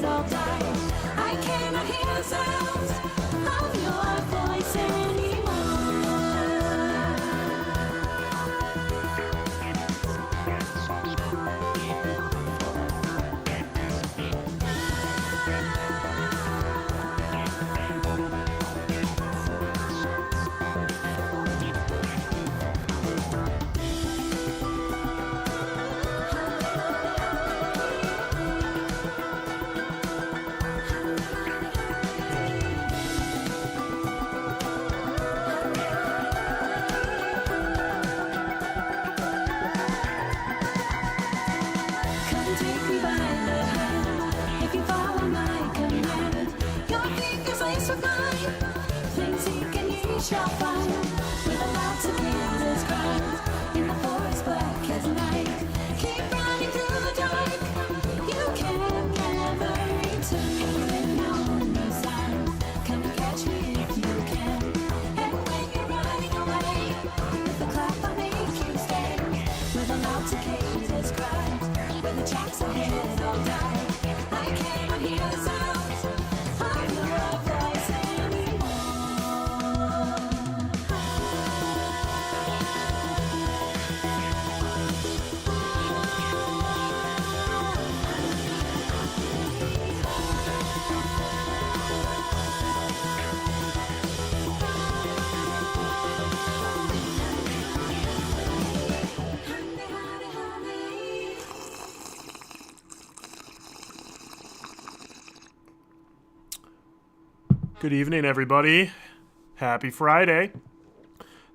head all die. I cannot hear the sound of your voice anymore. Shall find with a lots of killers crying in the forest black as night. Keep running through the dark. You can never return with no sound. Come and catch me if you can. And when you're running away, with the clap I make you stay. With a loud cicadas cry, when the tracks ahead all die. I cannot hear the sound of your voice anymore. Good evening, everybody. Happy Friday.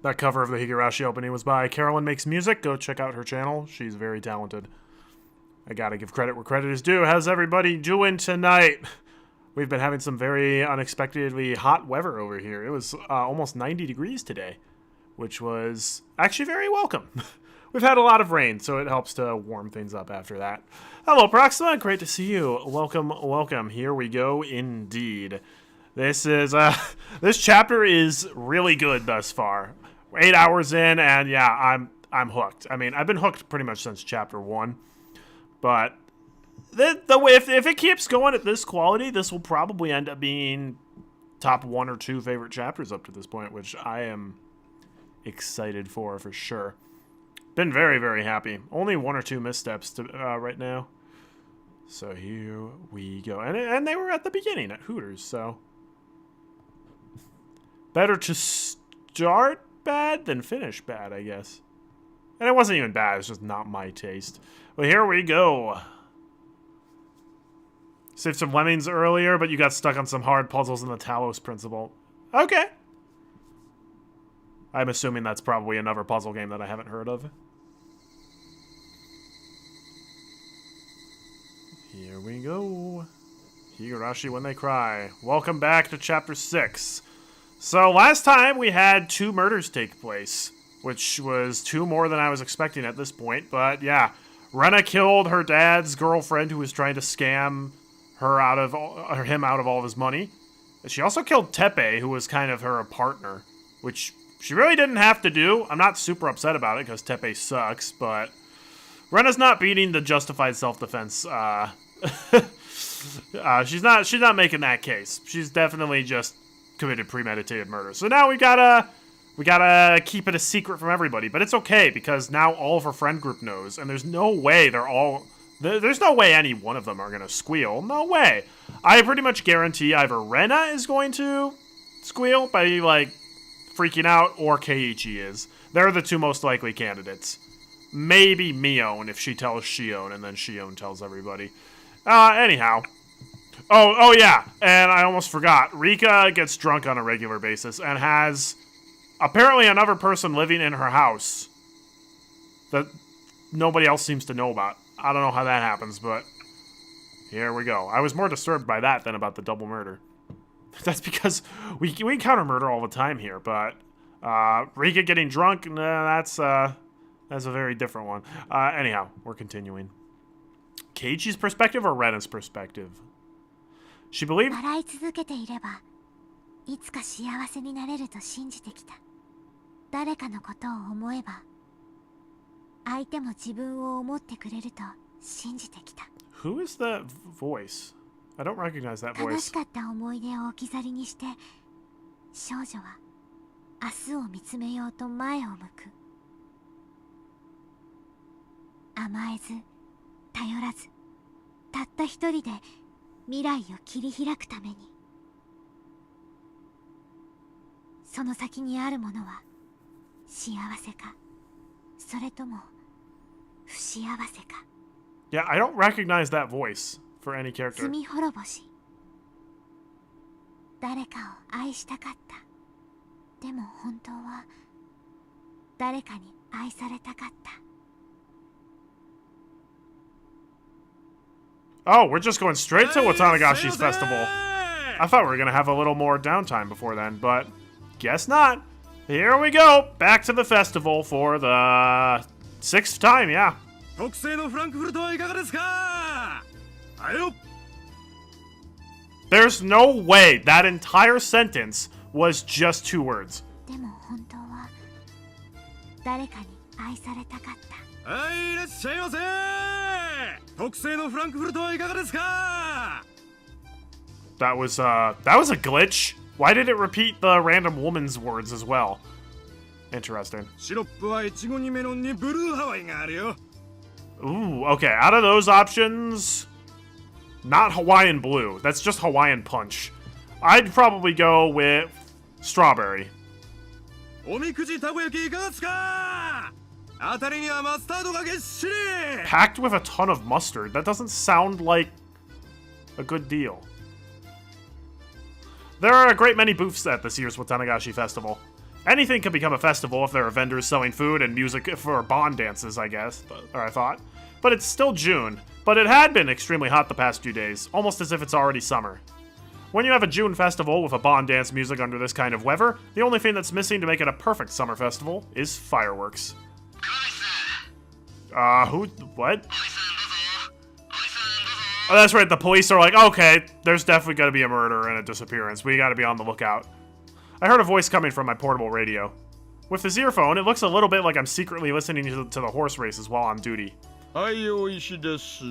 That cover of the Higurashi opening was by Carolyn Makes Music. Go check out her channel. She's very talented. I gotta give credit where credit is due. How's everybody doing tonight? We've been having some very unexpectedly hot weather over here. It was almost 90 degrees today, which was actually very welcome. We've had a lot of rain, so it helps to warm things up after that. Hello, Proxima. Great to see you. Welcome, welcome. Here we go indeed. This is, this chapter is really good thus far. 8 hours in, and yeah, I'm hooked. I mean, I've been hooked pretty much since chapter 1. But the way, if it keeps going at this quality, this will probably end up being top 1 or 2 favorite chapters up to this point, which I am excited for sure. Been very, very happy. Only 1 or 2 missteps to, right now. So here we go. And they were at the beginning at Hooters, so... Better to start bad than finish bad, I guess. And it wasn't even bad, it's just not my taste. Well, here we go. Saved some lemmings earlier, but you got stuck on some hard puzzles in the Talos Principle. Okay. I'm assuming that's probably another puzzle game that I haven't heard of. Here we go. Higurashi When They Cry. Welcome back to Chapter 6. So last time we had 2 murders take place, which was 2 more than I was expecting at this point. But yeah, Rena killed her dad's girlfriend who was trying to scam her out of him out of all of his money. She also killed Tepe, who was kind of her partner, which she really didn't have to do. I'm not super upset about it because Tepe sucks, but Rena's not beating the justified self-defense. She's not making that case. She's definitely just committed premeditated murder. So now we gotta keep it a secret from everybody. But it's okay because now all of her friend group knows, and there's no way there's no way any one of them are gonna squeal. No way. I pretty much guarantee either Rena is going to squeal by like freaking out, or Keiichi is. They're the 2 most likely candidates. Maybe Mion if she tells Shion, and then Shion tells everybody. Anyhow. Oh yeah, and I almost forgot. Rika gets drunk on a regular basis and has apparently another person living in her house that nobody else seems to know about. I don't know how that happens, but here we go. I was more disturbed by that than about the double murder. That's because we encounter murder all the time here, but Rika getting drunk, nah, that's a very different one. Anyhow, we're continuing. Keiichi's perspective or Rena's perspective? She believed... 笑い続けていれば、いつか幸せになれると信じてきた。誰かのことを思えば、相手も自分を思ってくれると信じてきた。Who is that voice? I don't recognize that 楽 voice. しかった思い出を置き去りにして、少女は明日を見つめようと前を向く。甘えず頼らず、たった一人で未来を切り開くために。その先にあるものは幸せか、それとも不幸せか。 Yeah, I don't recognize that voice for any character. 罪滅ぼし。誰かを愛したかった。でも本当は誰かに愛されたかった。 Oh, we're just going straight to Watanagashi's festival. I thought we were gonna have a little more downtime before then, but guess not. Here we go, back to the festival for the 6th time, yeah. 特製のフランクフルトはいかがですか？あよ。 There's no way that entire sentence was just 2 words. でも本当は誰かに愛されたかった。 はい、いらっしゃいませ。特製のフランクフルトはいかがですか？ That was a glitch. Why did it repeat the random woman's words as well? Interesting. シロップはイチゴにメロンにブルーハワイがあるよ。 Ooh, okay. Out of those options, not Hawaiian blue. That's just Hawaiian punch. I'd probably go with strawberry. おみくじたこ焼きいかがですか？あたりにはマスタードがげっしり。 Packed with a ton of mustard. That doesn't sound like a good deal. There are a great many booths at this year's Watanagashi Festival. Anything can become a festival if there are vendors selling food and music for bond dances, I guess, or I thought. But it's still June, but it had been extremely hot the past few days, almost as if it's already summer. When you have a June festival with a bond dance music under this kind of weather, the only thing that's missing to make it a perfect summer festival is fireworks. What? Oh, that's right, the police are like, okay, there's definitely gonna be a murder and a disappearance. We gotta be on the lookout. I heard a voice coming from my portable radio. With this earphone, it looks a little bit like I'm secretly listening to the horse races while on duty. はい、おいしです。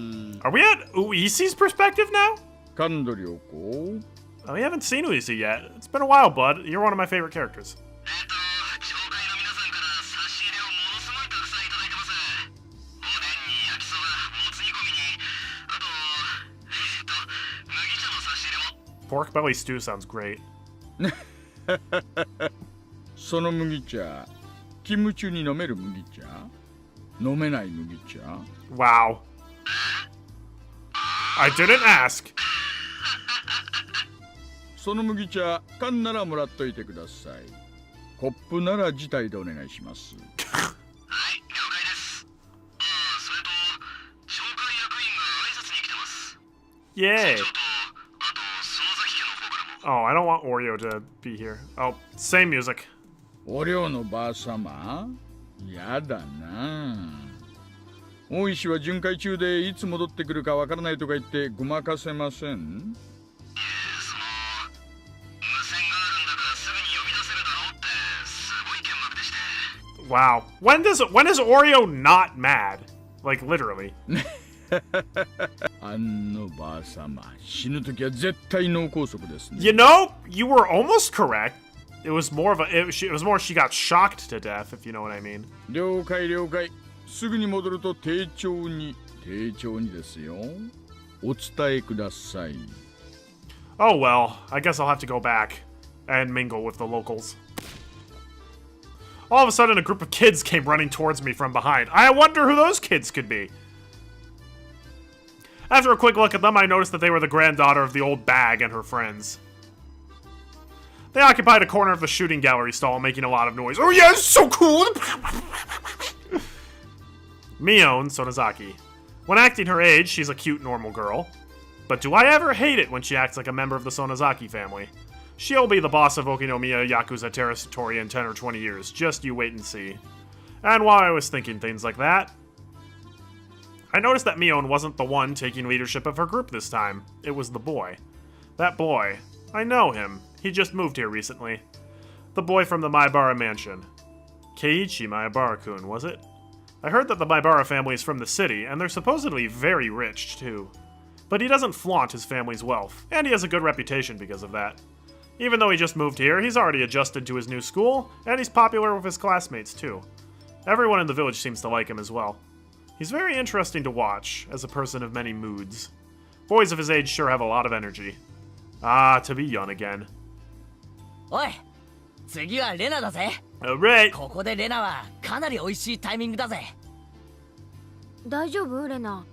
Are we at Uisi's perspective now? 感度良好。 Oh, we haven't seen Uisi yet. It's been a while, bud. You're one of my favorite characters. 紹介の皆さんから差し入れをものすごいたくさんいただいてます。おでんに焼きそば、もつ煮込みに、あと、麦茶の差し入れも。 Pork belly stew sounds great. その麦茶、キムチに飲める麦茶、飲めない麦茶。 Wow. I didn't ask. その麦茶、缶ならもらっといてください。コップなら自体でお願いします。はい、了解です。それと、紹介役員が挨拶に来てます。 Yay. ちょっと、あと、園崎家の方からも。 Oh, I don't want Oreo to be here. Oh, same music. お寮のばあさま、やだな。大石は巡回中でいつ戻ってくるかわからないとか言ってごまかせません。Wow. When is Oreo not mad? Like literally. あのばあさま、死ぬときは絶対脳梗塞ですね。You know, you were almost correct. It was more she got shocked to death, if you know what I mean. 了解了解。すぐに戻ると丁重にですよ。お伝えください。Oh well, I guess I'll have to go back and mingle with the locals. All of a sudden, a group of kids came running towards me from behind. I wonder who those kids could be. After a quick look at them, I noticed that they were the granddaughter of the old bag and her friends. They occupied a corner of the shooting gallery stall, making a lot of noise. Oh yeah, it's so cool! Mion Sonozaki. When acting her age, she's a cute, normal girl. But do I ever hate it when she acts like a member of the Sonozaki family? She'll be the boss of Okinomiya Yakuza territory in 10 or 20 years. Just you wait and see. And while I was thinking things like that, I noticed that Mion wasn't the one taking leadership of her group this time. It was the boy. That boy. I know him. He just moved here recently. The boy from the Maibara mansion. Keiichi Maibara-kun, was it? I heard that the Maibara family is from the city, and they're supposedly very rich, too. But he doesn't flaunt his family's wealth, and he has a good reputation because of that. Even though he just moved here, he's already adjusted to his new school, and he's popular with his classmates too. Everyone in the village seems to like him as well. He's very interesting to watch, as a person of many moods. Boys of his age sure have a lot of energy. Ah, to be young again. おい、次はレナだぜ。 Alright. ここでレナはかなり美味しいタイミングだぜ。大丈夫レナ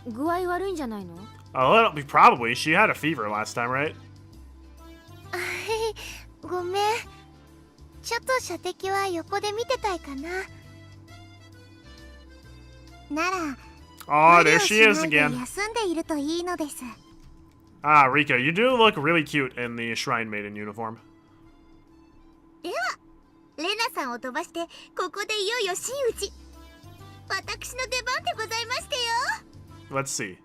具合悪いんじゃないの A little, probably. She had a fever last time, right? ごめんちょっと射的は横で見てたいかななら Oh, 無理 there を she し is ないで again. 休んでいるといいのです Ah, Rika, you do look really cute in the Shrine Maiden uniform. ではレナさんを飛ばしてここでいよいよ真打ち私の出番でございましてよ Let's see.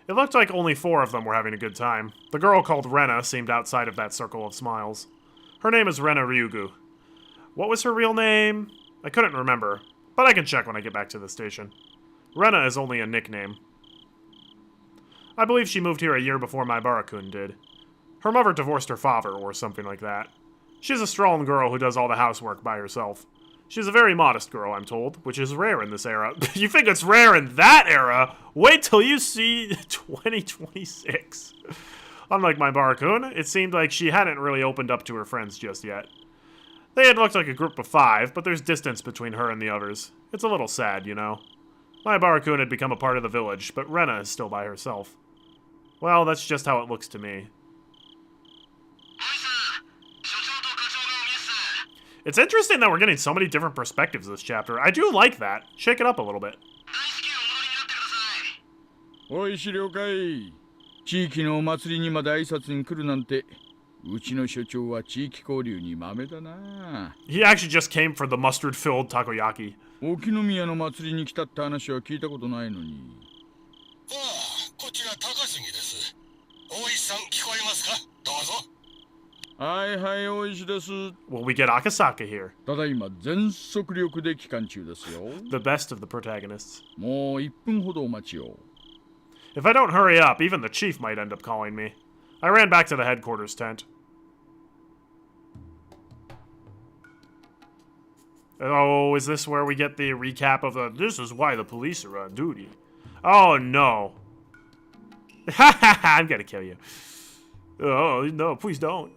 It looked like only 4 of them were having a good time. The girl called Rena seemed outside of that circle of smiles. Her name is Rena Ryugu. What was her real name? I couldn't remember, but I can check when I get back to the station. Rena is only a nickname. I believe she moved here a year before my Barakun did. Her mother divorced her father, or something like that. She's a strong girl who does all the housework by herself. She's a very modest girl, I'm told, which is rare in this era. You think it's rare in that era? Wait till you see 2026. Unlike my Barakun, it seemed like she hadn't really opened up to her friends just yet. They had looked like a group of 5, but there's distance between her and the others. It's a little sad, you know. My Barakun had become a part of the village, but Rena is still by herself. Well, that's just how it looks to me. It's interesting that we're getting so many different perspectives this chapter. I do like that. Shake it up a little bit. おい資料会地域のお祭りにまで挨拶に来るなんてうちの所長は地域交流に豆だな He actually just came for the mustard-filled takoyaki. 沖宮の祭りに来たって話は聞いたことないのにああ、こちら高杉です。大石さん聞こえますか？どうぞ。はいはい大石です Well, we get Akasaka here. ただいま全速力で帰還中ですよ The best of the protagonists. もう1分ほどお待ちを If I don't hurry up, even the chief might end up calling me. I ran back to the headquarters tent. Oh, is this where we get the recap of the... This is why the police are on duty. Oh, no. I'm gonna kill you. Oh, no, please don't.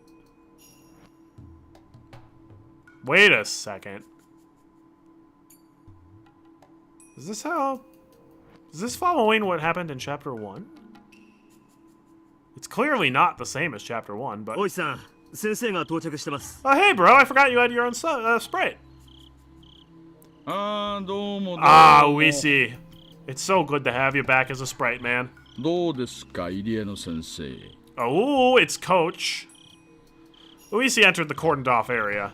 Wait a second. Is this how... Is this following what happened in Chapter 1? It's clearly not the same as Chapter 1, but... 大石さん、先生が到着してます。 Oh, hey, bro, I forgot you had your own Sprite. あーどうもどうも Ah, Uisi. It's so good to have you back as a Sprite, man. どうですか入江の先生 Oh, it's Coach. Uisi entered the cordoned-off area.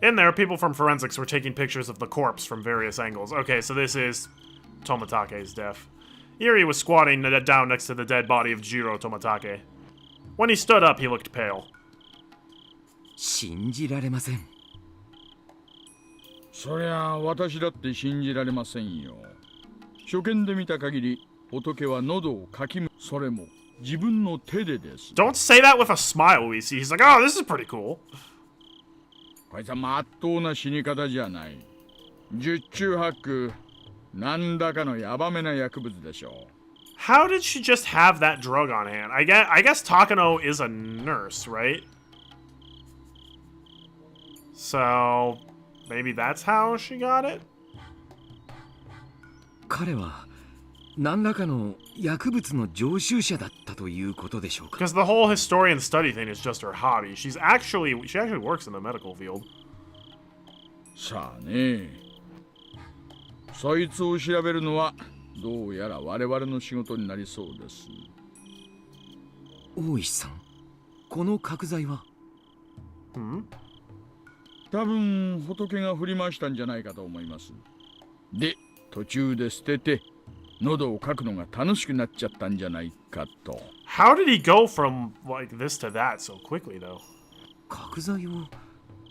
In there, people from forensics were taking pictures of the corpse from various angles. Okay, so this is Tomatake's death. Iri was squatting down next to the dead body of Jiro Tomatake. When he stood up, he looked pale. 信じられません。そりゃ私だって信じられませんよ初見で見た限り仏は喉をかきむそれも自分の手でです Don't say that with a smile, Uisi. He's like, oh, this is pretty cool. こいつはまっとうな死に方じゃない十中八九何らかのヤバめな薬物でしょう How did she just have that drug on hand? I guess Takano is a nurse, right? So, maybe that's how she got it? 彼は何らかの薬物の常習者だったということでしょうか。 Because the whole historian study thing is just her hobby. She actually works in the medical field. さあねそいつを調べるのはどうやら我々の仕事になりそうです大石さん、この角材は 多分仏が振り回したんじゃないかと思いますで途中で捨てて喉をかくのが楽しくなっちゃったんじゃないかと How did he go from like this to that so quickly, though? 角材を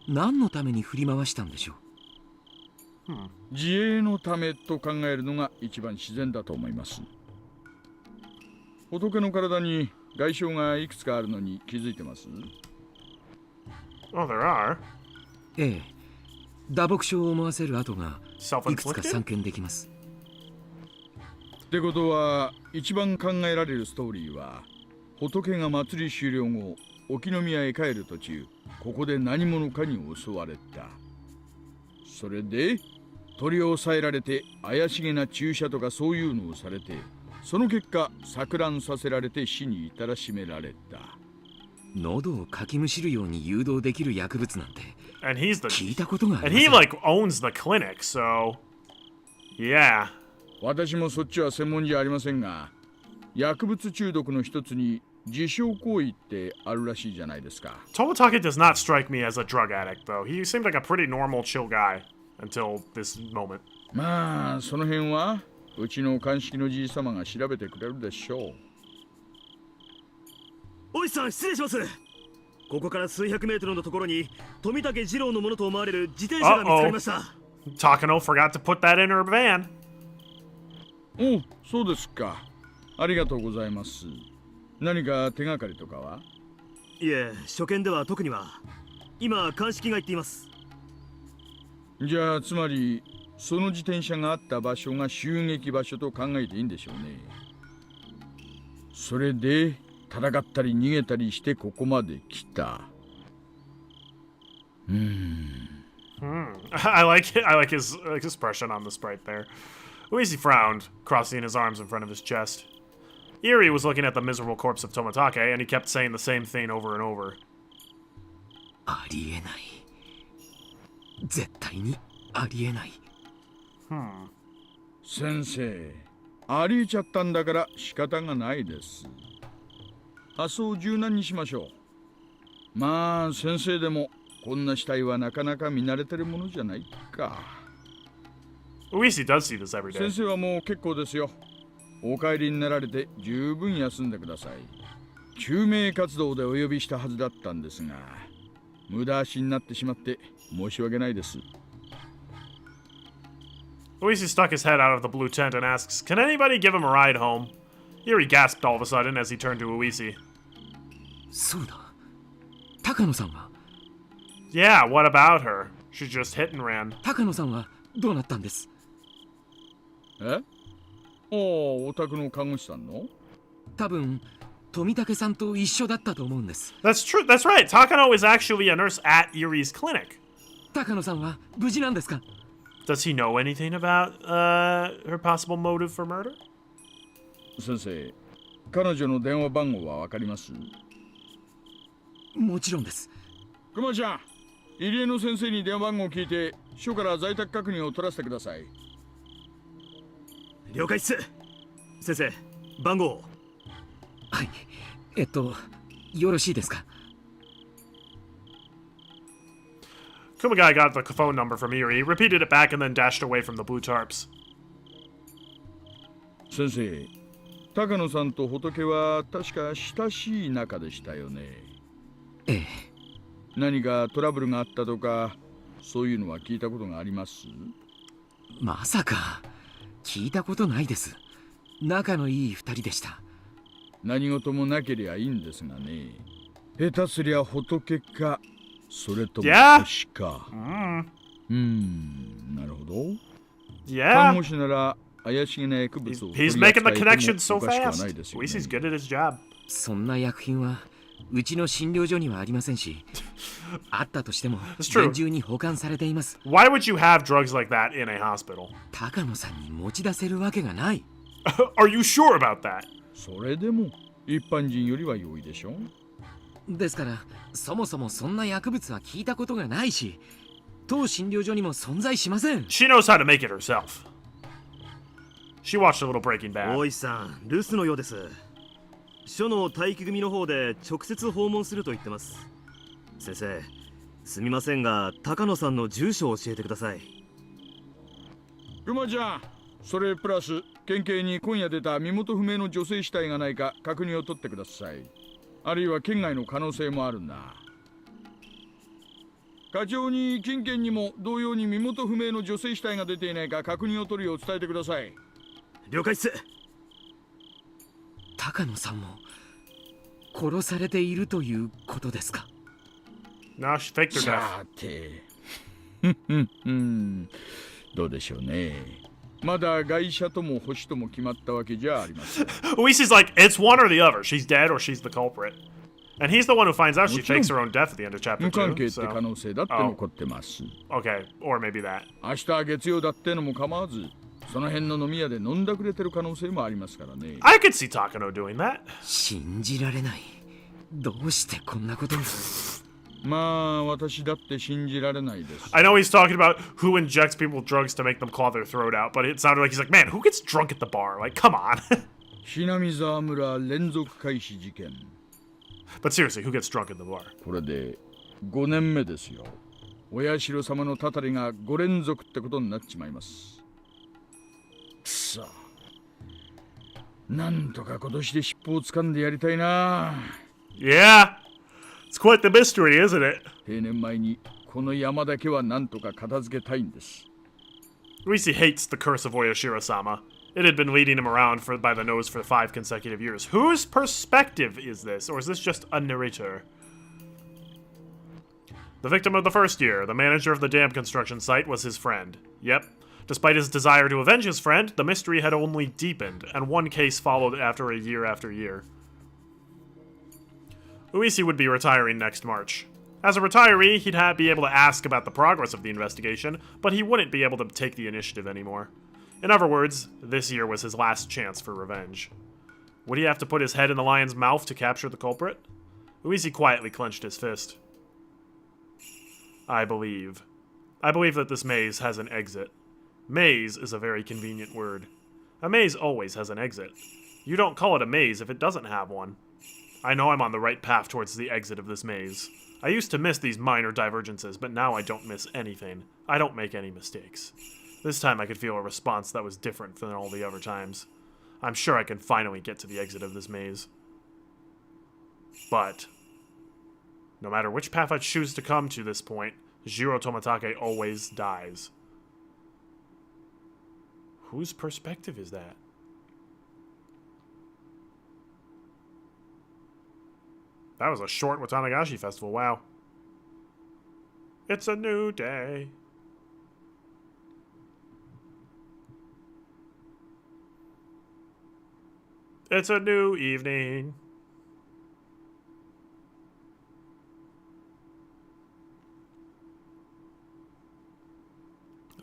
何のために振り回したんでしょう。自衛のためと考えるのが一番自然だと思います。仏の体に外傷がいくつかあるのに気づいてます？ Oh, there are. ええ、打撲傷を思わせる跡がいくつか Self-inflicted? 散見できます。ってことは一番考えられるストーリーは、仏が祭り終了後沖宮へ帰る途中、ここで何者かに襲われた。それで取り押さえられて怪しげな注射とかそういうのをされて、その結果錯乱させられて死に至らしめられた。喉をかきむしるように誘導できる薬物なんて And he's the 聞いたことがあ and り he ません。 like owns the clinic, so yeah. 私もそっちは専門じゃありませんが、薬物中毒の一つに自傷行為ってあるらしいじゃないですか。 Tomotage does not strike me as a drug addict, though. He seemed like a pretty normal, chill guy until this moment. まあその辺はうちの鑑識のじい様が調べてくれるでしょう。おいさん、失礼します。ここから数百メートルのところに富武二郎のものと思われる自転車が見つかりました。Takano forgot to put that in her van. お、そうですか。ありがとうございます。何か手がかりとかは？いえ、初見では特には。今、鑑識が言っています。じゃあつまりその自転車があった場所が襲撃場所と考えていいんでしょうね。それで戦ったり逃げたりしてここまで来た。I like it. I like his expression on the sprite there. Uesugi frowned, crossing his arms in front of his chest. Eri was looking at the miserable corpse of Tomitake, and he kept saying the same thing over and over. ありえない。絶対にありえない。先生、ありえちゃったんだから仕方がないです。発想を柔軟にしましょう。まあ先生でもこんな死体はなかなか見慣れてるものじゃないか。Uesugi does see this every 先 day. 生はもう結構ですよ。お帰りになられて十分休んでください。救命活動でお呼びしたはずだったんですが、無駄足になってしまって申し訳ないです。Uesugi stuck his head out of the blue tent and asks, "Can anybody give him a ride home?" Eri gasped all of a sudden as he turned to Uesugi. そうだ。高野さんは Yeah, what about her? She just hit and ran. 高野さんはどうなったんです？え？お宅の看護師さんの？多分富武さんと一緒だったと思うんです。 That's true. That's right. Takano is actually a nurse at Yuri's clinic. 高野さんは無事なんですか？ Does he know anything about her possible motive for murder? 先生、彼女の電話番号はわかります？もちろんです。熊ちゃん、入江の先生に電話番号を聞いて署から在宅確認を取らせてください。了解っす。先生、番号。はい。よろしいですか？ Kumagai got the phone number from Eri, repeated it back, and then dashed away from the blue tarps. 先生、高野さんと仏は確か親しい仲でしたよね。ええ。何かトラブルがあったとか、そういうのは聞いたことがあります？まさか聞いたことないです。仲のいい二人でした。何事もなけりゃいいんですがね。下手すりゃ仏か、それとも星か。なるほど。看 Yeah. 護師なら怪しげな薬物を He's 取り making 扱 the えても connection so おかしくは fast. ないですよね。 Uesugi's good at his job. そんな薬品はうちの診療所にはありませんし、あったとしても It's true. 厳重に保管されています。 Why would you have drugs like that in a hospital? 高野さんに持ち出せるわけがない。Are you sure about that? それでも一般人よりは容易でしょ。ですからそもそもそんな薬物は聞いたことがないし、当診療所にも存在しません。 She knows how to make it herself. She watched a little Breaking Bad. 大石さん、留守のようです。署の待機組の方で直接訪問すると言ってます。先生、すみませんが高野さんの住所を教えてください。熊ちゃん、それプラス県警に今夜出た身元不明の女性死体がないか確認を取ってください。あるいは県外の可能性もあるんだ。課長に近県にも同様に身元不明の女性死体が出ていないか確認を取るよう伝えてください。了解っす。高野さんも殺されているということですか？ No, she faked her death. さてどうでしょうね。まだ外車とも星とも決まったわけじゃありません。 Uisi's like, it's one or the other. She's dead or she's the culprit. And he's the one who finds out she fakes her own death at the end of chapter 無関係 2. って可 So, 能性だって残ってます。 okay, or maybe that. 明日月曜だってのも構わず、その辺の飲み屋で飲んだくれてる可能性もありますからね。I could see Takano doing that. 信じられない。どうしてこんなことに。まあ、私だって信じられないです。 I know he's talking about who injects people with drugs to make them claw their throat out, but it sounded like he's like, man, who gets drunk at the bar? Like, come on. 品見沢村連続開始事件。 But seriously, who gets drunk at the bar? これで5年目ですよ。お社様のたたりが5連続ってことになっちまいます。くそ。なんとか今年で尻尾を掴んでやりたいな。 Yeah. It's quite the mystery, isn't it? 定年前にこの山だけはなんとか片付けたいんです。 Uisi hates the curse of Oyashiro-sama. It had been leading him around by the nose for 5 consecutive years. Whose perspective is this, or is this just a narrator? The victim of the first year, the manager of the dam construction site, was his friend. Yep. Despite his desire to avenge his friend, the mystery had only deepened, and one case followed after year. Uisi would be retiring next March. As a retiree, he'd be able to ask about the progress of the investigation, but he wouldn't be able to take the initiative anymore. In other words, this year was his last chance for revenge. Would he have to put his head in the lion's mouth to capture the culprit? Uisi quietly clenched his fist. I believe that this maze has an exit. Maze is a very convenient word. A maze always has an exit. You don't call it a maze if it doesn't have one. I know I'm on the right path towards the exit of this maze. I used to miss these minor divergences, but now I don't miss anything. I don't make any mistakes. This time I could feel a response that was different than all the other times. I'm sure I can finally get to the exit of this maze. But no matter which path I choose to come to this point, Jiro Tomatake always dies. Whose perspective is that? That was a short Watanagashi festival, wow. It's a new day. It's a new evening.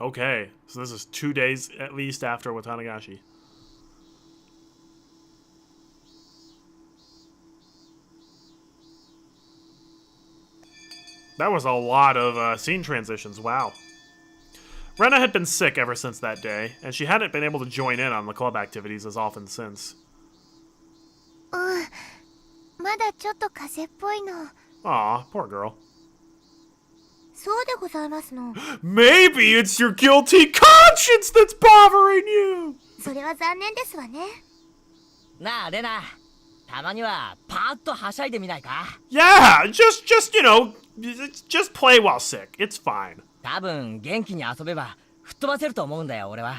Okay, so this is 2 days at least after Watanagashi. That was a lot of scene transitions, wow. Rena had been sick ever since that day, and she hadn't been able to join in on the club activities as often since. まだちょっと風邪っぽいの。 Aw, poor girl. そうでございますの。 Maybe it's your guilty conscience that's bothering you! それは残念ですわね。なあレナ、たまにはパーッとはしゃいでみないか？ Yeah, just, you know, just play while sick. It's fine. 多分元気に遊べば吹っ飛ばせると思うんだよ俺は。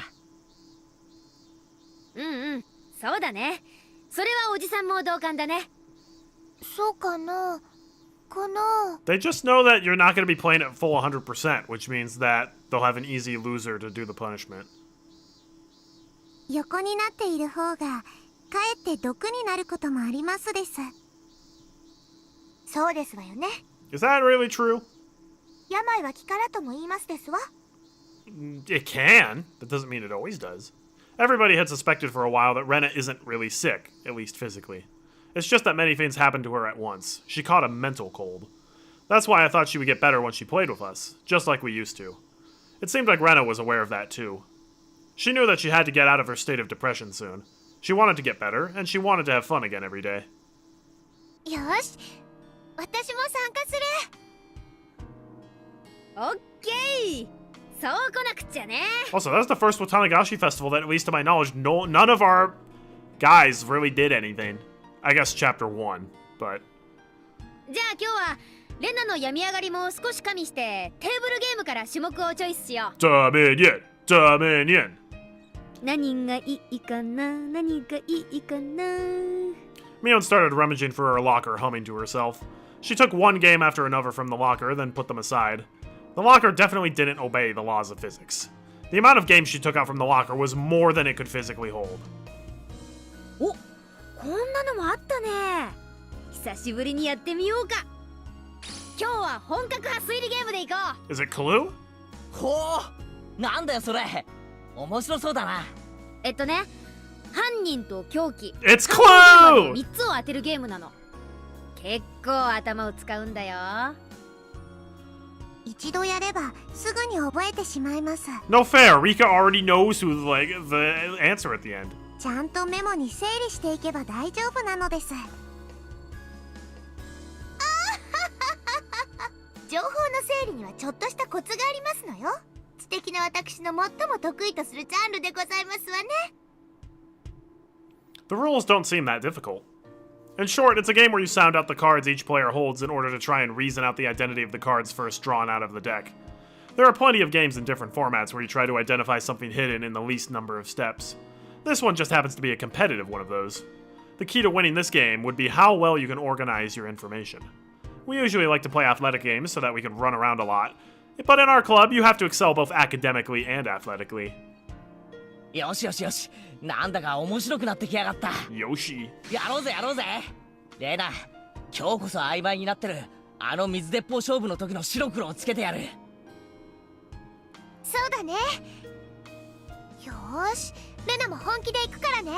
そうだね。それはおじさんも同感だね。そうかな。They just know that you're not going to be playing at full 100%, which means that they'll have an easy loser to do the punishment. 横になっている方がかえって毒になることもありますです。そうですわよね。 Is that really true? 病は気からとも言いますですわ。 It can. That doesn't mean it always does. Everybody had suspected for a while that Rena isn't really sick, at least physically. It's just that many things happened to her at once. She caught a mental cold. That's why I thought she would get better when she played with us, just like we used to. It seemed like Rena was aware of that too. She knew that she had to get out of her state of depression soon. She wanted to get better, and she wanted to have fun again every day. よし、私も参加する。オッケー。そう来なくっちゃね。 Also, that's the first Watanagashi festival that, at least to my knowledge, none of our guys really did anything. I guess chapter 1, but... じゃあ今日はレナの病み上がりも少し加味してテーブルゲームから種目をチョイスしよう。Dominion! Dominion! 何がいいかな、何がいいかな。 Mion started rummaging for her locker, humming to herself. She took one game after another from the locker, then put them aside. The locker definitely didn't obey the laws of physics. The amount of games she took out from the locker was more than it could physically hold. お、こんなのもあったね。久しぶりにやってみようか。今日は本格派推理ゲームでいこう。 Is it Clue? ほう、なんだよそれ。面白そうだな。犯人と凶器 It's Clue! 3つを当てるゲームなの。結構頭を使うんだよ。一度やればすぐに覚えてしまいます。 No fair, Rika already knows who, the answer at the end. ちゃんとメモに整理していけば大丈夫なのです。情報の整理にはちょっとしたコツがありますのよ。知的な私の最も得意とするジャンルでございますわね。The rules don't seem that difficult. In short, it's a game where you sound out the cards each player holds in order to try and reason out the identity of the cards first drawn out of the deck. There are plenty of games in different formats where you try to identify something hidden in the least number of steps. This one just happens to be a competitive one of those. The key to winning this game would be how well you can organize your information. We usually like to play athletic games so that we can run around a lot, but in our club, you have to excel both academically and athletically. よしよしよし、なんだか面白くなってきやがった。 Yoshi. やろうぜやろうぜ。レナ、今日こそ曖昧になってるあの水鉄砲勝負の時の白黒をつけてやる。そうだね。よーし、レナも本気で行くからね。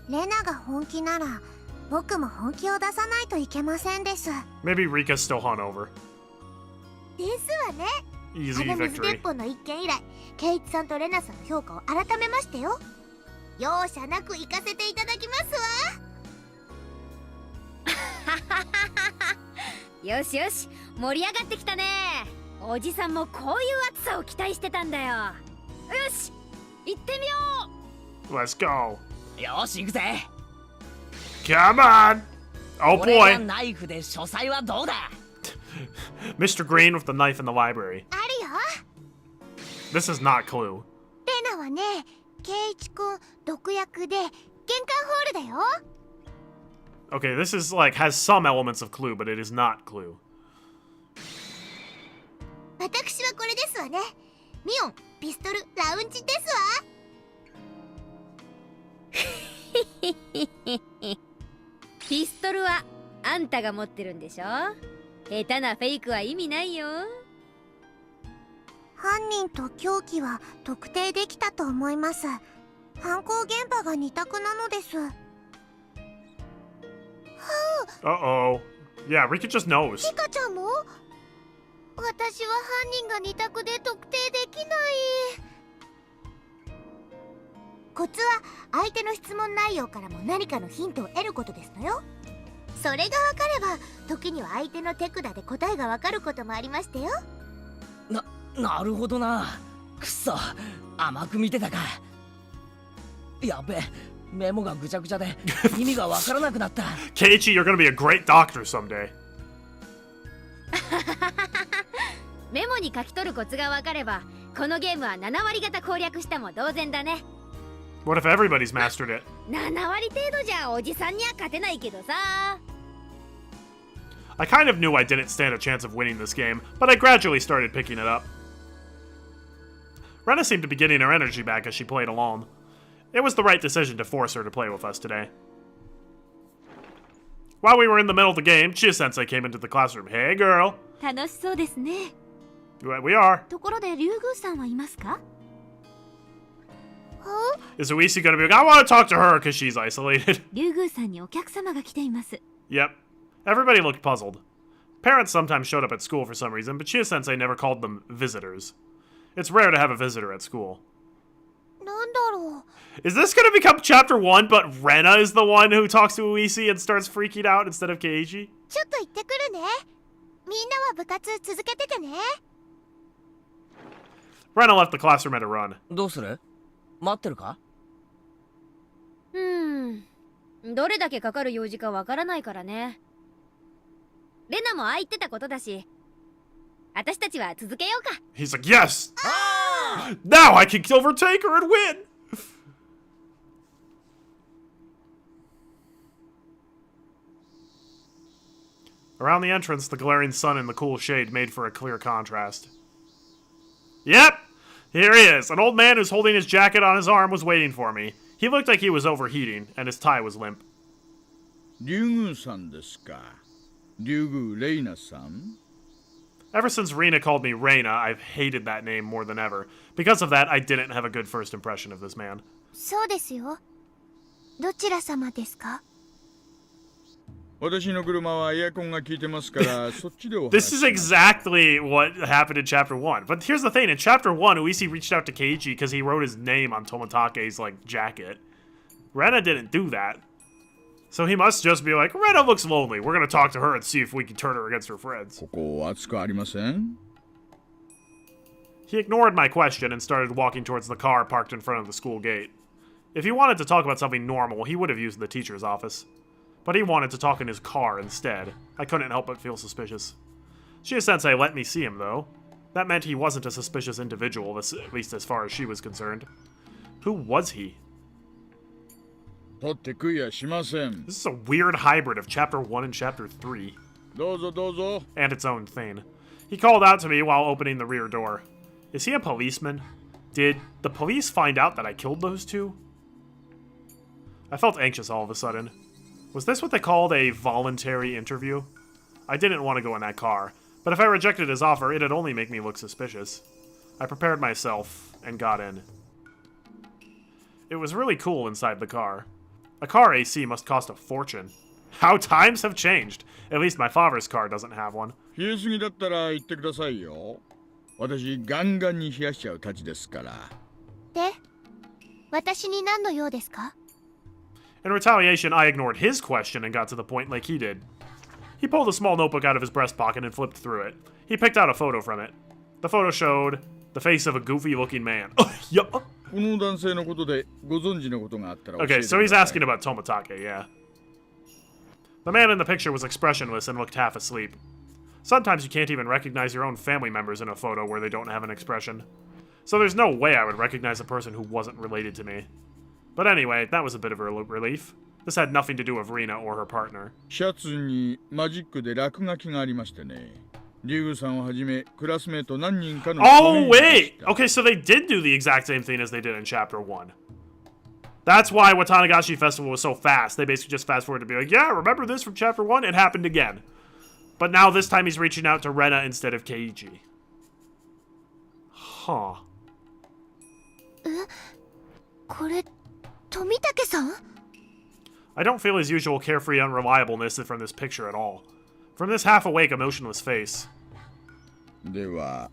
レナが本気なら僕も本気を出さないといけませんです。 Maybe Rika's still hungover. ですわね。 Easy あの水 victory. 鉄砲の一件以来、ケイチさんとレナさんの評価を改めましてよ。容赦なく行かせていただきますわ。よしよし、盛り上がってきたね。おじさんもこういう暑さを期待してたんだよ。よし、行ってみよ Let's go. よし行くぜ。 Come on! Oh 俺が boy. ナイフで書斎はどうだ。 Mr. Green with the knife in the library. あるよ。 This is not Clue. レナはね、ケイチくん毒薬で玄関ホールだよ。 Okay, this is has some elements of Clue, but it is not Clue. 私はこれですわね。ミオン、ピストル、ラウンジですわ。ピストルはあんたが持ってるんでしょ。下手なフェイクは意味ないよ。犯人と凶器は特定できたと思います。犯行現場が2択なのです。 Uh-oh. Yeah, Rika just knows. リカちゃんも？私は犯人が2択で特定できない。コツは相手の質問内容からも何かのヒントを得ることですのよ。それが分かれば時には相手の手札で答えが分かることもありましたよ。なるほどな。くっそ、甘く見てたか。やべえ、メモがぐちゃぐちゃで意味がわからなくなった。 Keiichi, you're gonna be a great doctor someday. メモに書き取るコツが分かればこのゲームは7割方攻略したも同然だね。 What if everybody's mastered it? 7割程度じゃおじさんには勝てないけどさ。 I kind of knew I didn't stand a chance of winning this game, but I gradually started picking it up. Rena seemed to be getting her energy back as she played along. It was the right decision to force her to play with us today. While we were in the middle of the game, Chia-sensei came into the classroom. Hey, girl. 楽しそうですね。 We are. ところで竜宮さんはいますか？ Is Uisi gonna be like, I want to talk to her because she's isolated? 竜宮さんにお客様が来ています。 Yep. Everybody looked puzzled. Parents sometimes showed up at school for some reason, but Chia-sensei never called them visitors. It's rare to have a visitor at school. なんだろう。 Is this gonna become chapter 1, but Rena is the one who talks to Uisi and starts freaking out instead of Keiichi? ちょっと行ってくるね。みんなは部活続けててね。 Rena left the classroom at a run. どうする？待ってるか？どれだけかかる用事かわからないからね。レナもああ言ってたことだし、私たちは続けようか。 He's like, yes! Now I can overtake her and win! Around the entrance, the glaring sun and the cool shade made for a clear contrast. Yep! Here he is. An old man who's holding his jacket on his arm was waiting for me. He looked like he was overheating, and his tie was limp. 竜宮さんですか。竜宮レイナさん。 Ever since Rena called me Reina, I've hated that name more than ever. Because of that, I didn't have a good first impression of this man. そうですよ。どちら様ですか？私の車はエアコンが効いてますからそっちでお話 This is exactly what happened in Chapter 1. But here's the thing, in Chapter 1, Uisi reached out to Keiichi because he wrote his name on Tomotake's, like, jacket. Rena didn't do that. So he must just be like, Rena looks lonely. We're gonna talk to her and see if we can turn her against her friends. ここ暑くありません？ He ignored my question and started walking towards the car parked in front of the school gate. If he wanted to talk about something normal, he would have used the teacher's office. But he wanted to talk in his car instead. I couldn't help but feel suspicious. Shia-sensei let me see him, though. That meant he wasn't a suspicious individual, at least as far as she was concerned. Who was he? 取って食いやしません。 This is a weird hybrid of Chapter 1 and Chapter 3. どうぞどうぞ。 And its own thing. He called out to me while opening the rear door. Is he a policeman? Did the police find out that I killed those two? I felt anxious all of a sudden. Was this what they called a voluntary interview? I didn't want to go in that car, but if I rejected his offer, it'd only make me look suspicious. I prepared myself and got in. It was really cool inside the car. A car AC must cost a fortune. How times have changed. At least my father's car doesn't have one. 冷えすぎだったら言ってくださいよ。私ガンガンに冷やしちゃうたちですから。で、私に何の用ですか？ In retaliation, I ignored his question and got to the point like he did. He pulled a small notebook out of his breast pocket and flipped through it. He picked out a photo from it. The photo showed the face of a goofy-looking man. Yeah. この男性のことでご存知のことがあったら教えて Okay, くださ so い。 he's asking about Toмотake, yeah. The man in the picture was expressionless and looked half asleep. Sometimes you can't even recognize your own family members in a photo where they don't have an expression. So there's no way I would recognize a person who wasn't related to me. But anyway, that was a bit of a relief. This had nothing to do with Rena or her partner. シャツにマジックで落書きがありましてね。竜宮さんをはじめクラスメート何人かの Oh, wait! Okay, so they did do the exact same thing as they did in Chapter 1. That's why Watanagashi Festival was so fast. They basically just fast forward to be like, yeah, remember this from Chapter 1? It happened again. But now this time he's reaching out to Rena instead of Keiichi. Huh. これ、富武さん？ I don't feel his usual carefree unreliableness from this picture at all. From this half-awake, emotionless face. では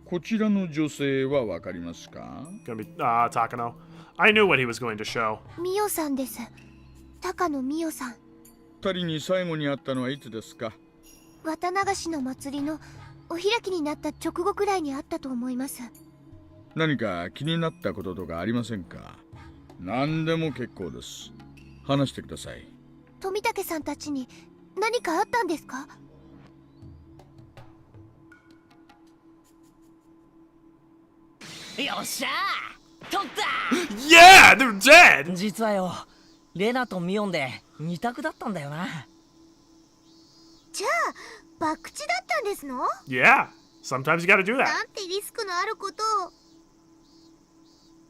こちらの女性はわかりますか？ Gonna be, Takano. I knew what he was going to show. ミオさんです。高野ミオさん。二人に最後に会ったのはいつですか？綿流しの祭りのお開きになった直後くらいにあったと思います。何か気になったこととかありませんか？何でも結構です。話してください。富武さんたちに何かあったんですか？よっしゃー取った Yeah, they're dead! 実はよ、レナとミオンで二択だったんだよな。じゃあ、博打だったんですの？ Yeah, sometimes you gotta do that. なんてリスクのあることを。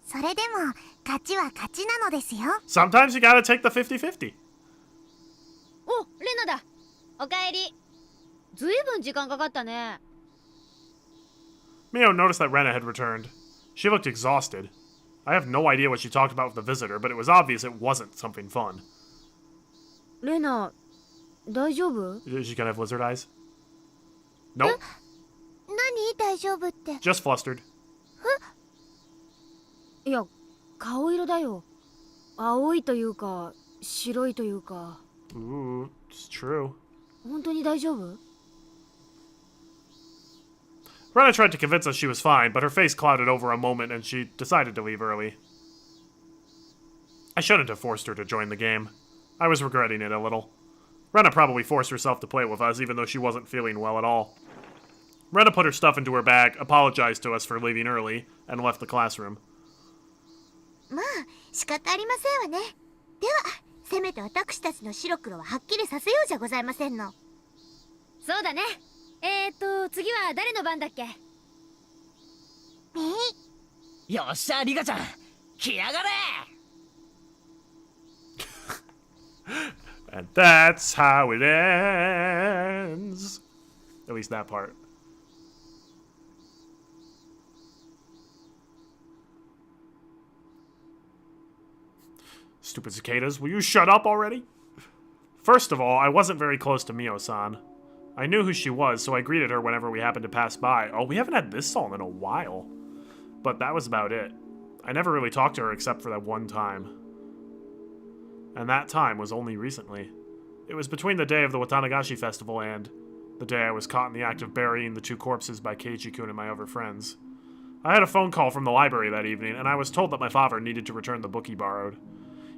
それでも勝ちは勝ちなのですよ。 Sometimes you gotta take the 50-50. お、レナだ。おかえり。ずいぶん時間かかったね。Mio noticed that Rena had returned. She looked exhausted. I have no idea what she talked about with the visitor, but it was obvious it wasn't something fun. レナ、大丈夫？ Is she gonna have lizard eyes? Nope. 何大丈夫って。 Just flustered. いや、顔色だよ。青いというか、白いというか。Ooh, it's true. 本当に大丈夫？ Rena tried to convince us she was fine, but her face clouded over a moment and she decided to leave early. I shouldn't have forced her to join the game. I was regretting it a little. Rena probably forced herself to play with us, even though she wasn't feeling well at all. Rena put her stuff into her bag, apologized to us for leaving early, and left the classroom. まあ仕方ありませんわね。ではせめて私たちの白黒ははっきりさせようじゃございませんの。そうだね。次は誰の番だっけ？よっしゃリカちゃん来やがれ。 And that's how it ends. At least that part. Stupid cicadas, will you shut up already? First of all, I wasn't very close to Mio-san. I knew who she was, so I greeted her whenever we happened to pass by. Oh, we haven't had this song in a while. But that was about it. I never really talked to her except for that one time. And that time was only recently. It was between the day of the Watanagashi festival and the day I was caught in the act of burying the 2 corpses by Keiichi-kun and my other friends. I had a phone call from the library that evening, and I was told that my father needed to return the book he borrowed.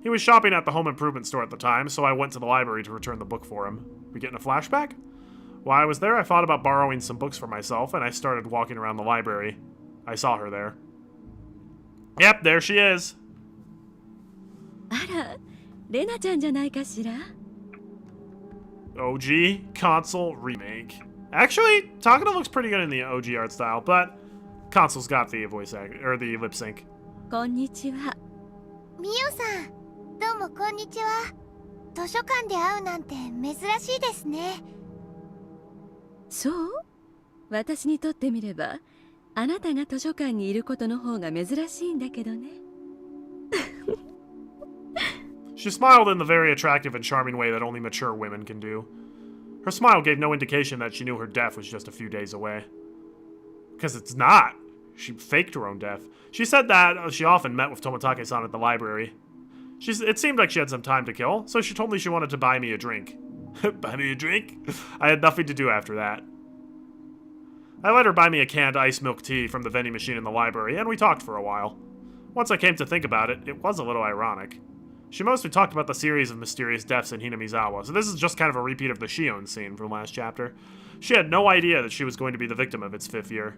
He was shopping at the home improvement store at the time, so I went to the library to return the book for him. We getting a flashback? While I was there, I thought about borrowing some books for myself, and I started walking around the library. I saw her there. Yep, there she is. あら、レナちゃんじゃないかしら。 OG console remake. Actually, Takano looks pretty good in the OG art style, but console's got the voice act or the lip sync. こんにちは。ミオさん、どうもこんにちは。図書館で会うなんて珍しいですね。そう？私にとってみれば、あなたが図書館にいることの方が珍しいんだけどね。She smiled in the very attractive and charming way that only mature women can do. Her smile gave no indication that she knew her death was just a few days away. Because it's not. She faked her own death. She said that she often met with Toмотake-san at the library. It seemed like she had some time to kill, so she told me she wanted to buy me a drink. Buy me a drink? I had nothing to do after that. I let her buy me a canned iced milk tea from the vending machine in the library, and we talked for a while. Once I came to think about it, it was a little ironic. She mostly talked about the series of mysterious deaths in Hinamizawa, so this is just kind of a repeat of the Shion scene from last chapter. She had no idea that she was going to be the victim of its 5th year.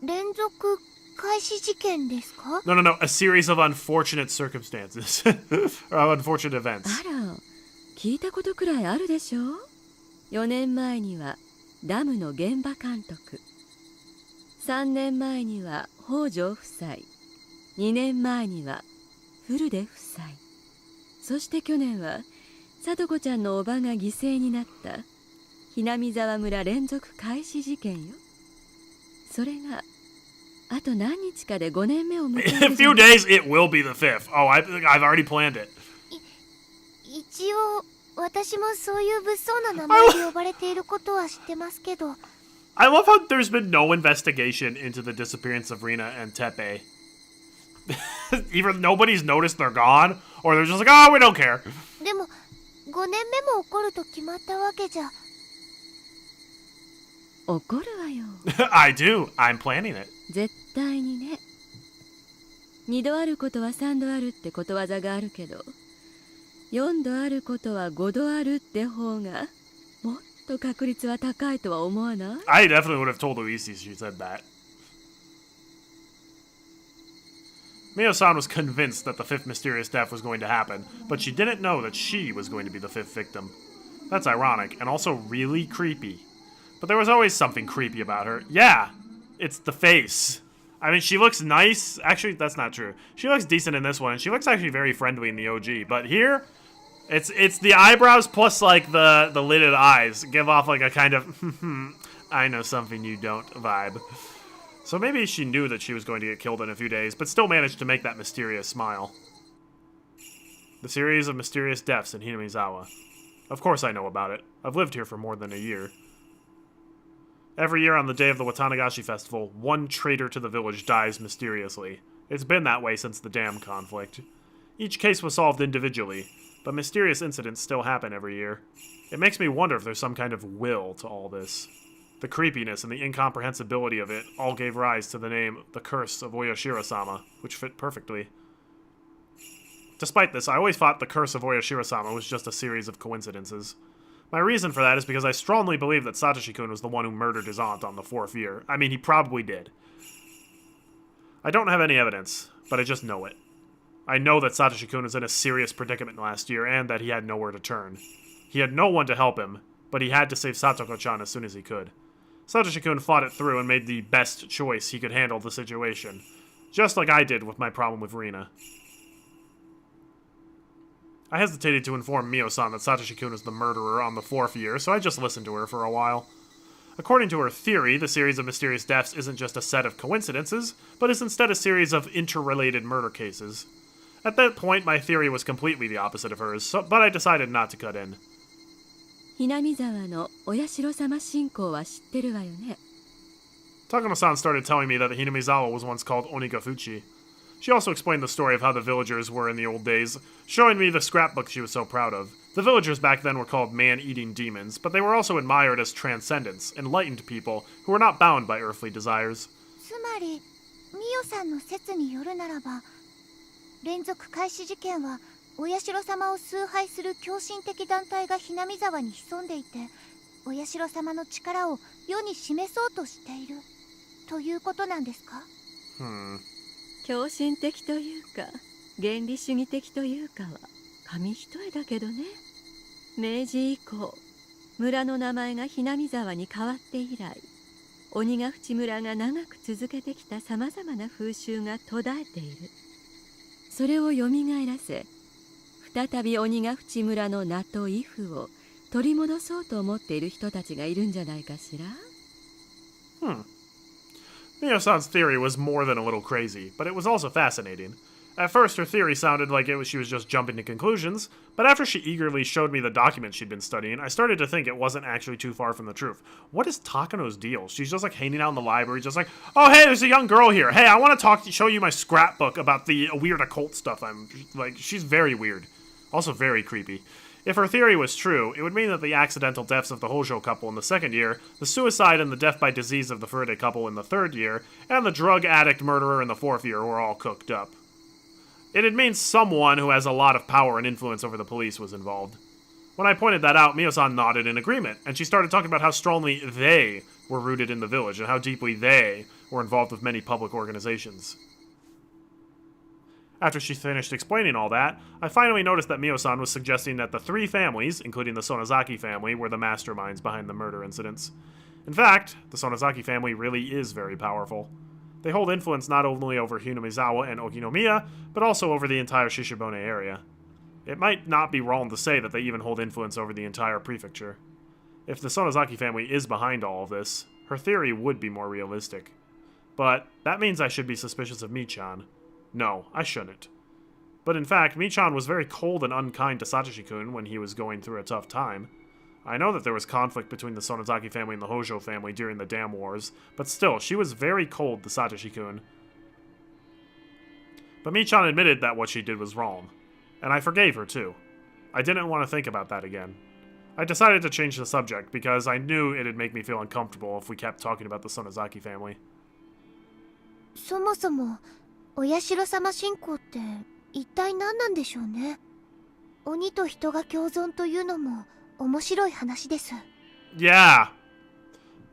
連続開始事件ですか？ No, a series of unfortunate circumstances. or unfortunate events. あら、聞いたことくらいあるでしょ。4年前にはダムの現場監督、3年前には北条夫妻、2年前には古出夫妻、そして去年は聡子ちゃんのおばが犠牲になった南沢村連続開始事件よ。それがあと何日かで5年目を迎える。In a few days, it will be the 5th. Oh, I've already planned it. 一応私もそういう物騒な名前で呼ばれていることは知ってますけど。I love how there's been no investigation into the disappearance of Rina and Teppei. Either nobody's noticed they're gone, or they're just like, oh, we don't care. でも5年目も起こると決まったわけじゃ。怒るわよ。I do. I'm planning it. 絶対にね。2度あることは3度あるってことわざがあるけど、4度あることは5度あるって方がもっと確率は高いとは思わない？ I definitely would have told Luisi she said that. Mio-san was convinced that the 5th mysterious death was going to happen, but she didn't know that she was going to be the 5th victim. That's ironic, and also really creepy. But there was always something creepy about her. Yeah, it's the face. I mean, she looks nice. Actually, that's not true. She looks decent in this one, and she looks actually very friendly in the OG. But here, it's the eyebrows plus, like, the lidded eyes. Give off, like, a kind of, I know something you don't vibe. So maybe she knew that she was going to get killed in a few days, but still managed to make that mysterious smile. The series of mysterious deaths in Hinamizawa. Of course I know about it. I've lived here for more than a year. Every year on the day of the Watanagashi festival, one traitor to the village dies mysteriously. It's been that way since the dam conflict. Each case was solved individually, but mysterious incidents still happen every year. It makes me wonder if there's some kind of will to all this. The creepiness and the incomprehensibility of it all gave rise to the name The Curse of Oyashiro-sama, which fit perfectly. Despite this, I always thought the curse of Oyashiro-sama was just a series of coincidences. My reason for that is because I strongly believe that Satoshi-kun was the one who murdered his aunt on the 4th year. I mean, he probably did. I don't have any evidence, but I just know it. I know that Satoshi-kun was in a serious predicament last year and that he had nowhere to turn. He had no one to help him, but he had to save Satoko-chan as soon as he could. Satoshi-kun fought it through and made the best choice he could handle the situation, just like I did with my problem with Rina. I hesitated to inform Mio-san that Satoshi-kun was the murderer on the 4th year, so I just listened to her for a while. According to her theory, the series of mysterious deaths isn't just a set of coincidences, but is instead a series of interrelated murder cases. At that point, my theory was completely the opposite of hers, but I decided not to cut in. ひなみ沢のお社様信仰は知ってるわよね。 Takano-san started telling me that the Hinamizawa was once called Onigafuchi. She also explained the story of how the villagers were in the old days, showing me the scrapbook she was so proud of. The villagers back then were called man-eating demons, but they were also admired as transcendents, enlightened people who were not bound by earthly desires. つまりミオさんの説によるならば、連続開始事件はお社様を崇拝する狂信的団体がひなみ沢に潜んでいて、お社様の力を世に示そうとしているということなんですか？狂信的というか原理主義的というかは紙一重だけどね。明治以降村の名前がひなみ沢に変わって以来、鬼ヶ淵村が長く続けてきたさまざまな風習が途絶えている。それをよみがえらせ、再び鬼ヶ淵村の名と威風を取り戻そうと思っている人たちがいるんじゃないかしら。Mio-san's theory was more than a little crazy, but it was also fascinating. At first, her theory sounded like she was just jumping to conclusions, but after she eagerly showed me the documents she'd been studying, I started to think it wasn't actually too far from the truth. What is Takano's deal? She's just like hanging out in the library, just like, oh hey, there's a young girl here. Hey, I want to show you my scrapbook about the weird occult stuff. She's very weird. Also very creepy. If her theory was true, it would mean that the accidental deaths of the Hojo couple in the 2nd year, the suicide and the death by disease of the Furde couple in the 3rd year, and the drug addict murderer in the 4th year were all cooked up. It'd mean someone who has a lot of power and influence over the police was involved. When I pointed that out, Mio-san nodded in agreement, and she started talking about how strongly they were rooted in the village and how deeply they were involved with many public organizations. After she finished explaining all that, I finally noticed that Mio-san was suggesting that the 3 families, including the Sonozaki family, were the masterminds behind the murder incidents. In fact, the Sonozaki family really is very powerful. They hold influence not only over Hinamizawa and Okinomiya, but also over the entire Shishibone area. It might not be wrong to say that they even hold influence over the entire prefecture. If the Sonozaki family is behind all of this, her theory would be more realistic. But that means I should be suspicious of Mi-chan. No, I shouldn't. But in fact, Mi-chan was very cold and unkind to Satoshi-kun when he was going through a tough time. I know that there was conflict between the Sonozaki family and the Hojo family during the Dam Wars, but still, she was very cold to Satoshi-kun. But Mi-chan admitted that what she did was wrong, and I forgave her too. I didn't want to think about that again. I decided to change the subject because I knew it'd make me feel uncomfortable if we kept talking about the Sonozaki family. そもそもお社様信仰って一体何なんでしょうね。鬼と人が共存というのも面白い話です。 Yeah,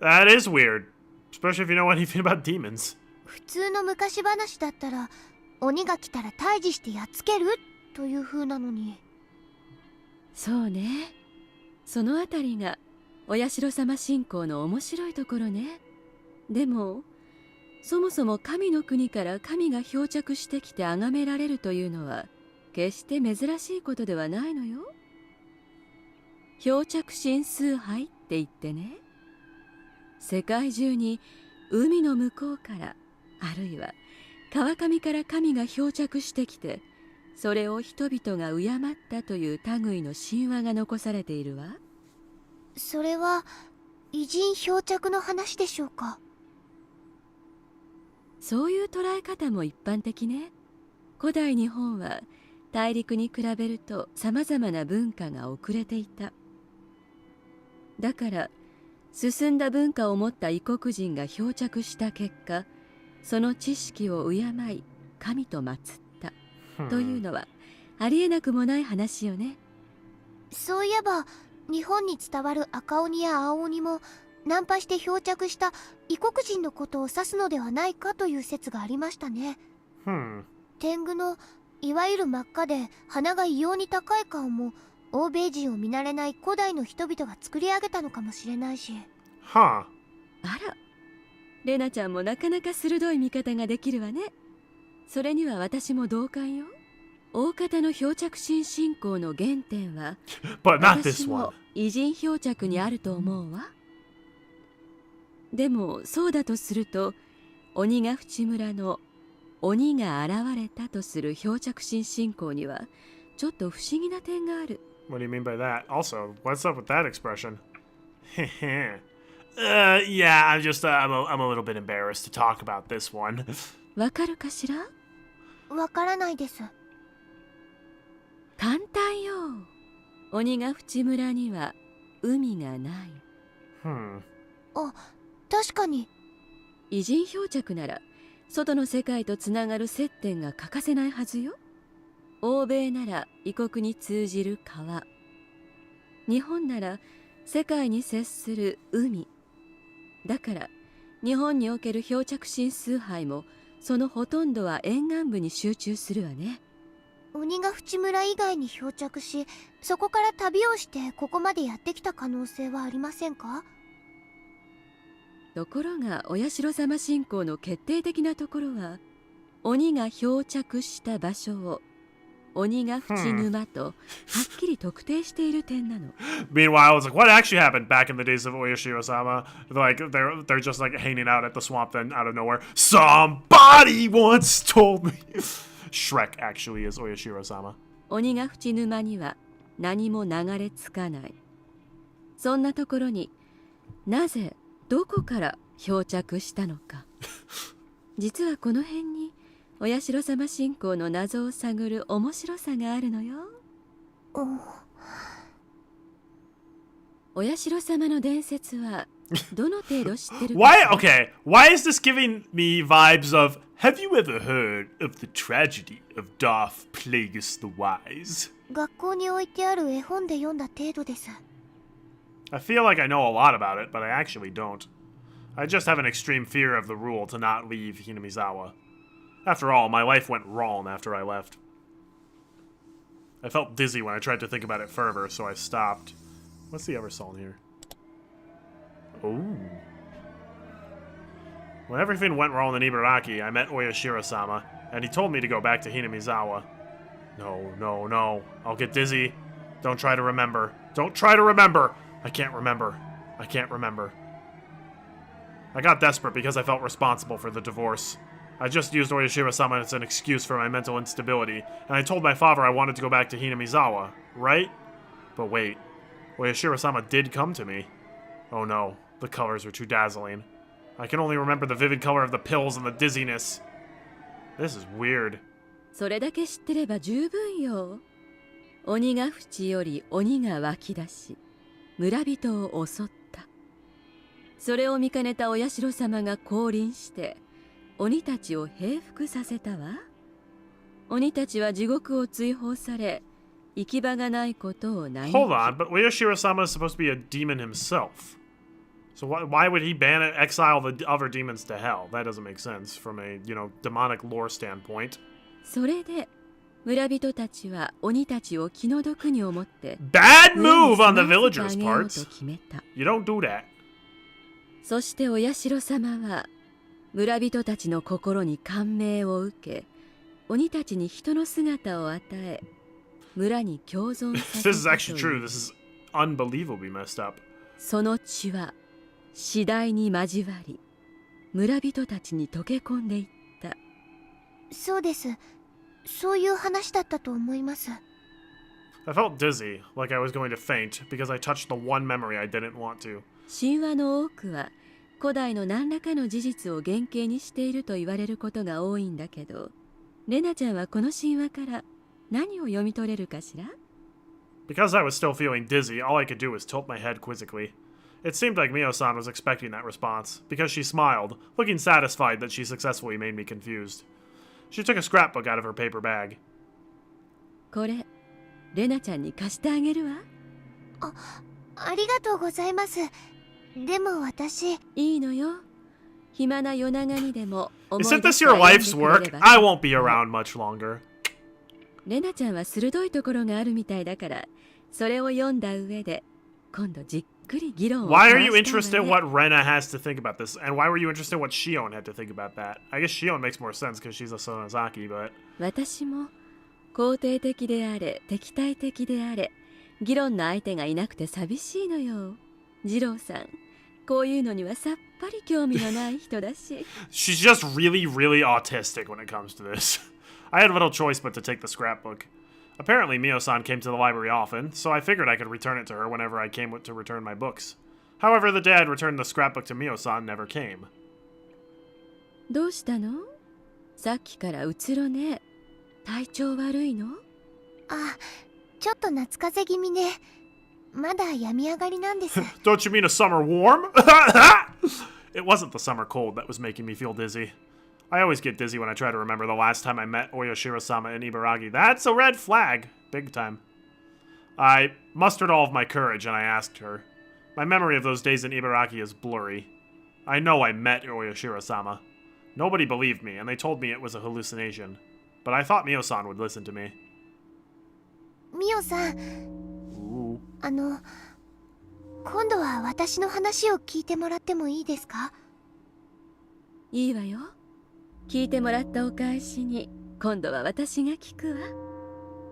that is weird, especially if you know anything about demons. 普通の昔話だったら鬼が来たら退治してやっつけるという風なのに。そうね。そのあたりがお社様信仰の面白いところね。でもそもそも神の国から神が漂着してきて崇められるというのは決して珍しいことではないのよ。漂着神崇拝って言ってね、世界中に海の向こうからあるいは川上から神が漂着してきて、それを人々が敬ったという類の神話が残されているわ。それは偉人漂着の話でしょうか。そういう捉え方も一般的ね。古代日本は大陸に比べるとさまざまな文化が遅れていた。だから進んだ文化を持った異国人が漂着した結果、その知識を敬い神と祀ったというのはありえなくもない話よね。そういえば日本に伝わる赤鬼や青鬼もナンパして漂着した異国人のことを指すのではないかという説がありましたね。天狗のいわゆる真っ赤で鼻が異様に高い顔も欧米人を見慣れない古代の人々が作り上げたのかもしれないし。Huh. あら、レナちゃんもなかなか鋭い見方ができるわね。それには私も同感よ。大方の漂着心信仰の原点は But not 私 this も one. 異人漂着にあると思うわ。でもそうだとすると鬼ヶ淵村の鬼が現れたとする漂着心信仰にはちょっと不思議な点がある。 What do you mean by that? Also, what's up with that expression? Yeah, I'm just, I'm a little bit embarrassed to talk about this one. わかるかしら？わからないです。簡単よ。鬼ヶ淵村には海がない。あ、確かに。異人漂着なら外の世界とつながる接点が欠かせないはずよ。欧米なら異国に通じる川、日本なら世界に接する海。だから日本における漂着心崇拝もそのほとんどは沿岸部に集中するわね。鬼ヶ淵村以外に漂着し、そこから旅をしてここまでやってきた可能性はありませんか？ところがお社様信仰の決定的なところは鬼が漂着した場所を鬼ヶ淵沼とはっきり特定している点なの。Meanwhile, I was like, what actually happened back in the days of Oyashiro-sama? Like, they're just like hanging out at the swamp, then out of nowhere, somebody once told me. Shrek actually is Oyashiro-sama. 鬼ヶ淵沼には何も流れ着かない。そんなところになぜどこから漂着したのか。実はこの辺にお社様信仰の謎を探る面白さがあるのよ。お社様の伝説はどの程度知ってるか。Why is this giving me vibes of, have you ever heard of the tragedy of Darth Plagueis the Wise? 学校に置いてある絵本で読んだ程度です。I feel like I know a lot about it, but I actually don't. I just have an extreme fear of the rule to not leave Hinamizawa. After all, my life went wrong after I left. I felt dizzy when I tried to think about it further, so I stopped. What's the Eversol here? Oh. When everything went wrong in Ibaraki, I met Oyashiro-sama, and he told me to go back to Hinamizawa. No. I'll get dizzy. Don't try to remember. Don't try to remember! I can't remember. I got desperate because I felt responsible for the divorce. I just used Oyashiro-sama as an excuse for my mental instability, and I told my father I wanted to go back to Hinamizawa, right? But wait, Oyashiro-sama did come to me. Oh no, the colors are too dazzling. I can only remember the vivid color of the pills and the dizziness. This is weird. それだけ知ってれば十分よ。鬼ヶ淵より鬼が湧き出し、村人を襲った。それを見かねたお社様が降臨して、鬼たちを平服させたわ。鬼たちは地獄を追放され、行き場がないことを嘆き。Hold on, but Oyashiro-sama is supposed to be a demon himself. So why would he exile the other demons to hell? That doesn't make sense from a, demonic lore standpoint. それで村人たちは鬼たちを気の毒に思って Bad move on the villagers' parts. 決めた。 You don't do that. そしてお社様は村人たちの心に感銘を受け、鬼たちに人の姿を与え、村に共存させたという。 This is actually true. This is unbelievably messed up. その血は次第に交わり、村人たちに溶け込んでいった。そうです。そういう話だったと思います。I felt dizzy, like I was going to faint, because I touched the one memory I didn't want to. 神話の多くは古代の何らかの事実を原型にしていると言われることが多いんだけど、レナちゃんはこの神話から何を読み取れるかしら？ Because I was still feeling dizzy, all I could do was tilt my head quizzically. It seemed like Mio-san was expecting that response, because she smiled, looking satisfied that she successfully made me confused. She took a scrapbook out of her paper bag. これレナちゃんに貸してあげるわ。ありがとうございます。でも私、いいのよ。暇な夜長にでも思い Isn't 出 this して your あげ life's てくれれ work? ば I won't be around much longer. レナちゃんは鋭いところがあるみたいだから、それを読んだ上で今度じっくり議論を Why 交 are you わした interested わ in ね。 what Rena has to think about this? And why were you interested in what Shion had to think about that? I guess Shion makes more sense because she's a Sonozaki, but... 私も肯定的であれ敵対的であれ議論の相手がいなくて寂しいのよ。二郎さん、こういうのにはさっぱり興味のない人だし。She's just really, really autistic when it comes to this. I had little choice but to take the scrapbook. Apparently, Mio-san came to the library often, so I figured I could return it to her whenever I came to return my books. However, the day I'd returned the scrapbook to Mio-san never came. どうしたの？さっきからうつろね。体調悪いの？あ、ちょっと夏風邪気味ね。まだ病み上がりなんです。Don't you mean a summer warm? It wasn't the summer cold that was making me feel dizzy. I always get dizzy when I try to remember the last time I met Oyashiro-sama in Ibaraki. That's a red flag. Big time. I mustered all of my courage and I asked her. My memory of those days in Ibaraki is blurry. I know I met Oyashiro-sama. Nobody believed me, and they told me it was a hallucination. But I thought Mio-san would listen to me. ミオさん、 Ooh. 今度は私の話を聞いてもらってもいいですか？いいわよ。聞いてもらったお返しに今度は私が聞くわ。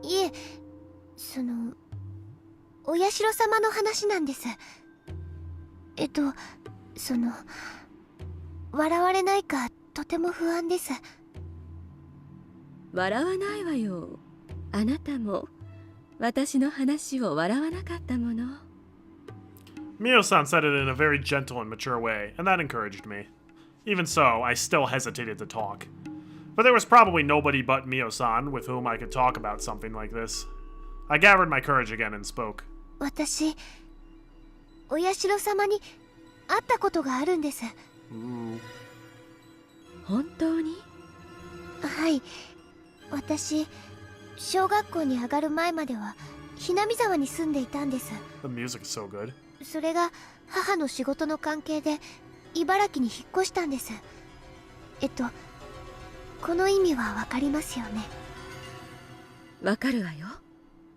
いえ、お社様の話なんです。笑われないかとても不安です。笑わないわよ。あなたも私の話を笑わなかったもの。Mio-san said it in a very gentle and mature way, and that encouraged me. Even so, I still hesitated to talk. But there was probably nobody but Mio-san with whom I could talk about something like this. I gathered my courage again and spoke. 私、お社様に会ったことがあるんです。本当に？はい。私、小学校に上がる前まではひなみ沢に住んでいたんです。 The music is so good. それが母の仕事の関係で茨城に引っ越したんです。この意味はわかりますよね。わかるわよ。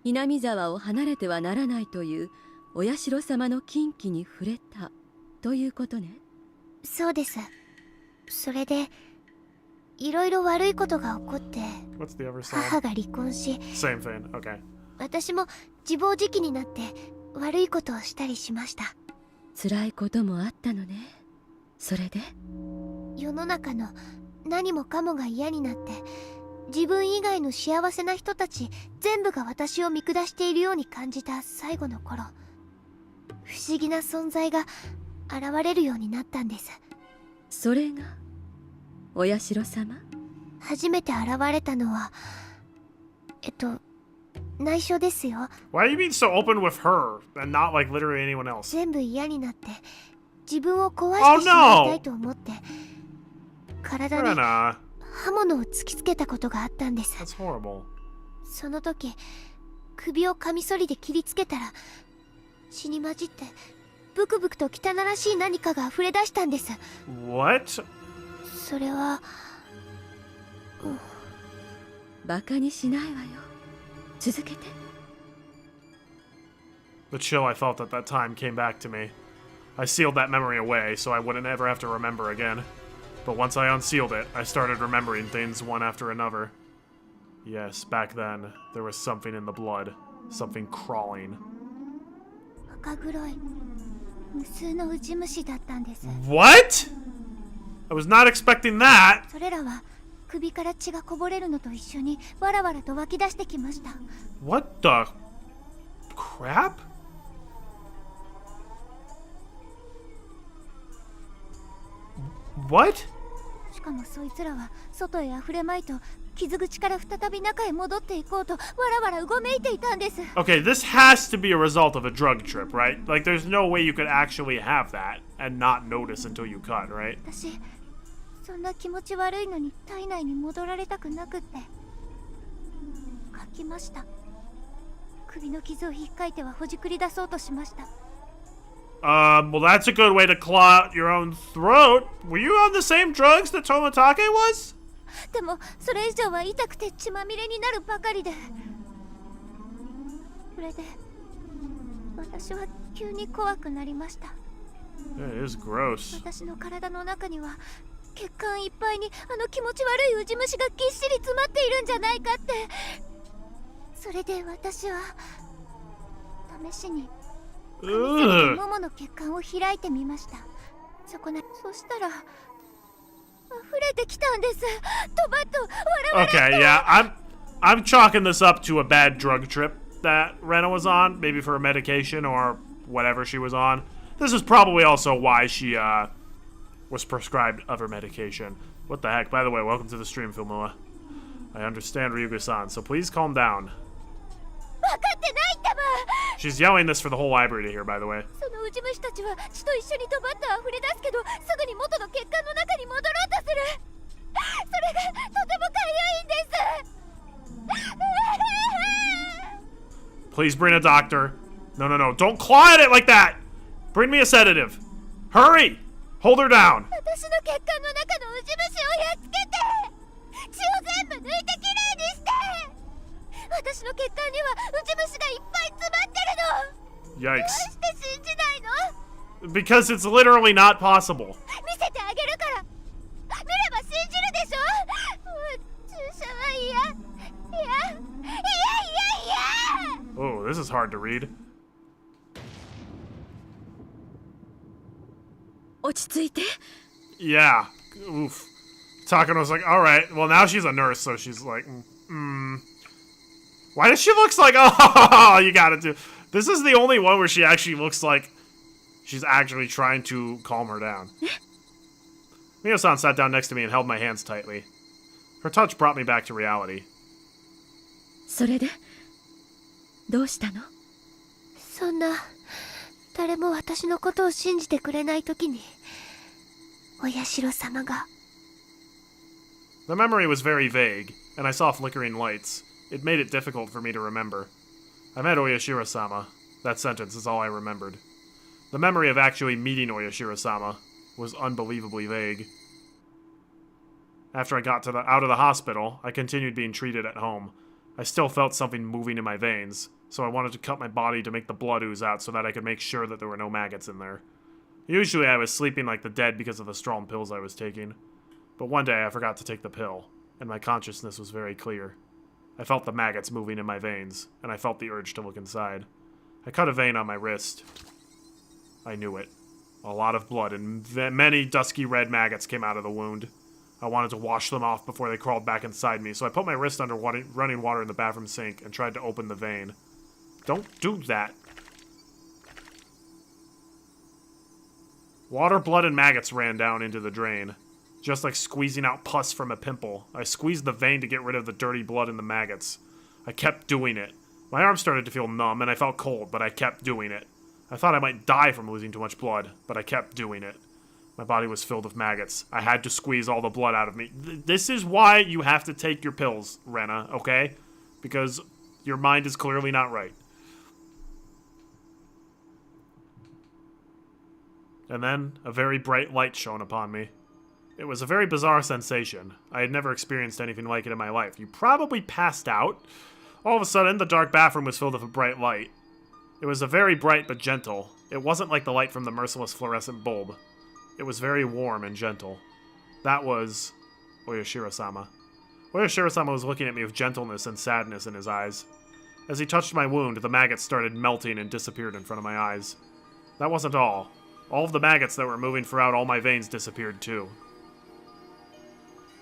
南沢を離れてはならないというお社様の禁忌に触れたということね。そうです。それでいろいろ悪いことが起こって What's the other song? 母が離婚し、 Same thing. Okay. 私も自暴自棄になって悪いことをしたりしました。辛いこともあったのね。それで？世の中の何もかもが嫌になって、自分以外の幸せな人たち全部が私を見下しているように感じた最後の頃、不思議な存在が現れるようになったんです。それがお社様？初めて現れたのは内緒ですよ。 Why are you being so open with her and not like literally anyone else? 全部嫌になって自分を壊してしまいたいと思って、体に Rena, 刃物を突きつけたことがあったんです。 that's horrible. その時首をカミソリで切りつけたら、血に混じってブクブクと汚らしい何かが溢れ出したんです。 What? それはバカにしないわよ。続けて。 The chill I felt at that time came back to me. I sealed that memory away so I wouldn't ever have to remember again. But once I unsealed it, I started remembering things one after another. Yes, back then, there was something in the blood. Something crawling. 赤黒い無数のウジ虫だったんです。 What? I was not expecting that! それらは首から血がこぼれるのと一緒にわらわらと湧き出してきました。 What the crap? What? しかもそいつらは外へ溢れまいと傷口から再び中へ戻っていこうとわらわらうごめいていたんです。 Okay, this has to be a result of a drug trip, right? Like, there's no way you could actually have that and not notice until you cut, right? 私そんな気持ち悪いのに体内に戻られたくなくって、勝きました。首の傷を引っかいてはほじくり出そうとしました。 Well, that's a good way to claw out your own throat. Were you on the same drugs that Tomatake was? でもそれ以上は痛くて血まみれになるばかりで、それで私は急に怖くなりました。 It is gross. 私の体の中には血管いっぱいにあの気持ち悪いウジ虫がぎっしり詰まっているんじゃないかって。それで私は試しにももの血管を開いてみました。そしたら溢れてきたんです。トバッと笑われて。 Okay, yeah, I'm chalking this up to a bad drug trip that Rena was on, maybe for a medication or whatever she was on. This is probably also why she was prescribed other medication. What the heck? By the way, welcome to the stream, Filmoa. I understand Ryuga-san, so please calm down. She's yelling this for the whole library to hear, by the way. そのウジ虫たちは血と一緒にドバッと溢れ出すけど、すぐに元の血管の中に戻ろうとする。それがとてもかゆいんです。 Please bring a doctor. No, don't claw at it like that. Bring me a sedative. Hurry! Hold her down. 私の血管の中のウジ虫をやっつけて、血を全部抜いてきれいにして。私の血管にはウジ虫がいっぱい詰まってるの。 Yikes. どうして信じないの？ Because it's literally not possible. 見せてあげるから。見れば信じるでしょ。注射は嫌。Oh, this is hard to read. 落ち着いて。 Yeah. Oof. Takano's like, alright. Well, now she's a nurse, so she's like, Why does she look like, oh, you gotta do. This is the only one where she actually looks like she's actually trying to calm her down. Mio-san sat down next to me and held my hands tightly. Her touch brought me back to reality. それでどうしたの？そんな誰も私のことを信じてくれないときに、お社様が。 The memory was very vague, and I saw flickering lights. It made it difficult for me to remember. I met Oyashiro-sama. That sentence is all I remembered. The memory of actually meeting Oyashiro-sama was unbelievably vague. After I got out of the hospital, I continued being treated at home. I still felt something moving in my veins, so I wanted to cut my body to make the blood ooze out so that I could make sure that there were no maggots in there. Usually I was sleeping like the dead because of the strong pills I was taking. But one day I forgot to take the pill, and my consciousness was very clear. I felt the maggots moving in my veins, and I felt the urge to look inside. I cut a vein on my wrist. I knew it. A lot of blood and many dusky red maggots came out of the wound. I wanted to wash them off before they crawled back inside me, so I put my wrist under running water in the bathroom sink and tried to open the vein. Don't do that. Water, blood, and maggots ran down into the drain. Just like squeezing out pus from a pimple, I squeezed the vein to get rid of the dirty blood and the maggots. I kept doing it. My arm started to feel numb and I felt cold, but I kept doing it. I thought I might die from losing too much blood, but I kept doing it. My body was filled with maggots. I had to squeeze all the blood out of me. This is why you have to take your pills, Rena, okay? Because your mind is clearly not right. And then, a very bright light shone upon me. It was a very bizarre sensation. I had never experienced anything like it in my life. You probably passed out. All of a sudden, the dark bathroom was filled with a bright light. It was a very bright but gentle. It wasn't like the light from the merciless fluorescent bulb. It was very warm and gentle. That was Oyashiro-sama. Oyashiro-sama was looking at me with gentleness and sadness in his eyes. As he touched my wound, the maggots started melting and disappeared in front of my eyes. That wasn't all. All of the maggots that were moving throughout all my veins disappeared too.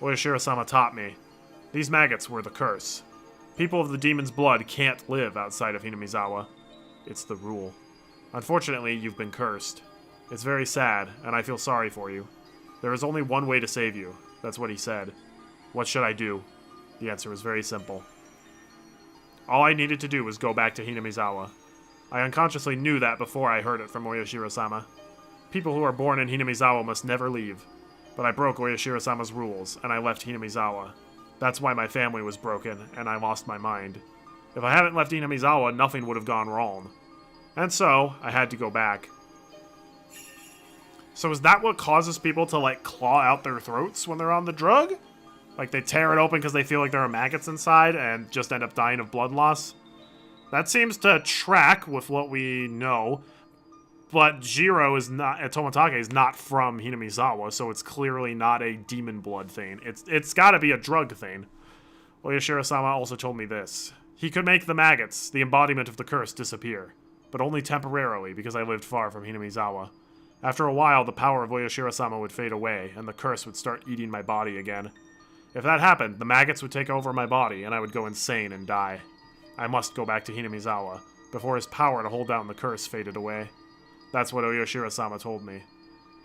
Oyashiro-sama taught me. These maggots were the curse. People of the demon's blood can't live outside of Hinamizawa. It's the rule. Unfortunately, you've been cursed. It's very sad, and I feel sorry for you. There is only one way to save you. That's what he said. What should I do? The answer was very simple. All I needed to do was go back to Hinamizawa. I unconsciously knew that before I heard it from Oyashiro-sama. People who are born in Hinamizawa must never leave. But I broke Oyashiro-sama's rules, and I left Hinamizawa. That's why my family was broken, and I lost my mind. If I hadn't left Hinamizawa, nothing would have gone wrong. And so, I had to go back. So is that what causes people to, like, claw out their throats when they're on the drug? Like, they tear it open because they feel like there are maggots inside and just end up dying of blood loss? That seems to track with what we know. But Jiro is not, Toмотake is not from Hinamizawa, so it's clearly not a demon blood thing. It's gotta be a drug thing. Oyashiro-sama also told me this. He could make the maggots, the embodiment of the curse, disappear. But only temporarily, because I lived far from Hinamizawa. After a while, the power of Oyashiro-sama would fade away, and the curse would start eating my body again. If that happened, the maggots would take over my body, and I would go insane and die. I must go back to Hinamizawa, before his power to hold down the curse faded away. That's what Oyashiro-sama told me.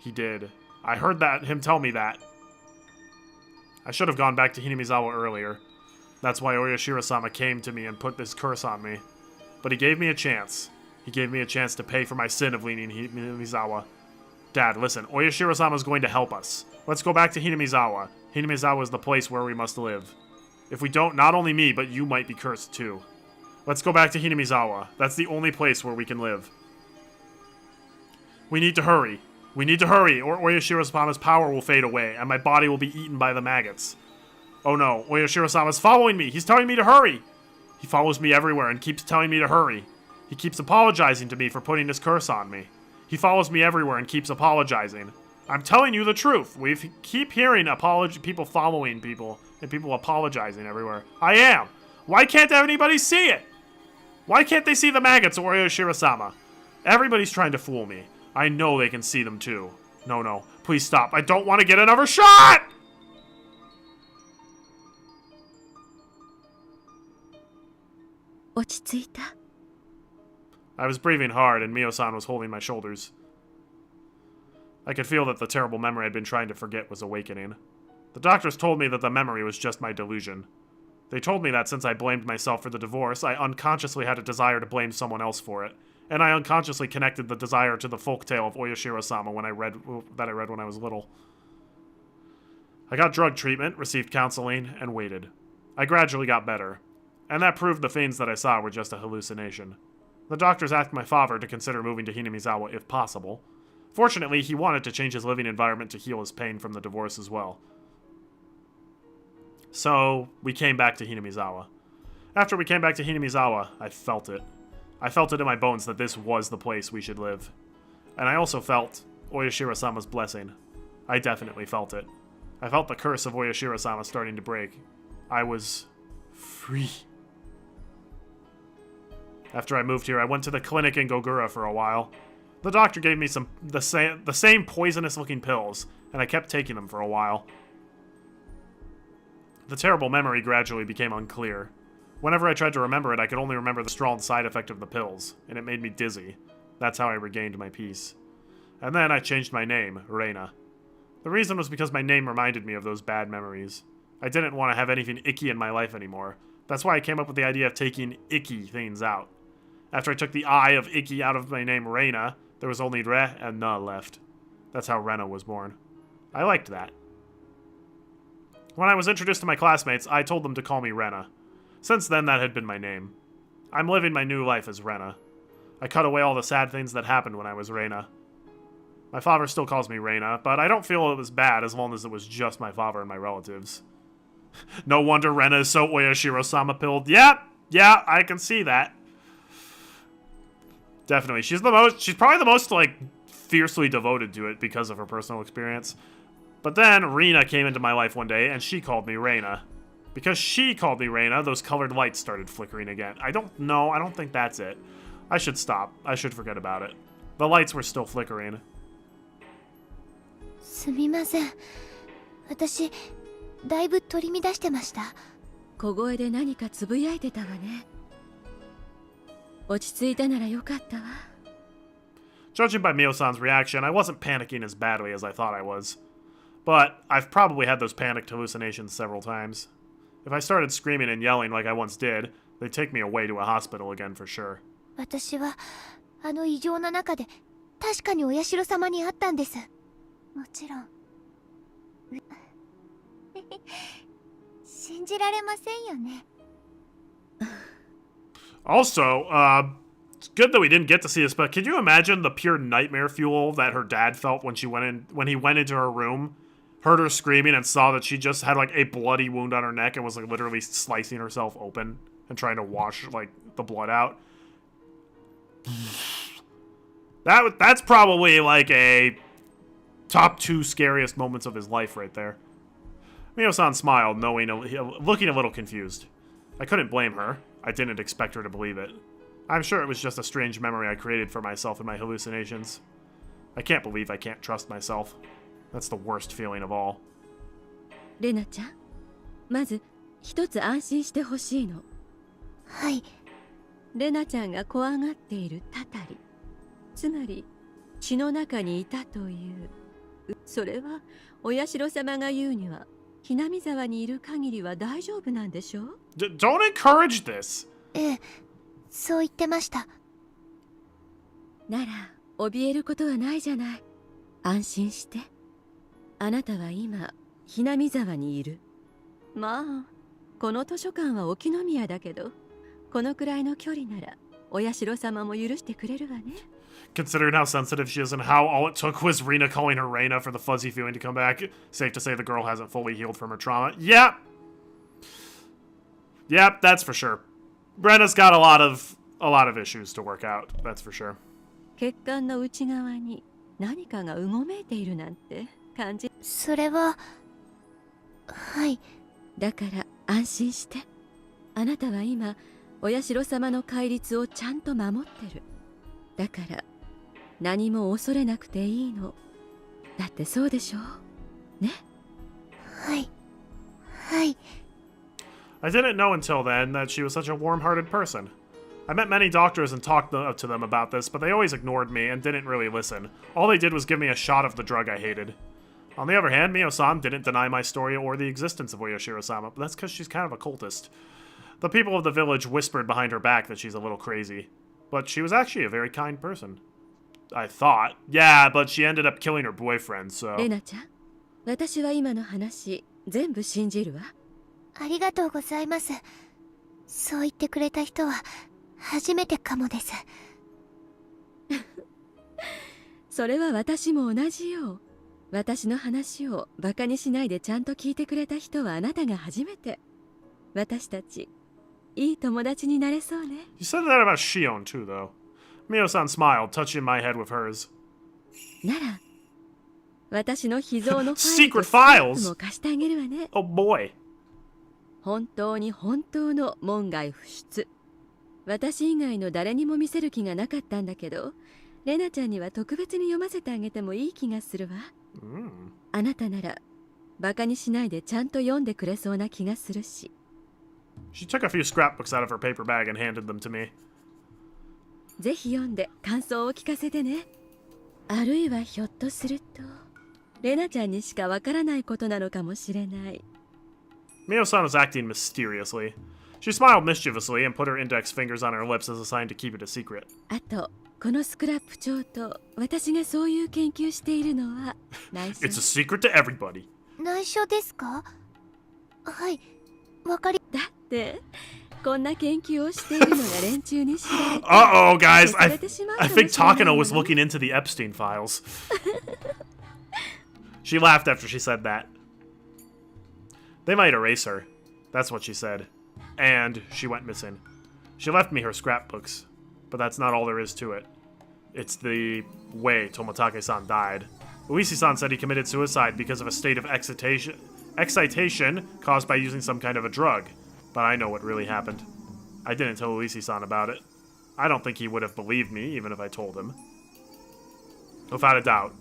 He did. I heard him tell me that. I should have gone back to Hinamizawa earlier. That's why Oyashiro-sama came to me and put this curse on me. But he gave me a chance. He gave me a chance to pay for my sin of leaving Hinamizawa. Dad, listen, Oyashiro-sama is going to help us. Let's go back to Hinamizawa. Hinamizawa is the place where we must live. If we don't, not only me, but you might be cursed too. Let's go back to Hinamizawa. That's the only place where we can live. We need to hurry. We need to hurry, or Oyashiro-sama's power will fade away, and my body will be eaten by the maggots. Oh no, Oyashiro-sama's following me. He's telling me to hurry. He follows me everywhere and keeps telling me to hurry. He keeps apologizing to me for putting this curse on me. He follows me everywhere and keeps apologizing. I'm telling you the truth. We keep hearing people following people and people apologizing everywhere. I am. Why can't anybody see it? Why can't they see the maggots or Oyashiro-sama? Everybody's trying to fool me. I know they can see them too. No, please stop. I don't want to get another shot! I was breathing hard and Mio-san was holding my shoulders. I could feel that the terrible memory I'd been trying to forget was awakening. The doctors told me that the memory was just my delusion. They told me that since I blamed myself for the divorce, I unconsciously had a desire to blame someone else for it. And I unconsciously connected the desire to the folktale of Oyashiro-sama when I read when I was little. I got drug treatment, received counseling, and waited. I gradually got better, and that proved the things that I saw were just a hallucination. The doctors asked my father to consider moving to Hinamizawa if possible. Fortunately, he wanted to change his living environment to heal his pain from the divorce as well. So, we came back to Hinamizawa. After we came back to Hinamizawa, I felt it. I felt it in my bones that this was the place we should live. And I also felt Oyashiro-sama's blessing. I definitely felt it. I felt the curse of Oyashiro-sama starting to break. I was free. After I moved here, I went to the clinic in Gogura for a while. The doctor gave me the same poisonous-looking pills, and I kept taking them for a while. The terrible memory gradually became unclear. Whenever I tried to remember it, I could only remember the strong side effect of the pills, and it made me dizzy. That's how I regained my peace. And then I changed my name, Reina. The reason was because my name reminded me of those bad memories. I didn't want to have anything icky in my life anymore. That's why I came up with the idea of taking icky things out. After I took the I of icky out of my name Reina, there was only Re and Na left. That's how Rena was born. I liked that. When I was introduced to my classmates, I told them to call me Rena. Since then, that had been my name. I'm living my new life as Rena. I cut away all the sad things that happened when I was Reina. My father still calls me Reina, but I don't feel it was bad as long as it was just my father and my relatives. No wonder Rena is so Oyashiro-sama pilled. Yeah, I can see that. Definitely. She's probably the most, like, fiercely devoted to it because of her personal experience. But then Rena came into my life one day and she called me Reina. Because she called me Reina, those colored lights started flickering again. I don't think that's it. I should stop. I should forget about it. The lights were still flickering. すみません。私、だいぶ取り乱してました。小声で何かつぶやいてたわね。落ち着いたならよかったわ。Judging by Mio-san's reaction, I wasn't panicking as badly as I thought I was. But I've probably had those panicked hallucinations several times. If I started screaming and yelling like I once did, they'd take me away to a hospital again for sure. 私は、あの異常な中で、確かにお社様に会ったんです。もちろん。信じられませんよね。Also, it's good that we didn't get to see this, but could you imagine the pure nightmare fuel that her dad felt when he went into her room, heard her screaming, and saw that she just had like a bloody wound on her neck and was like literally slicing herself open and trying to wash like the blood out? That's probably like a top 2 scariest moments of his life right there. Mio-san smiled, looking a little confused. I couldn't blame her. I didn't expect her to believe it. I'm sure it was just a strange memory I created for myself in my hallucinations. I can't believe I can't trust myself. That's the worst feeling of all. レナちゃん、まず一つ安心してほしいの。はい。レナちゃんが怖がっているタタリ、つまり血の中にいたという。それはお社様が言うには、ひなみ沢にいる限りは大丈夫なんでしょう？ Don't encourage this! ええ、そう言ってました。なら怯えることはないじゃない。安心して。あなたは今ひなみ沢にいる。まあこの図書館は沖宮だけど、このくらいの距離ならお社様も許してくれるわね。Considering how sensitive she is and how all it took was Rina calling her Reina for the fuzzy feeling to come back, safe to say the girl hasn't fully healed from her trauma. Yep. Yep, that's for sure. Brenna's got a lot of issues to work out, that's for sure. 血管の内側に何かがうごめいているなんて感じ。それは、はい。だから安心して。あなたは今お社様の戒律をちゃんと守ってる。だから何も恐れなくていいの。だってそうでしょね。はい。はい。I didn't know until then that she was such a warm-hearted person. I met many doctors and talked to them about this, but they always ignored me and didn't really listen. All they did was give me a shot of the drug I hated. On the other hand, Mio-san didn't deny my story or the existence of Oyashiro-sama, but that's because she's kind of a cultist. The people of the village whispered behind her back that she's a little crazy. But she was actually a very kind person. I thought. Yeah, but she ended up killing her boyfriend, so... レナちゃん、私は今の話全部信じるわ。ありがとうございます。そう言ってくれた人は初めてかもです。それは私も同じよ。私の話をバカにしないでちゃんと聞いてくれた人はあなたが初めて。私たちいい友達になれそうね。You said that about Shion too, though. Mio-san smiled, touching my head with hers. なら私の秘蔵のファイル Secret files! も貸してあげるわね。Oh boy. 本当に本当の門外不出。私以外の誰にも見せる気がなかったんだけど、レナちゃんには特別に読ませてあげてもいい気がするわ。あなたならバカにしないでちゃんと読んでくれそうな気がするし。She took a few scrapbooks out of her paper bag and handed them to me. ぜひ読んで感想を聞かせてね。あるいはひょっとすると、レナちゃんにしかわからないことなのかもしれない。Mio-san was acting mysteriously. She smiled mischievously and put her index fingers on her lips as a sign to keep it a secret. あと、このスクラップ帳と私がそういう研究しているのは内緒。It's a secret to everybody. 内緒ですか？はい、わかり。だってこんな研究をしているのが連中に知られて。Uh-oh, guys. I think Takano was looking into the Epstein files. She laughed after she said that. They might erase her. That's what she said. And she went missing. She left me her scrapbooks. But that's not all there is to it. It's the way Toмотake-san died. Uisi-san said he committed suicide because of a state of excitation caused by using some kind of a drug. But I know what really happened. I didn't tell Uisi-san about it. I don't think he would have believed me, even if I told him. Without a doubt,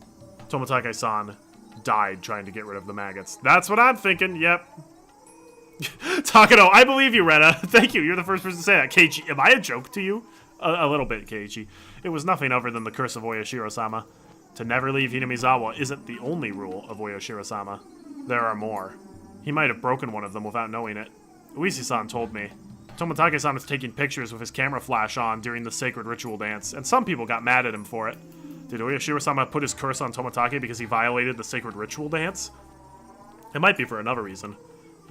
Toмотake-san died trying to get rid of the maggots. That's what I'm thinking, yep. Takano, I believe you, Rena. Thank you, you're the first person to say that. Keiichi, am I a joke to you? A little bit, Keiichi. It was nothing other than the curse of Oyashiro-sama. To never leave Hinamizawa isn't the only rule of Oyashiro-sama. There are more. He might have broken one of them without knowing it. Uisi-san told me. Toмотake-san was taking pictures with his camera flash on during the sacred ritual dance, and some people got mad at him for it. Did Oyashiro-sama put his curse on Toмотake because he violated the sacred ritual dance? It might be for another reason.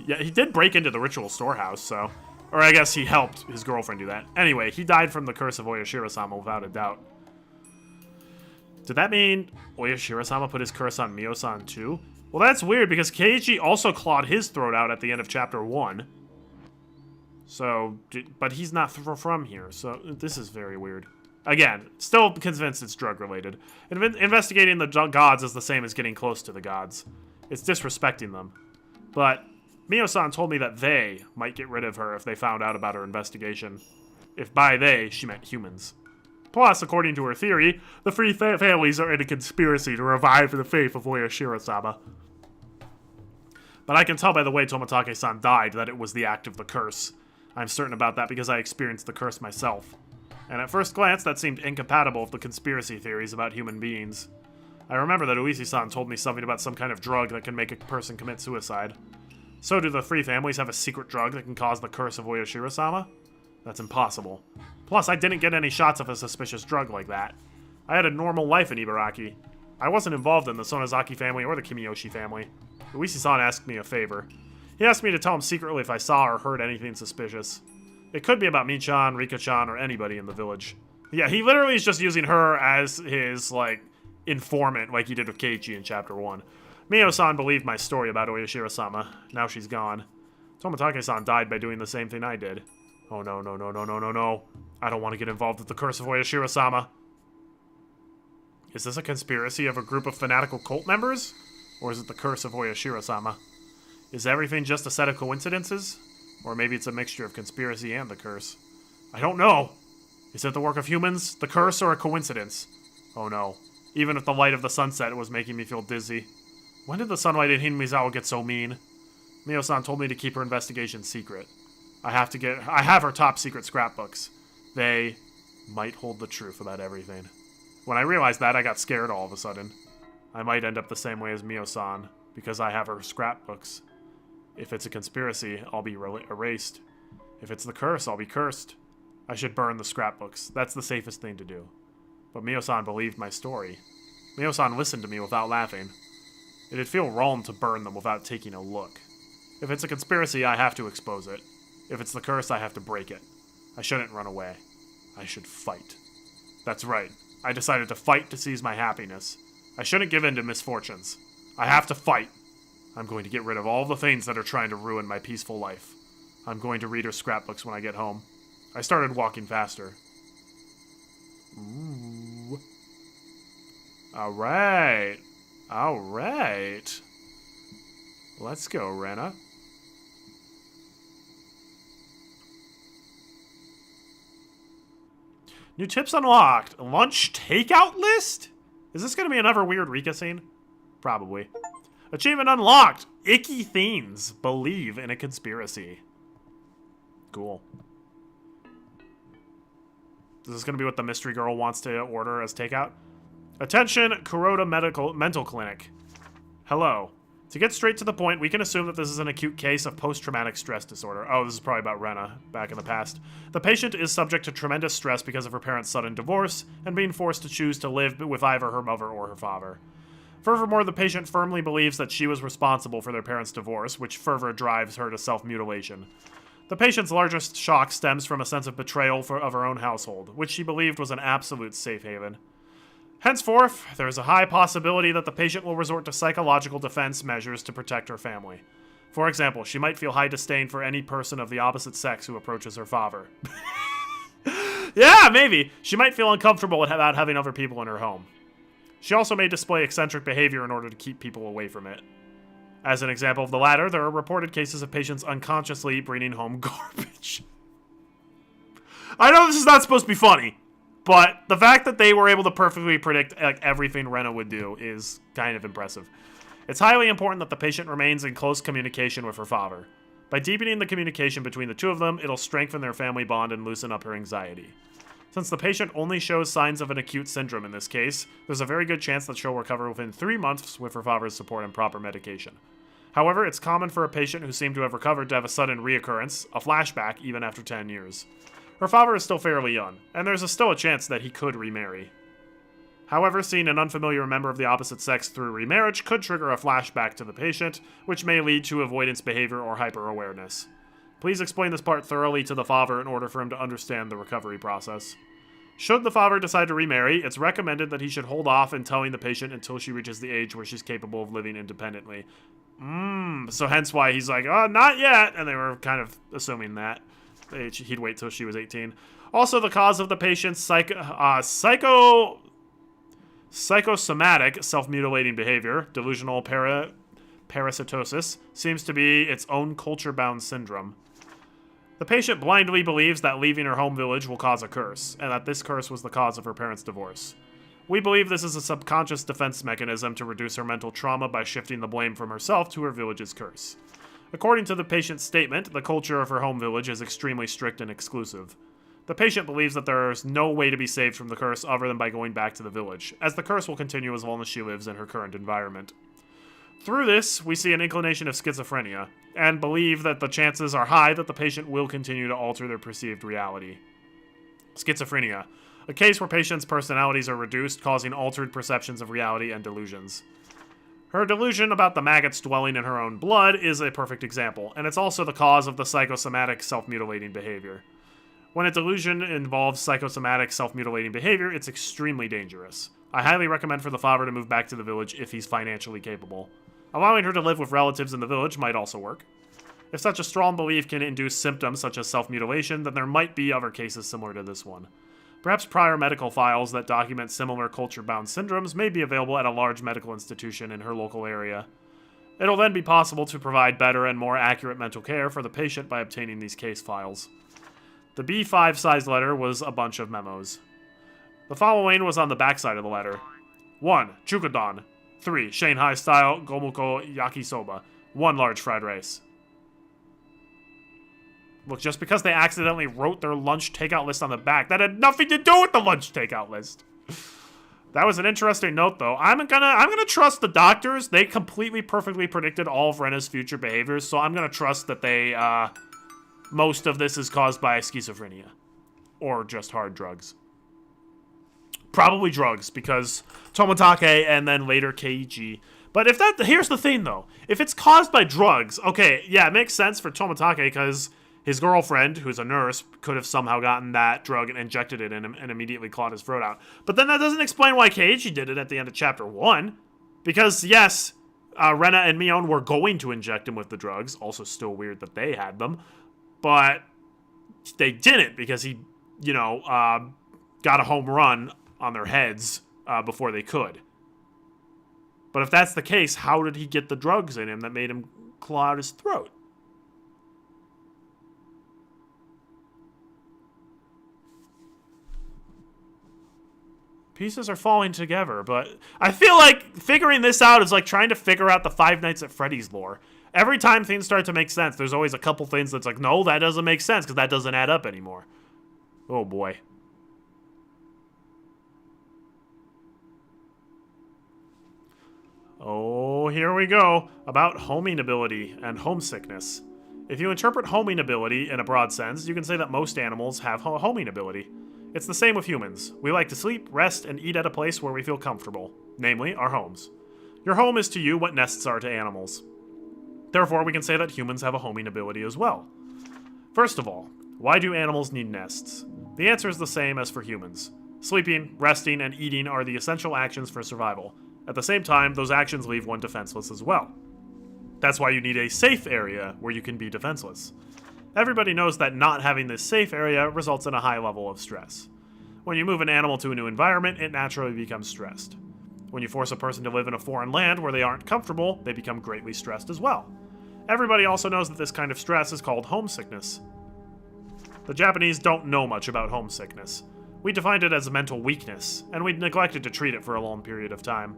Yeah, he did break into the ritual storehouse, so Or I guess he helped his girlfriend do that. Anyway, he died from the curse of Oyashiro-sama without a doubt. Did that mean Oyashiro-sama put his curse on Mio-san too? Well, that's weird because Keiichi also clawed his throat out at the end of chapter 1. So, but he's not from here, so this is very weird. Again, still convinced it's drug-related. Investigating the gods is the same as getting close to the gods. It's disrespecting them. But Mio-san told me that they might get rid of her if they found out about her investigation. If by they, she meant humans. Plus, according to her theory, the three families are in a conspiracy to revive the faith of Oyashiro-sama. But I can tell by the way Tomitake-san died that it was the act of the curse. I'm certain about that because I experienced the curse myself. And at first glance, that seemed incompatible with the conspiracy theories about human beings. I remember that Uisi-san told me something about some kind of drug that can make a person commit suicide. So do the three families have a secret drug that can cause the curse of Oyashiro-sama? That's impossible. Plus, I didn't get any shots of a suspicious drug like that. I had a normal life in Ibaraki. I wasn't involved in the Sonozaki family or the Kimiyoshi family. Uisi-san asked me a favor. He asked me to tell him secretly if I saw or heard anything suspicious. It could be about Mi-chan, Rika-chan, or anybody in the village. Yeah, he literally is just using her as his, like, informant, like he did with Keiichi in Chapter 1. Mio-san believed my story about Oyashiro-sama. Now she's gone. Tomitake-san died by doing the same thing I did. Oh no, no, no, no, no, no, no. I don't want to get involved with the curse of Oyashiro-sama. Is this a conspiracy of a group of fanatical cult members? Or is it the curse of Oyashiro-sama? Is everything just a set of coincidences? Or maybe it's a mixture of conspiracy and the curse. I don't know. Is it the work of humans, the curse, or a coincidence? Oh no. Even if the light of the sunset was making me feel dizzy. When did the sunlight in Hinamizawa get so mean? Mio-san told me to keep her investigation secret. I have her top secret scrapbooks. They might hold the truth about everything. When I realized that, I got scared all of a sudden. I might end up the same way as Mio-san, because I have her scrapbooks. If it's a conspiracy, I'll be erased. If it's the curse, I'll be cursed. I should burn the scrapbooks. That's the safest thing to do. But Mio-san believed my story. Mio-san listened to me without laughing. It'd feel wrong to burn them without taking a look. If it's a conspiracy, I have to expose it. If it's the curse, I have to break it. I shouldn't run away. I should fight. That's right. I decided to fight to seize my happiness. I shouldn't give in to misfortunes. I have to fight. I'm going to get rid of all the things that are trying to ruin my peaceful life. I'm going to read her scrapbooks when I get home. I started walking faster. Ooh. Alright. Alright. Let's go, Rena. New tips unlocked. Lunch takeout list? Is this going to be another weird Rika scene? Probably. Achievement unlocked. Icky themes. Believe in a conspiracy. Cool. Is this going to be what the mystery girl wants to order as takeout? Attention, Kuroda Mental Clinic. Hello. To get straight to the point, we can assume that this is an acute case of post-traumatic stress disorder. Oh, this is probably about Rena, back in the past. The patient is subject to tremendous stress because of her parents' sudden divorce and being forced to choose to live with either her mother or her father. Furthermore, the patient firmly believes that she was responsible for their parents' divorce, which further drives her to self-mutilation. The patient's largest shock stems from a sense of betrayal of her own household, which she believed was an absolute safe haven. Henceforth, there is a high possibility that the patient will resort to psychological defense measures to protect her family. For example, she might feel high disdain for any person of the opposite sex who approaches her father. Yeah, maybe. She might feel uncomfortable about having other people in her home. She also may display eccentric behavior in order to keep people away from it. As an example of the latter, there are reported cases of patients unconsciously bringing home garbage. I know this is not supposed to be funny, but the fact that they were able to perfectly predict like everything Rena would do is kind of impressive. It's highly important that the patient remains in close communication with her father. By deepening the communication between the two of them, it'll strengthen their family bond and loosen up her anxiety. Since the patient only shows signs of an acute syndrome in this case, there's a very good chance that she'll recover within 3 months with her father's support and proper medication. However, it's common for a patient who seemed to have recovered to have a sudden reoccurrence, a flashback, even after 10 years. Her father is still fairly young, and there's still a chance that he could remarry. However, seeing an unfamiliar member of the opposite sex through remarriage could trigger a flashback to the patient, which may lead to avoidance behavior or hyper-awareness. Please explain this part thoroughly to the father in order for him to understand the recovery process. Should the father decide to remarry, it's recommended that he should hold off in telling the patient until she reaches the age where she's capable of living independently. So hence why he's like, oh, not yet, and they were kind of assuming that. He'd wait till she was 18. Also, the cause of the patient's psychosomatic self-mutilating behavior, delusional parasitosis, seems to be its own culture-bound syndrome. The patient blindly believes that leaving her home village will cause a curse, and that this curse was the cause of her parents' divorce. We believe this is a subconscious defense mechanism to reduce her mental trauma by shifting the blame from herself to her village's curse. According to the patient's statement, the culture of her home village is extremely strict and exclusive. The patient believes that there is no way to be saved from the curse other than by going back to the village, as the curse will continue as long as she lives in her current environment. Through this, we see an inclination of schizophrenia, and believe that the chances are high that the patient will continue to alter their perceived reality. Schizophrenia, a case where patients' personalities are reduced, causing altered perceptions of reality and delusions. Her delusion about the maggots dwelling in her own blood is a perfect example, and it's also the cause of the psychosomatic self-mutilating behavior. When a delusion involves psychosomatic self-mutilating behavior, it's extremely dangerous. I highly recommend for the father to move back to the village if he's financially capable. Allowing her to live with relatives in the village might also work. If such a strong belief can induce symptoms such as self-mutilation, then there might be other cases similar to this one. Perhaps prior medical files that document similar culture-bound syndromes may be available at a large medical institution in her local area. It'll then be possible to provide better and more accurate mental care for the patient by obtaining these case files. The B5 size letter was a bunch of memos. The following was on the backside of the letter. 1. Chukudon. 3. Shanghai-style Gomuko Yakisoba. 1 large fried rice. Look, just because they accidentally wrote their lunch takeout list on the back, that had nothing to do with the lunch takeout list. That was an interesting note, though. I'm gonna trust the doctors. They completely perfectly predicted all of Rena's future behaviors, so I'm gonna trust that they, most of this is caused by schizophrenia. Or just hard drugs. Probably drugs, because Toмотake and then later Keiichi. But if that, here's the thing, though. If it's caused by drugs, okay, yeah, it makes sense for Toмотake, because his girlfriend, who's a nurse, could have somehow gotten that drug and injected it in him and immediately clawed his throat out. But then that doesn't explain why Keiichi did it at the end of Chapter 1. Because, yes, Rena and Mion were going to inject him with the drugs. Also still weird that they had them. But they didn't because he, got a home run on their heads before they could. But if that's the case, how did he get the drugs in him that made him claw out his throat? Pieces are falling together, but I feel like figuring this out is like trying to figure out the Five Nights at Freddy's lore. Every time things start to make sense, there's always a couple things that's like, no, that doesn't make sense because that doesn't add up anymore. Oh boy. Oh, here we go. About homing ability and homesickness. If you interpret homing ability in a broad sense, you can say that most animals have homing ability. It's the same with humans. We like to sleep, rest, and eat at a place where we feel comfortable, namely our homes. Your home is to you what nests are to animals. Therefore, we can say that humans have a homing ability as well. First of all, why do animals need nests? The answer is the same as for humans. Sleeping, resting, and eating are the essential actions for survival. At the same time, those actions leave one defenseless as well. That's why you need a safe area where you can be defenseless. Everybody knows that not having this safe area results in a high level of stress. When you move an animal to a new environment, it naturally becomes stressed. When you force a person to live in a foreign land where they aren't comfortable, they become greatly stressed as well. Everybody also knows that this kind of stress is called homesickness. The Japanese don't know much about homesickness. We defined it as a mental weakness, and we neglected to treat it for a long period of time.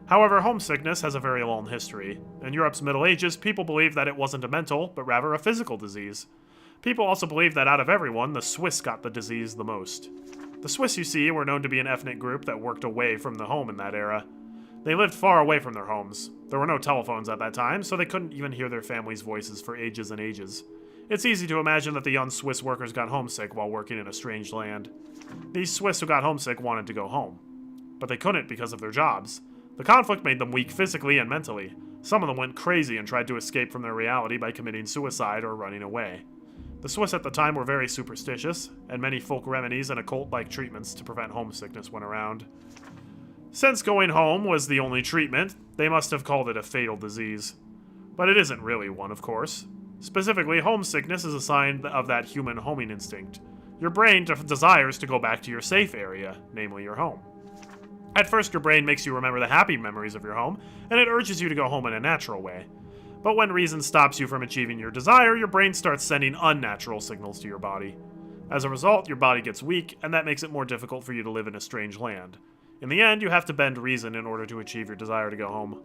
However, homesickness has a very long history. In Europe's Middle Ages, people believed that it wasn't a mental, but rather a physical disease. People also believed that out of everyone, the Swiss got the disease the most. The Swiss, you see, were known to be an ethnic group that worked away from the home in that era. They lived far away from their homes. There were no telephones at that time, so they couldn't even hear their families' voices for ages and ages. It's easy to imagine that the young Swiss workers got homesick while working in a strange land. These Swiss who got homesick wanted to go home. But they couldn't because of their jobs. The conflict made them weak physically and mentally. Some of them went crazy and tried to escape from their reality by committing suicide or running away. The Swiss at the time were very superstitious, and many folk remedies and occult-like treatments to prevent homesickness went around. Since going home was the only treatment, they must have called it a fatal disease. But it isn't really one, of course. Specifically, homesickness is a sign of that human homing instinct. Your brain desires to go back to your safe area, namely your home. At first, your brain makes you remember the happy memories of your home, and it urges you to go home in a natural way. But when reason stops you from achieving your desire, your brain starts sending unnatural signals to your body. As a result, your body gets weak, and that makes it more difficult for you to live in a strange land. In the end, you have to bend reason in order to achieve your desire to go home.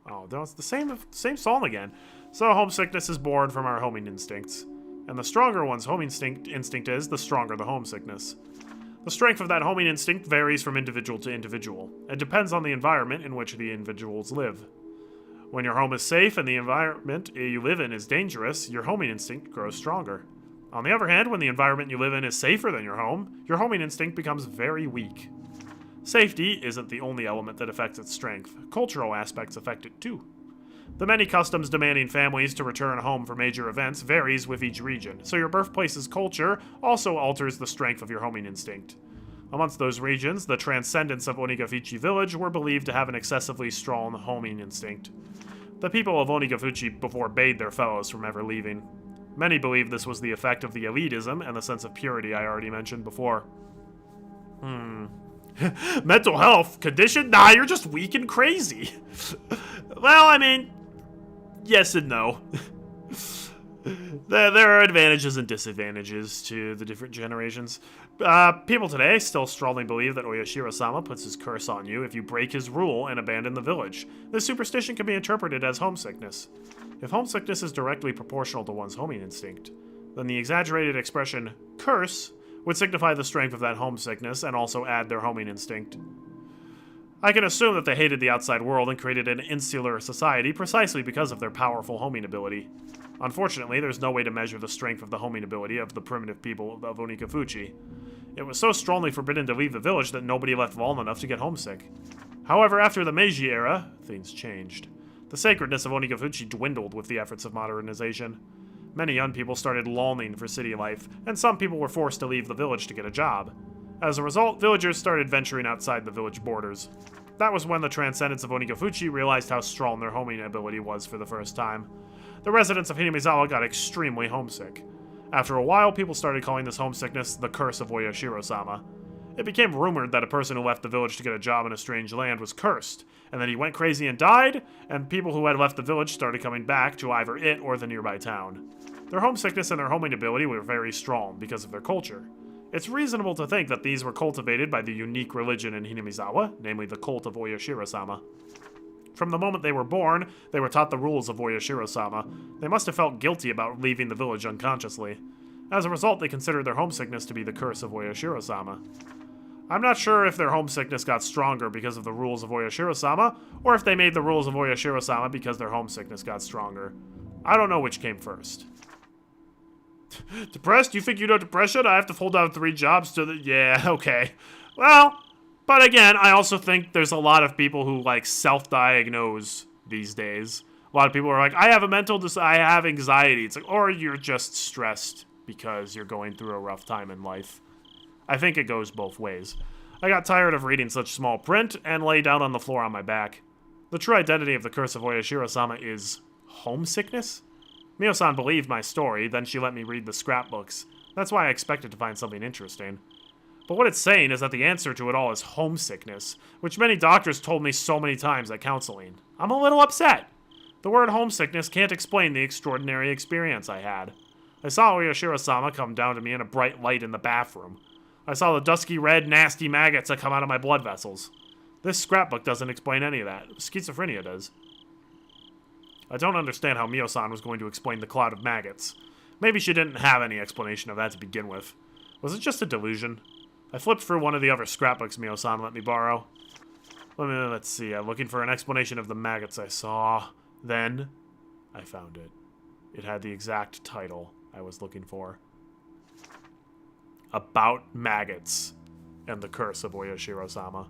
Oh, no, it's the same song again. So homesickness is born from our homing instincts. And the stronger one's homing instinct is, the stronger the homesickness. The strength of that homing instinct varies from individual to individual, and depends on the environment in which the individuals live. When your home is safe and the environment you live in is dangerous, your homing instinct grows stronger. On the other hand, when the environment you live in is safer than your homing instinct becomes very weak. Safety isn't the only element that affects its strength. Cultural aspects affect it too. The many customs demanding families to return home for major events varies with each region, so your birthplace's culture also alters the strength of your homing instinct. Amongst those regions, the transcendents of Onigafuchi village were believed to have an excessively strong homing instinct. The people of Onigafuchi forbade their fellows from ever leaving. Many believe this was the effect of the elitism and the sense of purity I already mentioned before. Mental health condition? Nah, you're just weak and crazy. Well, I mean, yes and no. There are advantages and disadvantages to the different generations. People today still strongly believe that Oyashiro-sama puts his curse on you if you break his rule and abandon the village. This superstition can be interpreted as homesickness. If homesickness is directly proportional to one's homing instinct, then the exaggerated expression curse would signify the strength of that homesickness and also add their homing instinct. I can assume that they hated the outside world and created an insular society precisely because of their powerful homing ability. Unfortunately, there's no way to measure the strength of the homing ability of the primitive people of Onigafuchi. It was so strongly forbidden to leave the village that nobody left long enough to get homesick. However, after the Meiji era, things changed. The sacredness of Onigafuchi dwindled with the efforts of modernization. Many young people started longing for city life, and some people were forced to leave the village to get a job. As a result, villagers started venturing outside the village borders. That was when the transcendents of Onigafuchi realized how strong their homing ability was for the first time. The residents of Hinamizawa got extremely homesick. After a while, people started calling this homesickness the curse of Oyashiro-sama. It became rumored that a person who left the village to get a job in a strange land was cursed, and then he went crazy and died, and people who had left the village started coming back to either it or the nearby town. Their homesickness and their homing ability were very strong because of their culture. It's reasonable to think that these were cultivated by the unique religion in Hinamizawa, namely the cult of Oyashiro-sama. From the moment they were born, they were taught the rules of Oyashiro-sama. They must have felt guilty about leaving the village unconsciously. As a result, they considered their homesickness to be the curse of Oyashiro-sama. I'm not sure if their homesickness got stronger because of the rules of Oyashiro-sama, or if they made the rules of Oyashiro-sama because their homesickness got stronger. I don't know which came first. Depressed? You think you know depression? I have to hold down 3 jobs to the... Yeah, okay. Well, but again, I also think there's a lot of people who, like, self-diagnose these days. A lot of people are like, I have I have anxiety. It's like, or you're just stressed because you're going through a rough time in life. I think it goes both ways. I got tired of reading such small print and lay down on the floor on my back. The true identity of the curse of Oyashiro-sama is homesickness? Mio-san believed my story, then she let me read the scrapbooks. That's why I expected to find something interesting. But what it's saying is that the answer to it all is homesickness, which many doctors told me so many times at counseling. I'm a little upset. The word homesickness can't explain the extraordinary experience I had. I saw Oyashiro-sama come down to me in a bright light in the bathroom. I saw the dusky red, nasty maggots that come out of my blood vessels. This scrapbook doesn't explain any of that. Schizophrenia does. I don't understand how Mio-san was going to explain the cloud of maggots. Maybe she didn't have any explanation of that to begin with. Was it just a delusion? I flipped through one of the other scrapbooks Mio-san let me borrow. Let's see, I'm looking for an explanation of the maggots I saw. Then, I found it. It had the exact title I was looking for. About Maggots and the Curse of Oyashiro-sama.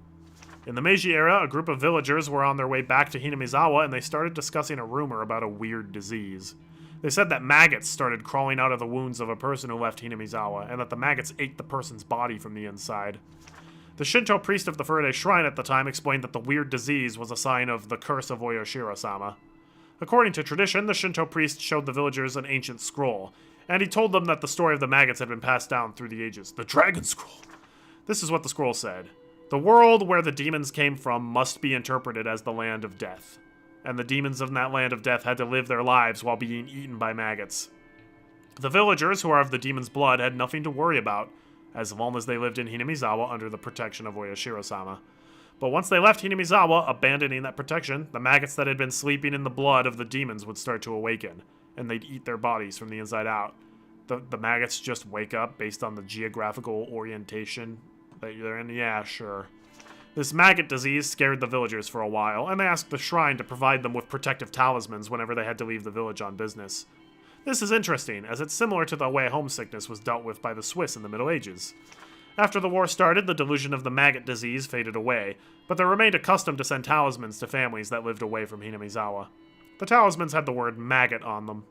In the Meiji era, a group of villagers were on their way back to Hinamizawa and they started discussing a rumor about a weird disease. They said that maggots started crawling out of the wounds of a person who left Hinamizawa, and that the maggots ate the person's body from the inside. The Shinto priest of the Furde Shrine at the time explained that the weird disease was a sign of the curse of Oyashiro-sama. According to tradition, the Shinto priest showed the villagers an ancient scroll, and he told them that the story of the maggots had been passed down through the ages. The Dragon Scroll! This is what the scroll said. The world where the demons came from must be interpreted as the land of death. And the demons in that land of death had to live their lives while being eaten by maggots. The villagers, who are of the demon's blood, had nothing to worry about, as long as they lived in Hinamizawa under the protection of Oyashiro-sama. But once they left Hinamizawa, abandoning that protection, the maggots that had been sleeping in the blood of the demons would start to awaken, and they'd eat their bodies from the inside out. The maggots just wake up based on the geographical orientation that you're in? Yeah, sure. This maggot disease scared the villagers for a while, and they asked the shrine to provide them with protective talismans whenever they had to leave the village on business. This is interesting, as it's similar to the way homesickness was dealt with by the Swiss in the Middle Ages. After the war started, the delusion of the maggot disease faded away, but there remained a custom to send talismans to families that lived away from Hinamizawa. The talismans had the word maggot on them.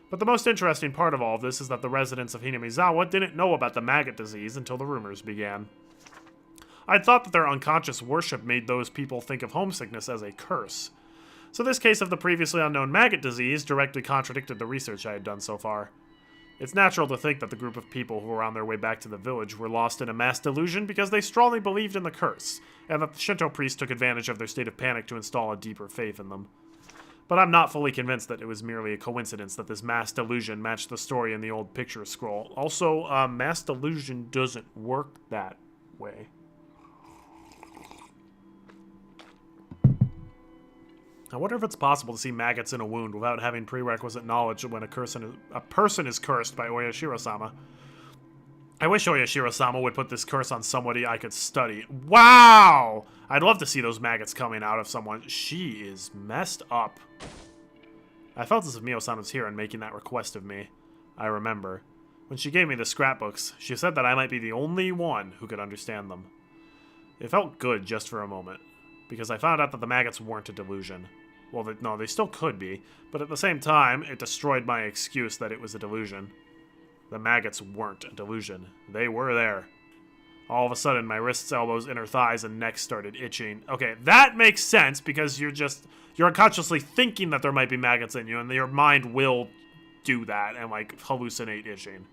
But the most interesting part of all of this is that the residents of Hinamizawa didn't know about the maggot disease until the rumors began. I'd thought that their unconscious worship made those people think of homesickness as a curse. So this case of the previously unknown maggot disease directly contradicted the research I had done so far. It's natural to think that the group of people who were on their way back to the village were lost in a mass delusion because they strongly believed in the curse, and that the Shinto priest took advantage of their state of panic to install a deeper faith in them. But I'm not fully convinced that it was merely a coincidence that this mass delusion matched the story in the old picture scroll. Also, mass delusion doesn't work that way. I wonder if it's possible to see maggots in a wound without having prerequisite knowledge when a person is cursed by Oyashiro-sama. I wish Oyashiro-sama would put this curse on somebody I could study. Wow! I'd love to see those maggots coming out of someone. She is messed up. I felt as if Mio-san was here and making that request of me. I remember. When she gave me the scrapbooks, she said that I might be the only one who could understand them. It felt good just for a moment, because I found out that the maggots weren't a delusion. Well, no, they still could be, but at the same time, it destroyed my excuse that it was a delusion. The maggots weren't a delusion. They were there. All of a sudden, my wrists, elbows, inner thighs, and neck started itching. Okay, that makes sense, because you're unconsciously thinking that there might be maggots in you, and your mind will do that and, like, hallucinate itching.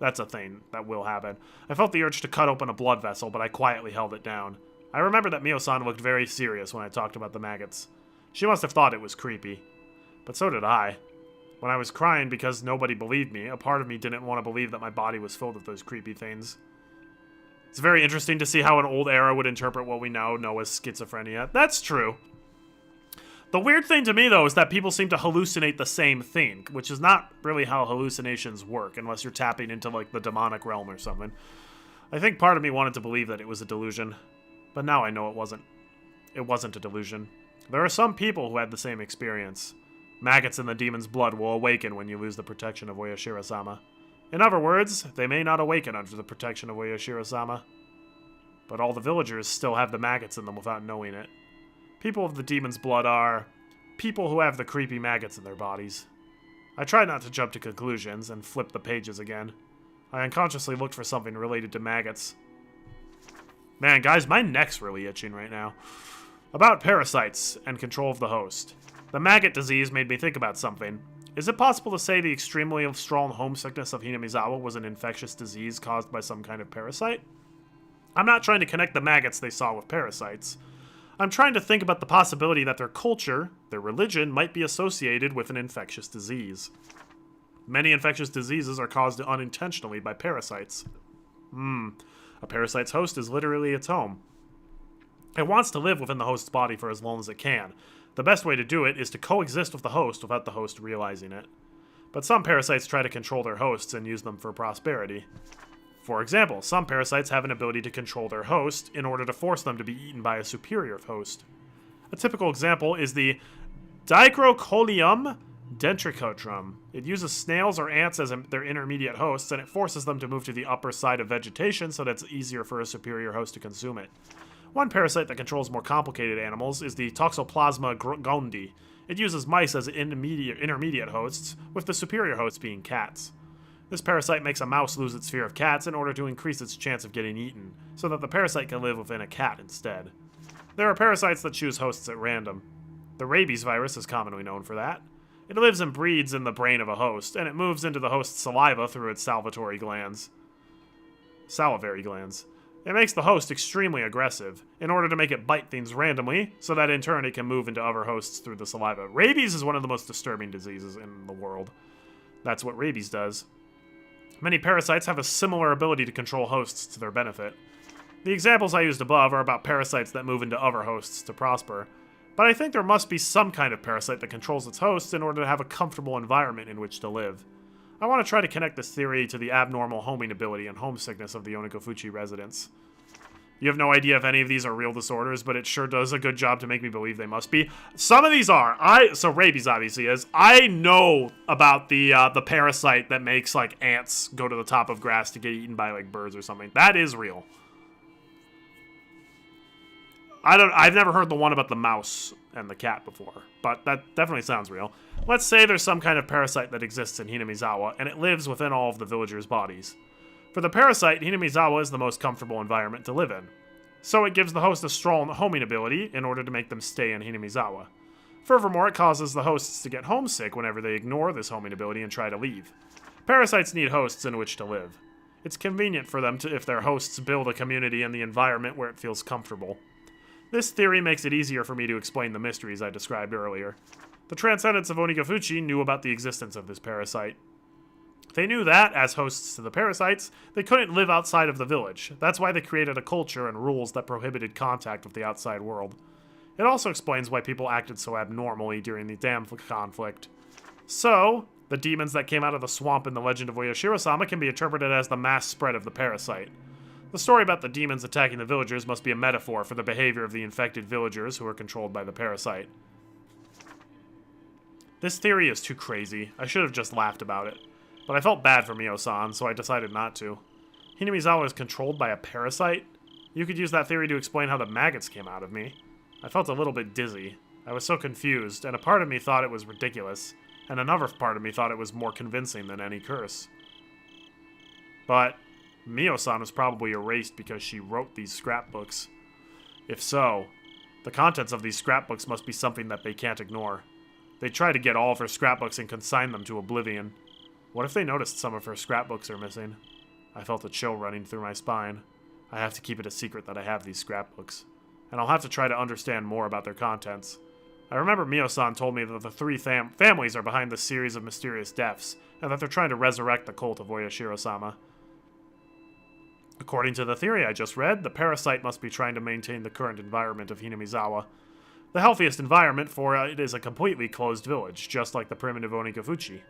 That's a thing that will happen. I felt the urge to cut open a blood vessel, but I quietly held it down. I remember that Mio-san looked very serious when I talked about the maggots. She must have thought it was creepy. But so did I. When I was crying because nobody believed me, a part of me didn't want to believe that my body was filled with those creepy things. It's very interesting to see how an old era would interpret what we now know as schizophrenia. That's true. The weird thing to me, though, is that people seem to hallucinate the same thing, which is not really how hallucinations work, unless you're tapping into, like, the demonic realm or something. I think part of me wanted to believe that it was a delusion, but now I know it wasn't. It wasn't a delusion. There are some people who had the same experience. Maggots in the demon's blood will awaken when you lose the protection of Oyashiro-sama. In other words, they may not awaken under the protection of Oyashiro-sama. But all the villagers still have the maggots in them without knowing it. People of the demon's blood are people who have the creepy maggots in their bodies. I tried not to jump to conclusions and flip the pages again. I unconsciously looked for something related to maggots. Man, guys, my neck's really itching right now. About parasites and control of the host. The maggot disease made me think about something. Is it possible to say the extremely strong homesickness of Hinamizawa was an infectious disease caused by some kind of parasite? I'm not trying to connect the maggots they saw with parasites. I'm trying to think about the possibility that their culture, their religion, might be associated with an infectious disease. Many infectious diseases are caused unintentionally by parasites. A parasite's host is literally its home. It wants to live within the host's body for as long as it can. The best way to do it is to coexist with the host without the host realizing it. But some parasites try to control their hosts and use them for prosperity. For example, some parasites have an ability to control their host in order to force them to be eaten by a superior host. A typical example is the Dicrocolium dentricotum. It uses snails or ants as their intermediate hosts, and it forces them to move to the upper side of vegetation so that it's easier for a superior host to consume it. One parasite that controls more complicated animals is the Toxoplasma gondii. It uses mice as intermediate hosts, with the superior hosts being cats. This parasite makes a mouse lose its fear of cats in order to increase its chance of getting eaten, so that the parasite can live within a cat instead. There are parasites that choose hosts at random. The rabies virus is commonly known for that. It lives and breeds in the brain of a host, and it moves into the host's saliva through its salivary glands. It makes the host extremely aggressive, in order to make it bite things randomly, so that in turn it can move into other hosts through the saliva. Rabies is one of the most disturbing diseases in the world. That's what rabies does. Many parasites have a similar ability to control hosts to their benefit. The examples I used above are about parasites that move into other hosts to prosper, but I think there must be some kind of parasite that controls its hosts in order to have a comfortable environment in which to live. I want to try to connect this theory to the abnormal homing ability and homesickness of the Onikofuchi residents. You have no idea if any of these are real disorders, but it sure does a good job to make me believe they must be. Some of these are. So rabies obviously is. I know about the parasite that makes like ants go to the top of grass to get eaten by like birds or something. That is real. I've never heard the one about the mouse and the cat before, but that definitely sounds real. Let's say there's some kind of parasite that exists in Hinamizawa, and it lives within all of the villagers' bodies. For the parasite, Hinamizawa is the most comfortable environment to live in. So it gives the host a strong homing ability in order to make them stay in Hinamizawa. Furthermore, it causes the hosts to get homesick whenever they ignore this homing ability and try to leave. Parasites need hosts in which to live. It's convenient for them if their hosts build a community in the environment where it feels comfortable. This theory makes it easier for me to explain the mysteries I described earlier. The Transcendents of Onikofuchi knew about the existence of this parasite. They knew that, as hosts to the parasites, they couldn't live outside of the village. That's why they created a culture and rules that prohibited contact with the outside world. It also explains why people acted so abnormally during the dam conflict. So, the demons that came out of the swamp in the Legend of Oyashiro-sama can be interpreted as the mass spread of the parasite. The story about the demons attacking the villagers must be a metaphor for the behavior of the infected villagers who are controlled by the parasite. This theory is too crazy. I should have just laughed about it. But I felt bad for Mio-san, so I decided not to. Hinamizawa is controlled by a parasite? You could use that theory to explain how the maggots came out of me. I felt a little bit dizzy. I was so confused, and a part of me thought it was ridiculous, and another part of me thought it was more convincing than any curse. But Mio-san was probably erased because she wrote these scrapbooks. If so, the contents of these scrapbooks must be something that they can't ignore. They try to get all of her scrapbooks and consign them to oblivion. What if they noticed some of her scrapbooks are missing? I felt a chill running through my spine. I have to keep it a secret that I have these scrapbooks. And I'll have to try to understand more about their contents. I remember Mio-san told me that the three families are behind this series of mysterious deaths, and that they're trying to resurrect the cult of Oyashiro-sama. According to the theory I just read, the parasite must be trying to maintain the current environment of Hinamizawa. The healthiest environment, for it is a completely closed village, just like the primitive Onikofuchi.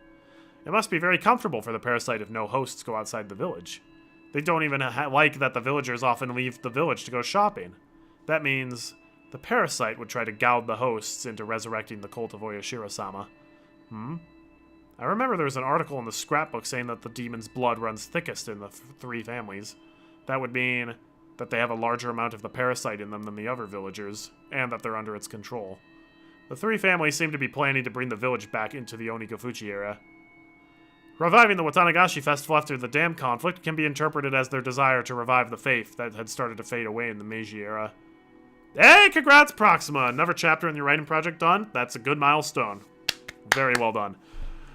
It must be very comfortable for the parasite if no hosts go outside the village. They don't even like that the villagers often leave the village to go shopping. That means the parasite would try to goad the hosts into resurrecting the cult of Oyashiro-sama. I remember there was an article in the scrapbook saying that the demon's blood runs thickest in the three families. That would mean that they have a larger amount of the parasite in them than the other villagers, and that they're under its control. The three families seem to be planning to bring the village back into the Onikofuchi era. Reviving the Watanagashi festival after the dam conflict can be interpreted as their desire to revive the faith that had started to fade away in the Meiji era. Hey, congrats, Proxima! Another chapter in your writing project done? That's a good milestone. Very well done.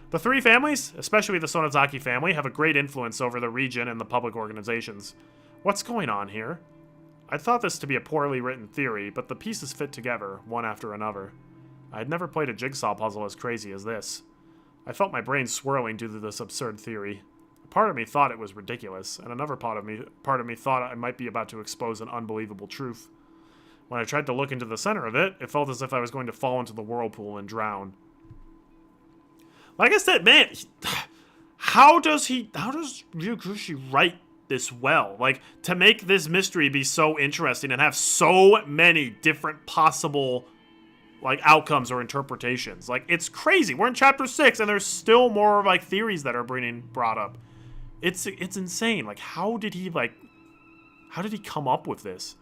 The three families, especially the Sonozaki family, have a great influence over the region and the public organizations. What's going on here? I thought this to be a poorly written theory, but the pieces fit together, one after another. I had never played a jigsaw puzzle as crazy as this. I felt my brain swirling due to this absurd theory. A part of me thought it was ridiculous, and another part of me thought I might be about to expose an unbelievable truth. When I tried to look into the center of it, it felt as if I was going to fall into the whirlpool and drown. Like I said, man, how does Higurashi write this well? Like, to make this mystery be so interesting and have so many different possible, like, outcomes or interpretations. Like, it's crazy. We're in chapter 6, and there's still more, like, theories that are brought up. It's insane. Like, how did he come up with this?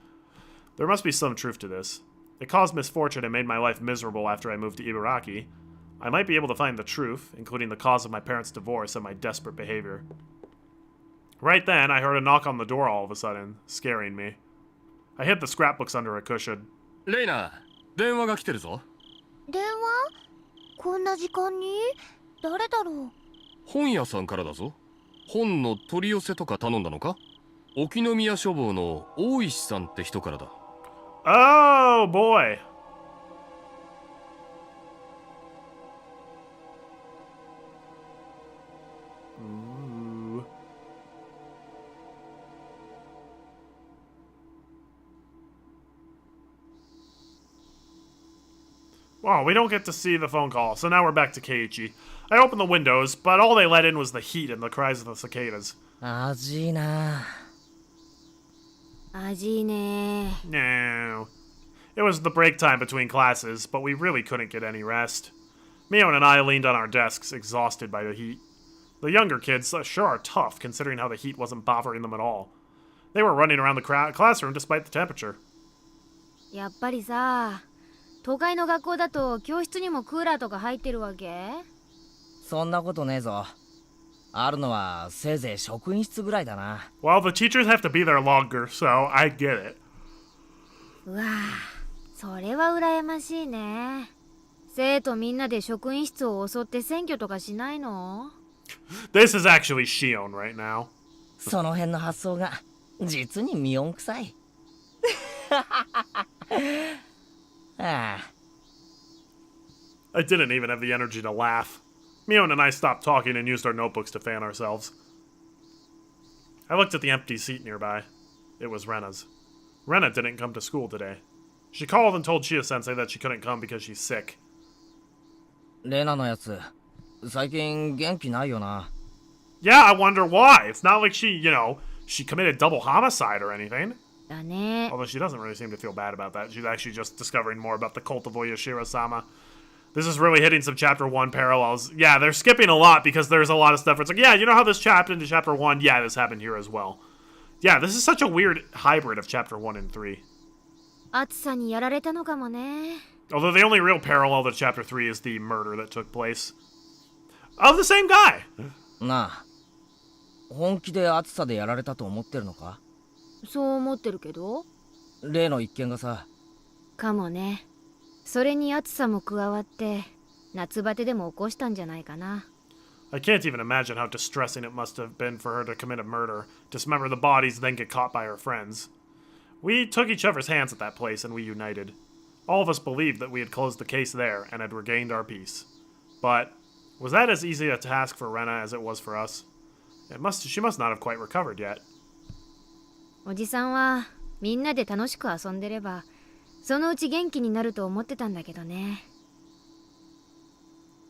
There must be some truth to this. It caused misfortune and made my life miserable after I moved to Ibaraki. I might be able to find the truth, including the cause of my parents' divorce and my desperate behavior. Right then, I heard a knock on the door all of a sudden, scaring me. I hid the scrapbooks under a cushion. レイナ、電話が来てるぞ。電話？こんな時間に？誰だろう？本屋さんからだぞ。本の取り寄せとか頼んだのか？沖宮書房の大石さんって人からだ。Oh, boy. Ooh. Wow, we don't get to see the phone call, so now we're back to Keiichi. I opened the windows, but all they let in was the heat and the cries of the cicadas. 味いな。味ね。 No. It was the break time between classes, but we really couldn't get any rest. Mion and I leaned on our desks, exhausted by the heat. The younger kids sure are tough, considering how the heat wasn't bothering them at all. They were running around the classroom despite the temperature. やっぱりさ、都会の学校だと教室にもクーラーとか入ってるわけ？そんなことねえぞ。あるのはせいぜい職員室ぐらいだな。Well, the teachers have to be there longer, so I get it. うわぁ、それは羨ましいね。生徒みんなで職員室を襲って占拠とかしないの？ This is actually Shion right now. その辺の発想が実にミオン臭い。ああ。 I didn't even have the energy to laugh. Mion and I stopped talking and used our notebooks to fan ourselves. I looked at the empty seat nearby. It was Rena's. Rena didn't come to school today. She called and told Chia-sensei that she couldn't come because she's sick. レナのやつ、最近元気ないよな。Yeah, I wonder why. It's not like she committed double homicide or anything. だね。 Although she doesn't really seem to feel bad about that. She's actually just discovering more about the cult of Oyashiro-sama. This is really hitting some Chapter 1 parallels. Yeah, they're skipping a lot because there's a lot of stuff where it's like, yeah, you know how this happened into Chapter 1? Yeah, this happened here as well. Yeah, this is such a weird hybrid of Chapter 1 and 3. 暑さにやられたのかもね。 Although the only real parallel to Chapter 3 is the murder that took place. Of the same guy! なあ、本気で暑さでやられたと思ってるのか？そう思ってるけど。例の一件がさ。かもね。それに暑さも加わって夏バテでも起こしたんじゃないかな。 I can't even imagine how distressing it must have been for her to commit a murder, dismember the bodies, then get caught by her friends. We took each other's hands at that place and we united. All of us believed that we had closed the case there and had regained our peace. But was that as easy a task for Rena as it was for us? She must not have quite recovered yet. おじさんはみんなで楽しく遊んでればそのうち元気になると思ってたんだけどね。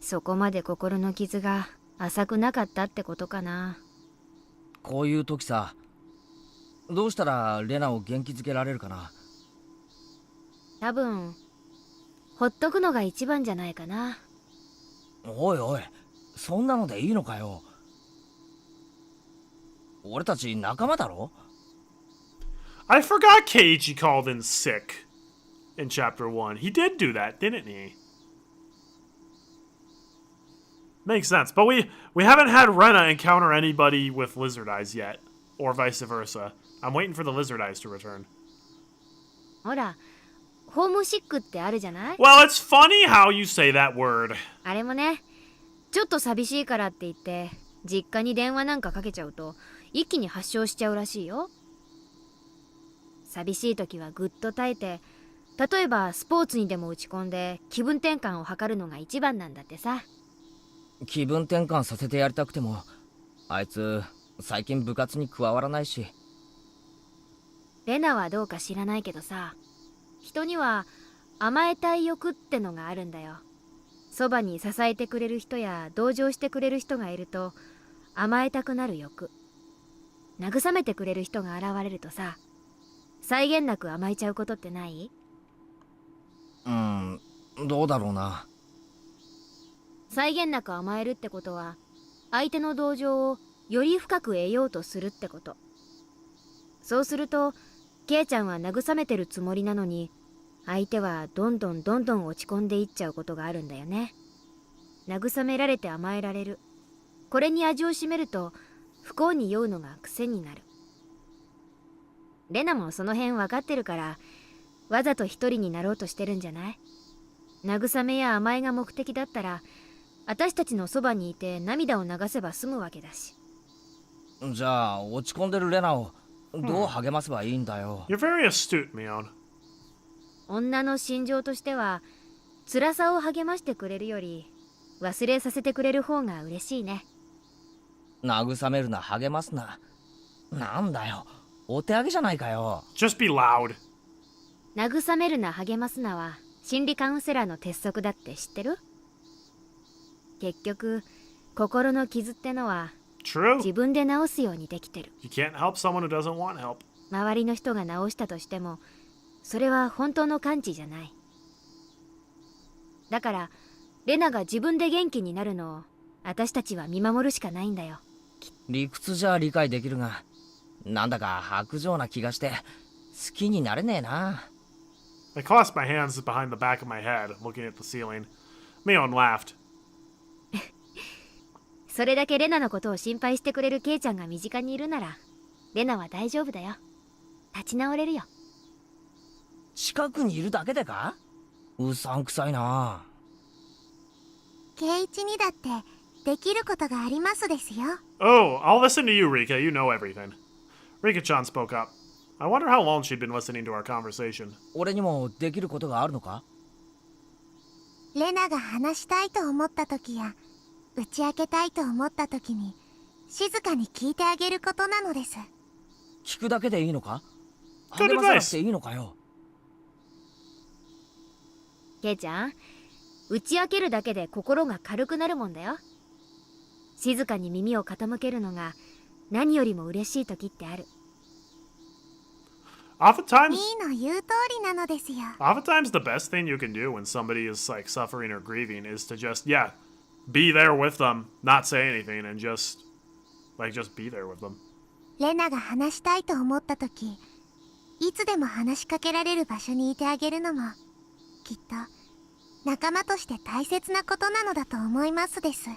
そこまで心の傷が浅くなかったってことかな。こういう時さ、どうしたらレナを元気づけられるかな？多分ほっとくのが一番じゃないかな。おいおい、そんなのでいいのかよ。俺たち仲間だろ？ I forgot Keiichi called in sick in Chapter 1. He did do that, didn't he? Makes sense. But we haven't had Rena encounter anybody with lizard eyes yet. Or vice versa. I'm waiting for the lizard eyes to return. ほら、ホームシックってあるじゃない？ Well, it's funny how you say that word. あれもね、ちょっと寂しいからって言って実家に電話なんかかけちゃうと一気に発症しちゃうらしいよ。寂しい時はぐっと耐えて、例えばスポーツにでも打ち込んで気分転換を図るのが一番なんだってさ。気分転換させてやりたくても、あいつ最近部活に加わらないし。レナはどうか知らないけどさ、人には甘えたい欲ってのがあるんだよ。そばに支えてくれる人や同情してくれる人がいると甘えたくなる欲。慰めてくれる人が現れるとさ、際限なく甘えちゃうことってない？どうだろうな。際限なく甘えるってことは相手の同情をより深く得ようとするってこと。そうするとケイちゃんは慰めてるつもりなのに相手はどんどん落ち込んでいっちゃうことがあるんだよね。慰められて甘えられる。これに味を占めると不幸に酔うのが癖になる。レナもその辺分かってるからわざと一人になろうとしてるんじゃない？慰めや甘えが目的だったら私たちのそばにいて涙を流せば済むわけだし。じゃあ落ち込んでるレナをどう励ませばいいんだよ。 You're very astute, Mion. 女の心情としては辛さを励ましてくれるより忘れさせてくれる方が嬉しいね。慰めるな、励ますな。なんだよ、お手上げじゃないかよ。 Just be loud. 慰めるな励ますなは心理カウンセラーの鉄則だって知ってる？結局心の傷ってのは True. 自分で治すようにできてる。 You can't help someone who doesn't want help. 周りの人が治したとしてもそれは本当の完治じゃない。だからレナが自分で元気になるのを私たちは見守るしかないんだよ。理屈じゃ理解できるが、なんだか薄情な気がして好きになれねえな。 I clasped my hands behind the back of my head, looking at the ceiling. Mion laughed. それだけレナのことを心配してくれるケイちゃんが身近にいるならレナは大丈夫だよ。立ち直れるよ。近くにいるだけでか？うさんくさいな。圭一にだってできることがありますですよ。 Oh, I'll listen to you, Rika. You know everything. Rika-chan spoke up. I wonder how long she'd been listening to our conversation. 俺にもできることがあるのか？レナが話したいと思った時や打ち明けたいと思った時に静かに聞いてあげることなのです。聞くだけでいいのか？ Good 励まさなく advice. ていいのかよ。ケイちゃん、打ち明けるだけで心が軽くなるもんだよ。静かに耳を傾けるのが何よりも嬉しい時ってある。Oftentimes, いいの言う通りなのですよ。 oftentimes the best thing you can do when somebody is like suffering or grieving is to just, yeah, be there with them, not say anything, and just be there with them. レナが話したいと思った時、いつでも話しかけられる場所にいてあげるのもきっと仲間として大切なことなのだと思いますです。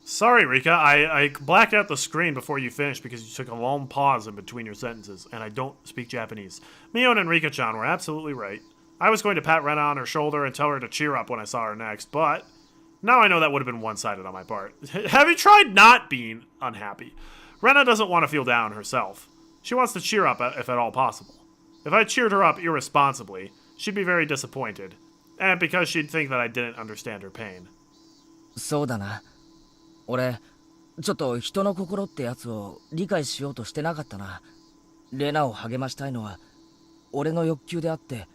Sorry, Rika, I blacked out the screen before you finished because you took a long pause in between your sentences, and I don't speak Japanese. Mion and Rika-chan were absolutely right. I was going to pat Rena on her shoulder and tell her to cheer up when I saw her next, but now I know that would have been one-sided on my part. Have you tried not being unhappy? Rena doesn't want to feel down herself. She wants to cheer up if at all possible. If I cheered her up irresponsibly, she'd be very disappointed, and because she'd think that I didn't understand her pain. そうだな。俺ちょっと人の心ってやつを理解しようとしてなかったな。レナを励ましたいのは俺の欲求であって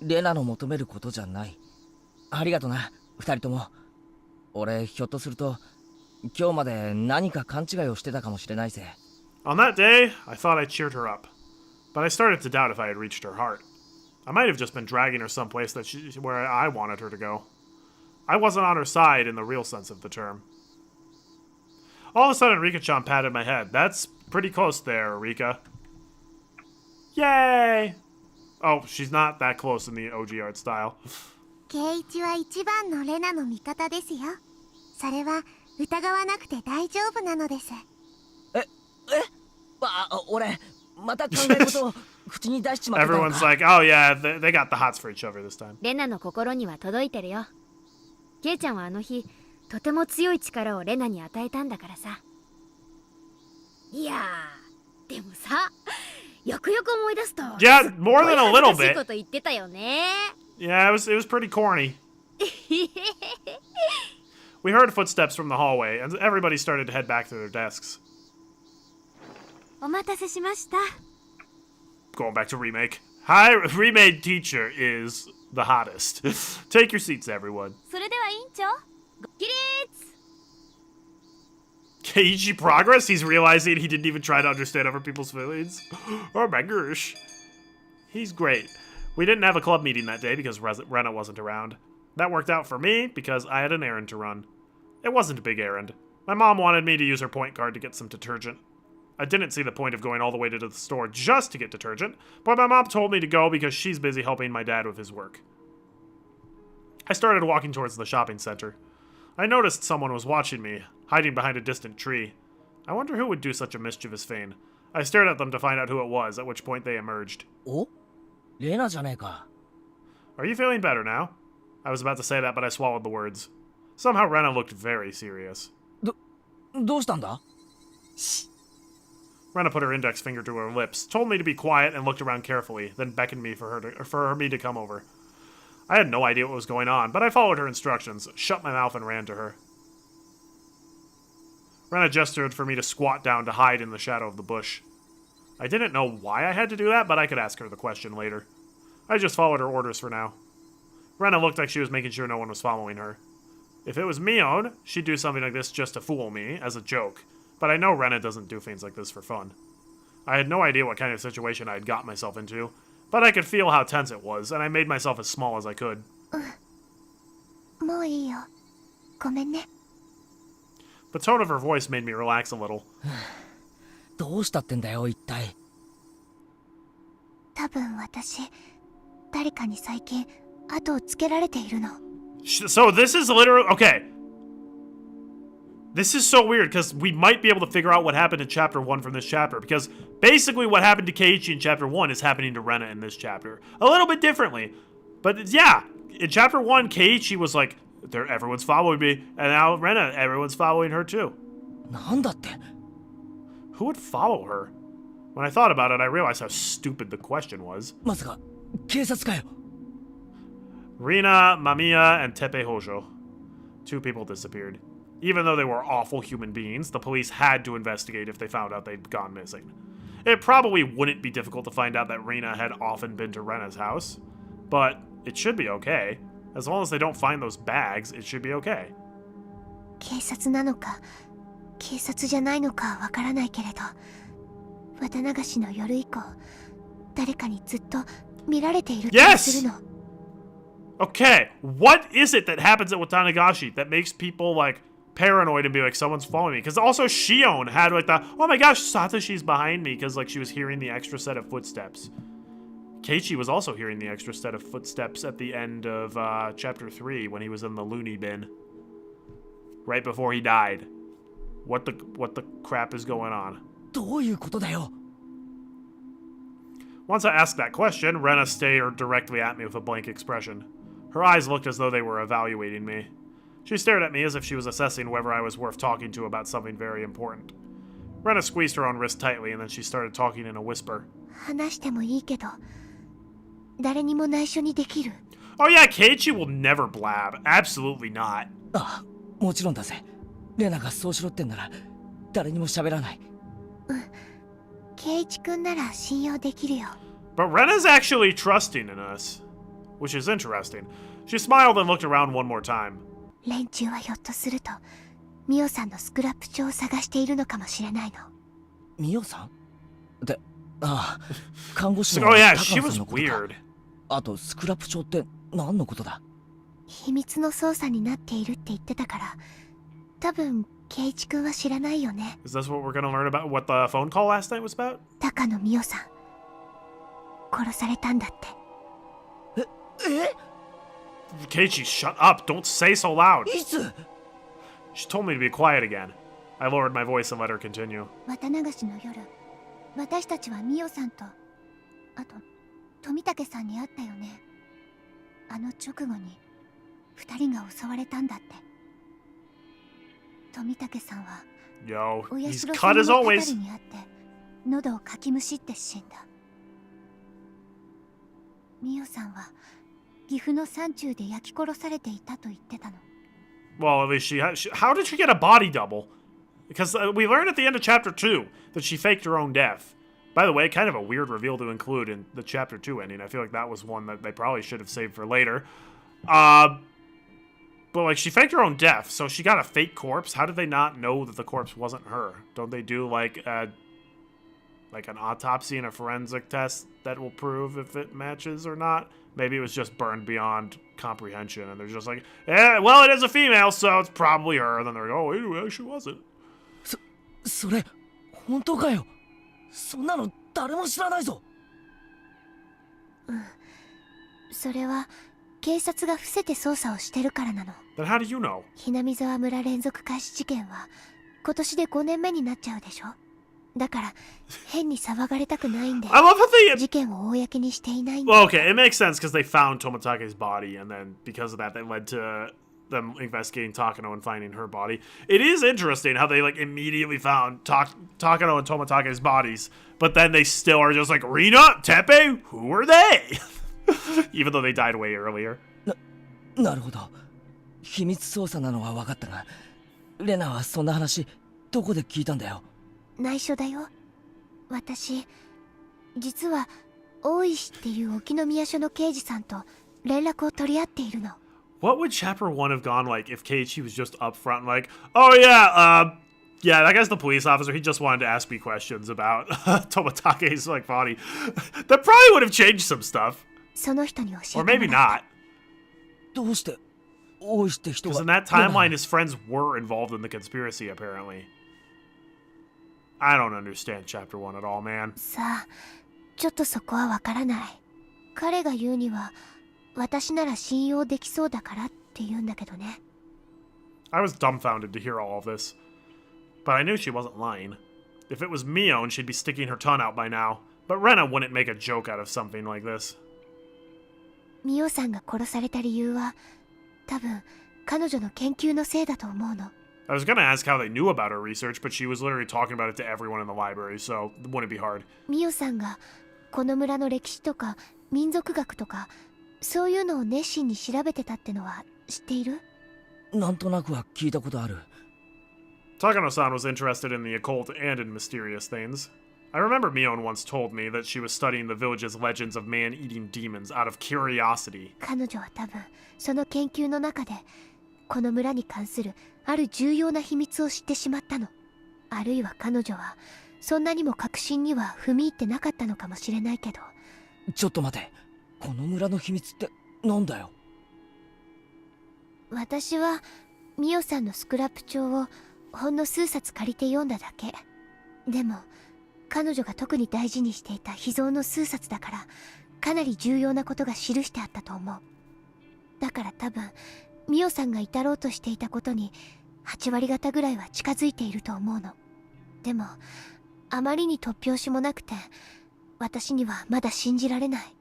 レナの求めることじゃない。ありがとな二人とも。俺ひょっとすると今日まで何か勘違いをしてたかもしれないぜ。 On that day, I thought I cheered her up, but I started to doubt if I had reached her heart. I might have just been dragging her someplace where I wanted her to go. I wasn't on her side in the real sense of the term. All of a sudden, Rika-chan patted my head. That's pretty close there, Rika. Yay! Oh, she's not that close in the OG art style. 圭一は一番のレナの味方ですよ。それは疑わなくて大丈夫なのです。俺また考え事を口に出しちまったのか。 Everyone's like, oh yeah, they got the hots for each other this time. レナの心には届いてるよ。ケイちゃんはあの日とても強い力をレナに与えたんだからさ。いやー、でもさ、よくよく思い出すと Yeah, more than a little 恥ずかしい bit. こと言ってたよね。 Yeah, it was pretty corny. We heard footsteps from the hallway, and everybody started to head back to their desks. お待たせしました。 Going back to remake. Hi, remade teacher is the hottest. Take your seats, everyone. それでは委員長、ご起立。 Keiji progress? He's realizing he didn't even try to understand other people's feelings. Oh my gosh. He's great. We didn't have a club meeting that day because Rena wasn't around. That worked out for me because I had an errand to run. It wasn't a big errand. My mom wanted me to use her point card to get some detergent. I didn't see the point of going all the way to the store just to get detergent, but my mom told me to go because she's busy helping my dad with his work. I started walking towards the shopping center. I noticed someone was watching me, hiding behind a distant tree. I wonder who would do such a mischievous thing. I stared at them to find out who it was, at which point they emerged. おレナじゃねえか。 Are you feeling better now? I was about to say that, but I swallowed the words. Somehow Rena looked very serious. どうしたんだ Rena put her index finger to her lips, told me to be quiet, and looked around carefully, then beckoned me for me to come over. I had no idea what was going on, but I followed her instructions, shut my mouth, and ran to her. Rena gestured for me to squat down to hide in the shadow of the bush. I didn't know why I had to do that, but I could ask her the question later. I just followed her orders for now. Rena looked like she was making sure no one was following her. If it was Mion, she'd do something like this just to fool me, as a joke. But I know Rena doesn't do things like this for fun. I had no idea what kind of situation I had got myself into, but I could feel how tense it was, and I made myself as small as I could. もういいよ。ごめんね。 The tone of her voice made me relax a little. どうしたってんだよ、一体。多分私、誰かに最近後をつけられているの。 So this is literally... Okay. This is so weird, because we might be able to figure out what happened in Chapter 1 from this chapter, because basically what happened to Keiichi in Chapter 1 is happening to Rena in this chapter. A little bit differently. But yeah, in Chapter 1, Keiichi was like, everyone's following me, and now Rena, everyone's following her too. なんだって Who would follow her? When I thought about it, I realized how stupid the question was. まさか警察かよ。 Rina, Mamiya, and Tepe Hojo. 2 people disappeared. Even though they were awful human beings, the police had to investigate if they found out they'd gone missing. It probably wouldn't be difficult to find out that Rina had often been to Rena's house, but it should be okay. As long as they don't find those bags, it should be okay. 警察なのか警察じゃないのかわからないけれど、綿流しの夜以降、誰かにずっと見られている気がするの。Okay, what is it that happens at Watanagashi that makes people, like, paranoid and be like, someone's following me? Because also Shion had, like, the, oh my gosh, Satoshi's behind me, because, like, she was hearing the extra set of footsteps. Keiichi was also hearing the extra set of footsteps at the end of Chapter 3 when he was in the loony bin. Right before he died. What the crap is going on? どういうことだよ。 Once I asked that question, Rena stared directly at me with a blank expression. Her eyes looked as though they were evaluating me. She stared at me as if she was assessing whether I was worth talking to about something very important. Rena squeezed her own wrist tightly, and then she started talking in a whisper. 話してもいいけど、誰にも内緒にできる。 Oh yeah, Keiichi will never blab. Absolutely not. あ、もちろんだぜ。レナがそうしろってんなら、誰にも喋らない。圭一君なら信用できるよ。 But Rena's actually trusting in us, which is interesting. She smiled and looked around one more time. 連中はひょっとすると、ミオさんのスクラップ帳を探しているのかもしれないの。ミオさんで、ああ、看護師の Oh yeah, 高 she 野さ was んのことか。 weird. あと、スクラップ帳って何のことだ？秘密の捜査になっているって言ってたから、多分圭一君は知らないよね。 Is this what we're gonna learn about what the phone call last night was about? 高野美代さん、殺されたんだって。え？ Keiichi, shut up. Don't say so loud. いつ？ She told me to be quiet again. I lowered my voice and let her continue. 綿流しの夜、私たちは美代さんと、あと富武さんに会ったよね。あの直後に2人が襲われたんだって。富武さんは Yo, お he's 社 cut 様 as のたた always. りにあって喉をかきむしって死んだ。美代さんは岐阜の山中で焼き殺されていたと言ってたの。 Well, at least how did she get a body double? Because we learned at the end of Chapter 2 that she faked her own death. By the way, kind of a weird reveal to include in the Chapter 2 ending. I feel like that was one that they probably should have saved for later. But, like, she faked her own death, so she got a fake corpse. How did they not know that the corpse wasn't her? Don't they do, like an autopsy and a forensic test that will prove if it matches or not? Maybe it was just burned beyond comprehension, and they're just like, yeah, well, it is a female, so it's probably her. And then they're like, oh, wait, it actually wasn't. それ本当かよ。そんなの誰も知らないぞ。それは警察が伏せて捜査をしてるからなの。 Then how do you know? ひなみ沢村連続開始事件は今年で5年目になっちゃうでしょ。だから変に騒がれたくないんで I love how they... 事件を公にしていないんだ。 Well, okay, it makes sense because they found Tomatake's body, and then because of that, that led to them investigating Takano and finding her body. It is interesting how they, like, immediately found Takano and Tomatake's bodies, but then they still are just like, Rina? Tepe? Who are they? Even though they died way earlier. なるほど。秘密捜査なのは分かったが、レナはそんな話どこで聞いたんだよ。内緒だよ。私実は大石っていう沖宮署の刑事さんと連絡を取り合っているの。 What would Chapter 1 have gone like if Keiichi was just up front like, oh yeah, yeah, that guy's the police officer. He just wanted to ask me questions about Tomatake's like body. That probably would have changed some stuff. その人に教えて Or もら maybe った。 not. どうして大石って人 Because が in that timeline, his friends were involved in the conspiracy, apparently. I don't understand Chapter 1 at all, man. さあ、ちょっとそこはわからない。彼が言うには私なら信用できそうだからって言うんだけどね。 I was dumbfounded to hear all of this. But I knew she wasn't lying. If it was Mion, she'd be sticking her tongue out by now. But Rena wouldn't make a joke out of something like this. ミオさんが殺された理由は多分彼女の研究のせいだと思うの。 I was gonna ask how they knew about her research, but she was literally talking about it to everyone in the library, so it wouldn't be hard. ミオさんがこの村の歴史とか民族学とかそういうのを熱心に調べてたってのは知っている？なんとなくは聞いたことある。 Takano-san was interested in the occult and in mysterious things. I remember Mion once told me that she was studying the village's legends of man-eating demons out of curiosity. 彼女は多分その研究の中でこの村に関するある重要な秘密を知ってしまったの。あるいは彼女はそんなにも確信には踏み入ってなかったのかもしれないけど。ちょっと待て。この村の秘密ってなんだよ。私はミオさんのスクラップ帳をほんの数冊借りて読んだだけ。でも彼女が特に大事にしていた秘蔵の数冊だからかなり重要なことが記してあったと思う。だから多分ミオさんが至ろうとしていたことに8割方ぐらいは近づいていると思うの。でもあまりに突拍子もなくて私にはまだ信じられない。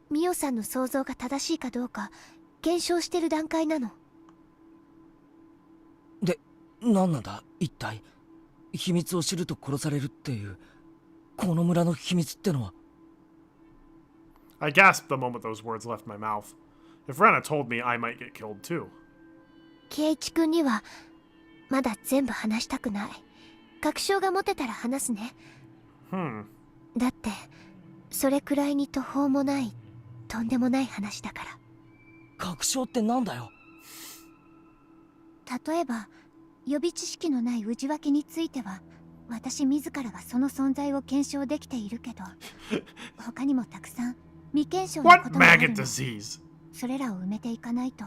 ミオさんの想像が正しいかどうか検証してる段階なの。で、何なんだ一体。秘密を知ると殺されるっていうこの村の秘密ってのは。 I gasped the moment those words left my mouth. If Rena told me, I might get killed too. 圭一君にはまだ全部話したくない。確証が持てたら話すね。だってそれくらいに途方もないとんでもない話だから。確証ってなんだよ。例えば予備知識のない内訳については私自らがその存在を検証できているけど他にもたくさん未検証の What ことがある maggot の。 disease? それらを埋めていかないと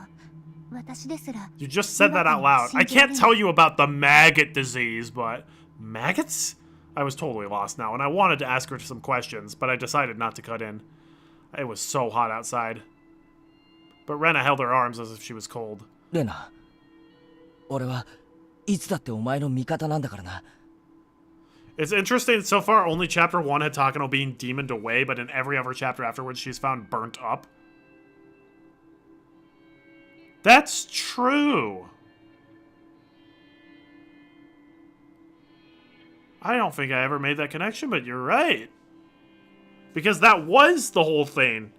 私ですら You just said that out loud. I can't tell you about the maggot disease, but maggots? I was totally lost now, and I wanted to ask her some questions, but I decided not to cut in. It was so hot outside. But Rena held her arms as if she was cold. レナ、俺はいつだってお前の味方なんだからな。 It's interesting, so far only chapter 1 had Takano being demoned away, but in every other chapter afterwards she's found burnt up. That's true. I don't think I ever made that connection, but you're right. Because that was the whole thing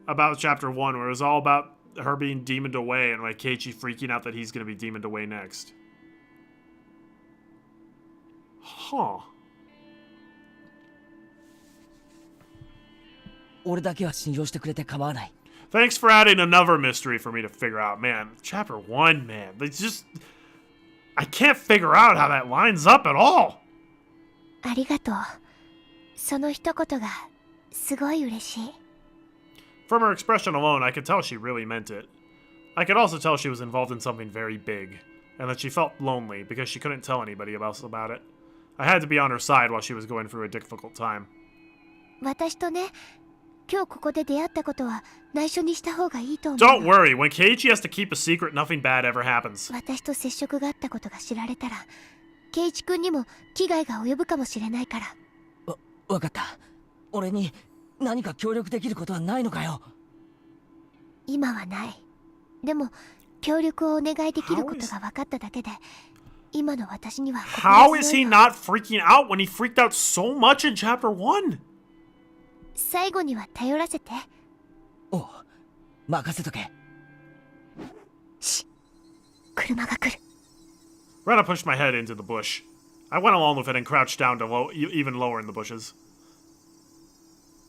about chapter 1, where it was all about her being demoned away and like Keiichi freaking out that he's going to be demoned away next. Huh. 俺だけは信用してくれて構わない。 Thanks for adding another mystery for me to figure out. Man, chapter 1, man. They just... I can't figure out how that lines up at all. ありがとう。その一言がすごい嬉しい。 From her expression alone, I could tell she really meant it. I could also tell she was involved in something very big, and that she felt lonely because she couldn't tell anybody else about it. I had to be on her side while she was going through a difficult time. 私とね、今日ここで出会ったことは内緒にした方がいいと思う Don't の。 worry, when Keiichi has to keep a secret, nothing bad ever happens. 私と接触があったことが知られたら、圭一君にも危害が及ぶかもしれないから。わかった。俺に何か協力できることはないのかよ。今はない。でも協力をお願いできることが分かっただけで、今の私には How is he not freaking out when he freaked out so much in Chapter 1? 最後には頼らせて。おう、任せとけ。し、車が来る。 Rena pushed my head into the bush. I went along with it and crouched down to even lower in the bushes.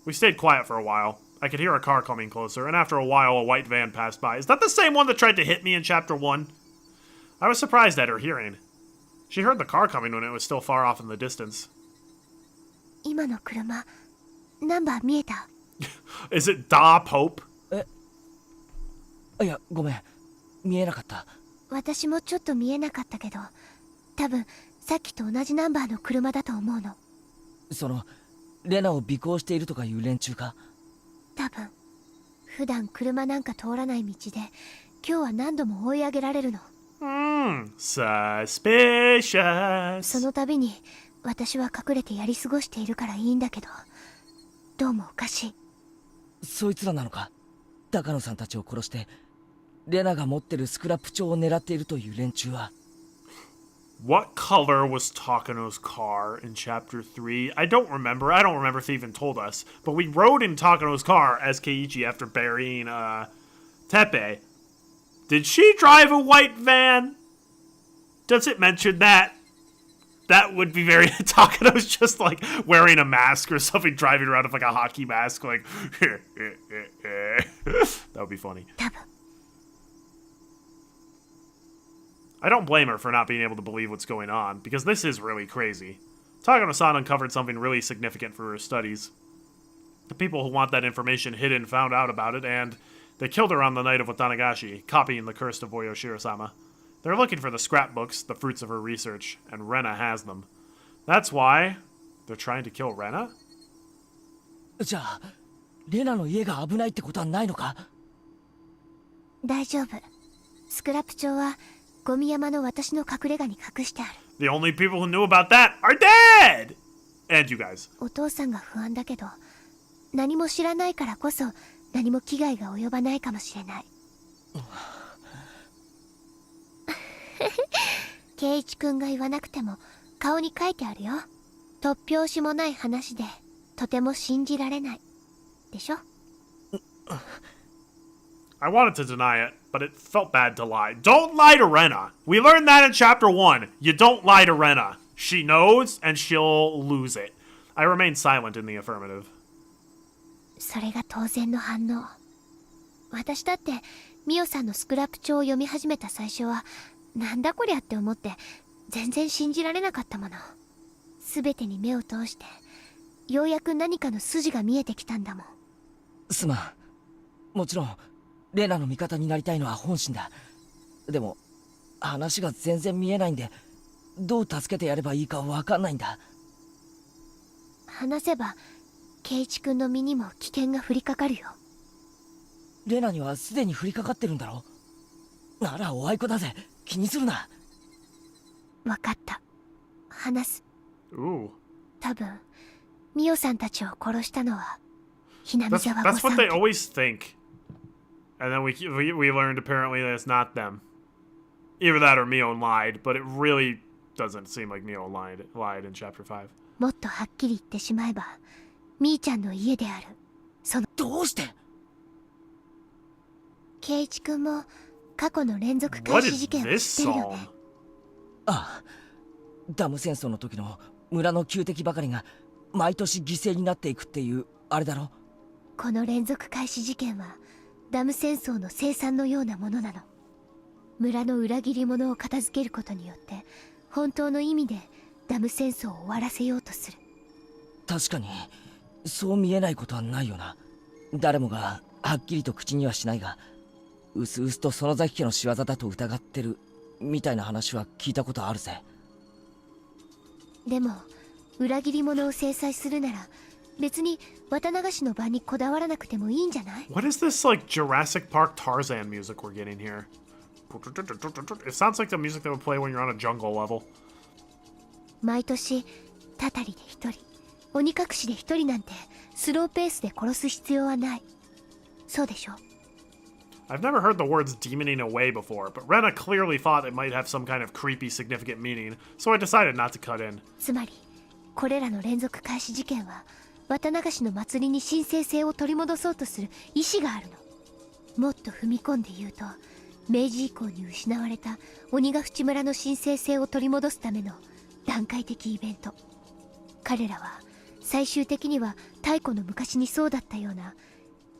We stayed quiet for a while. I could hear a car coming closer, and after a while a white van passed by. Is that the same one that tried to hit me in Chapter 1? I was surprised at her hearing. She heard the car coming when it was still far off in the distance. 今の車、ナンバー見えた？ Is it Da Pope? いや、ごめん。見えなかった。私もちょっと見えなかったけど、多分さっきと同じナンバーの車だと思うの。その、レナを尾行しているとかいう連中か？多分普段車なんか通らない道で、今日は何度も追い上げられるの。Suspicious. その度に私は隠れてやり過ごしているからいいんだけど、どうもおかしい。そいつらなのか？高野さんたちを殺してレナが持ってるスクラップ帳を狙っているという連中は。 What color was Takano's car in Chapter 3? I don't remember. I don't remember if they even told us. But we rode in Takano's car as Keiichi after burying Teppei. Did she drive a white van? Does it mention that? That would be very... Takano's just like wearing a mask or something, driving around with like a hockey mask, like... That would be funny. 多分 I don't blame her for not being able to believe what's going on, because this is really crazy. Takano-san uncovered something really significant for her studies. The people who want that information hidden found out about it, and they killed her on the night of Watanagashi, copying the curse of Oyoshiro-sama. They're looking for the scrapbooks, the fruits of her research, and Rena has them. That's why they're trying to kill Rena? じゃあ、レナの家が危ないってことはないのか？大丈夫。スクラップ帳はゴミ山の私の隠れ家に隠してある。 The only people who knew about that are dead! And you guys. お父さんが不安だけど、何も知らないからこそ何も危害が及ばないかもしれない。圭一君が言わなくても顔に書いてあるよ。突拍子もない話でとても信じられない。でしょ？ I wanted to deny it, but it felt bad to lie. Don't lie to Rena. We learned that in Chapter 1. You don't lie to Rena. She knows, and she'll lose it. I remained silent in the affirmative. それが当然の反応。私だってミオさんのスクラップ帳を読み始めた最初はなんだこりゃって思って全然信じられなかったもの。全てに目を通してようやく何かの筋が見えてきたんだもん。すまん。もちろんレナの味方になりたいのは本心だ。でも話が全然見えないんで、どう助けてやればいいかわかんないんだ。話せば圭一君の身にも危険が降りかかるよ。レナにはすでに降りかかってるんだろ？ならおあいこだぜ。気にするな。わかった。話す。 Ooh. 多分ミオさんたちを殺したのはひなみ That's, 沢 that's さ what ん they always think. And then we learned apparently that it's not them. Either that or Mio lied, but it really doesn't seem like Mio lied in Chapter 5. もっとはっきり言ってしまえばみーちゃんの家である。そのどうして？圭一君も過去の連続開 What 始 is 事件を this 知ってるよ song? ね。ああ、ダム戦争の時の村の旧敵ばかりが毎年犠牲になっていくっていうあれだろ？この連続開始事件はダム戦争の生産のようなものなの。村の裏切り者を片付けることによって本当の意味でダム戦争を終わらせようとする。確かにそう見えないことはないよな。誰もがはっきりと口にはしないが、うすうすと園崎家の仕業だと疑ってるみたいな話は聞いたことあるぜ。でも裏切り者を制裁するなら別に綿流しの場にこだわらなくてもいいんじゃない？ What is this, like, Jurassic Park Tarzan music we're getting here? It sounds like the music that would play when you're on a jungle level. 毎年たたりで一人、鬼隠しで一人なんてスローペースで殺す必要はない。そうでしょ？ I've never heard the words demoning away before, but Rena clearly thought it might have some kind of creepy, significant meaning, so I decided not to cut in. つまりこれらの連続開始事件は綿流しの祭りに神聖性を取り戻そうとする意志があるの。もっと踏み込んで言うと、明治以降に失われた鬼ヶ淵村の神聖性を取り戻すための段階的イベント。彼らは最終的には太古の昔にそうだったような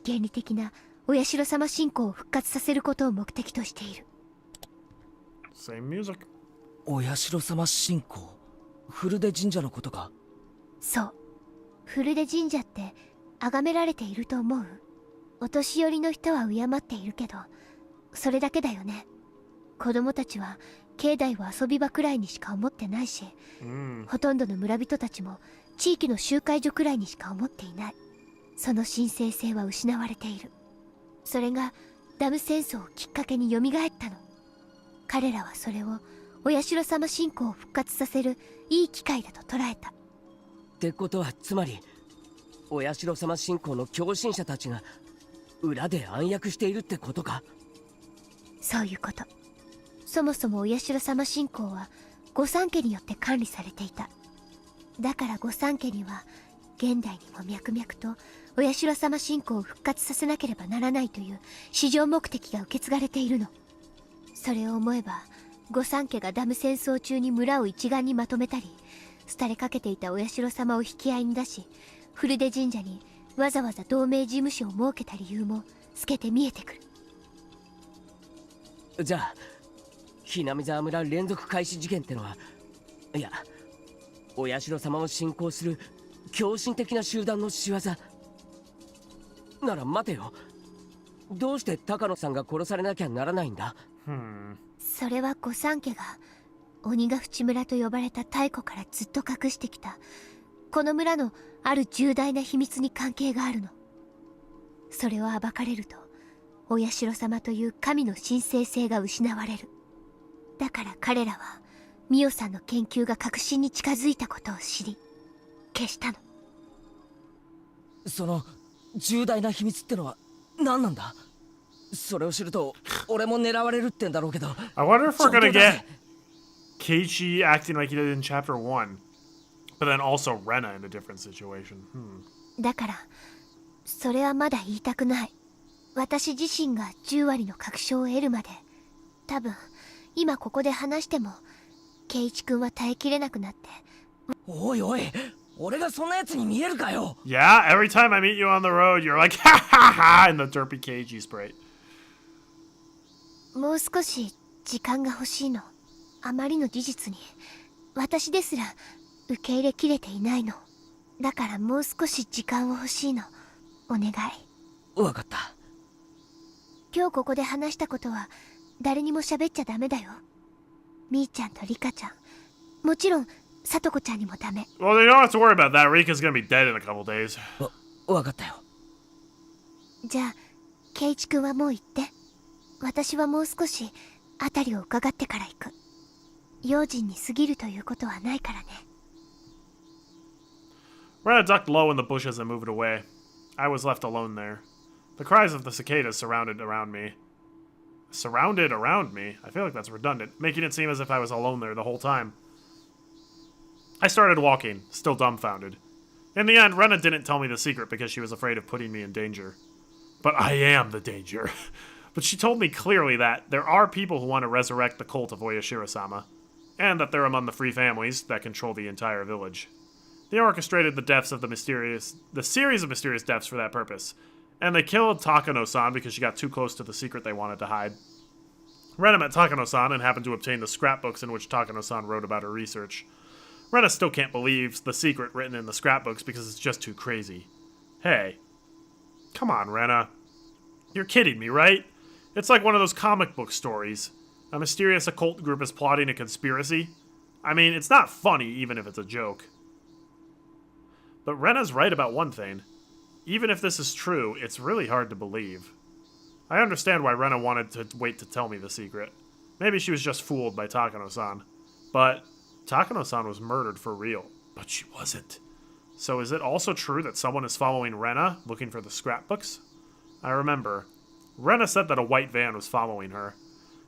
原理的なお社様信仰を復活させることを目的としている。 Same music. お社様信仰、古出神社のことか？そう、古出神社って崇められていると思う？お年寄りの人は敬っているけど、それだけだよね。子供たちは境内を遊び場くらいにしか思ってないし、ほとんどの村人たちも地域の集会所くらいにしか思っていない。その神聖性は失われている。それがダム戦争をきっかけに蘇ったの。彼らはそれをお社様信仰を復活させるいい機会だと捉えた。ってことはつまりお社様信仰の狂信者たちが裏で暗躍しているってことか？そういうこと。そもそもお社様信仰は御三家によって管理されていた。だから御三家には現代にも脈々とお社様信仰を復活させなければならないという至上目的が受け継がれているの。それを思えば御三家がダム戦争中に村を一丸にまとめたり、廃れかけていたお社様を引き合いに出し、古出神社にわざわざ同盟事務所を設けた理由も透けて見えてくる。じゃあひなみ沢村連続開始事件ってのは、いやお社様を信仰する狂信的な集団の仕業なら待てよ、どうして高野さんが殺されなきゃならないんだ？それは御三家が鬼ヶ淵村と呼ばれた太古からずっと隠してきたこの村のある重大な秘密に関係があるの。それを暴かれるとお社様という神の神聖性が失われる。だから彼らはミオさんの研究が確信に近づいたことを知り消したの。その重大な秘密ってのは何なんだ？それを知ると俺も狙われるってんだろうけど。 I wonder if we're gonna get Keiichi acting like he did in Chapter 1, but then also Rena in a different situation. だからそれはまだ言いたくない。私自身が10割の確証を得るまで、多分今ここで話しても圭一君は耐えきれなくなって。おいおい、俺がそんなやつに見えるかよ。 Yeah, every time I meet you on the road, you're like, ha ha ha, in the derpy Keiichi sprite. もう少し時間が欲しいの。あまりの事実に私ですら受け入れきれていないの。だからもう少し時間を欲しいの。お願い。わかった。今日ここで話したことは誰にも喋っちゃダメだよ。みーちゃんとリカちゃん、もちろんさとこちゃんにもダメ。 Well, you don't have to worry about that. Rika's gonna be dead in a couple days. わかったよ。じゃあ圭一君はもう行って。私はもう少し辺りを伺ってから行く。用心に過ぎるということはないからね。 Rena ducked low in the bushes and moved away. I was left alone there. The cries of the cicadas surrounded around me. Surrounded around me? I feel like that's redundant, making it seem as if I was alone there the whole time. I started walking, still dumbfounded. In the end, Rena didn't tell me the secret because she was afraid of putting me in danger. But I am the danger. But she told me clearly that there are people who want to resurrect the cult of Oyashiro-sama, and that they're among the free families that control the entire village. They orchestrated the series of mysterious deaths for that purpose, and they killed Takano-san because she got too close to the secret they wanted to hide. Rena met Takano-san and happened to obtain the scrapbooks in which Takano-san wrote about her research. Rena still can't believe the secret written in the scrapbooks because it's just too crazy. Hey. Come on, Rena. You're kidding me, right? It's like one of those comic book stories. A mysterious occult group is plotting a conspiracy. I mean, it's not funny, even if it's a joke. But Rena's right about one thing. Even if this is true, it's really hard to believe. I understand why Rena wanted to wait to tell me the secret. Maybe she was just fooled by Takano-san. But Takano-san was murdered for real. But she wasn't. So is it also true that someone is following Rena, looking for the scrapbooks? I remember. Rena said that a white van was following her.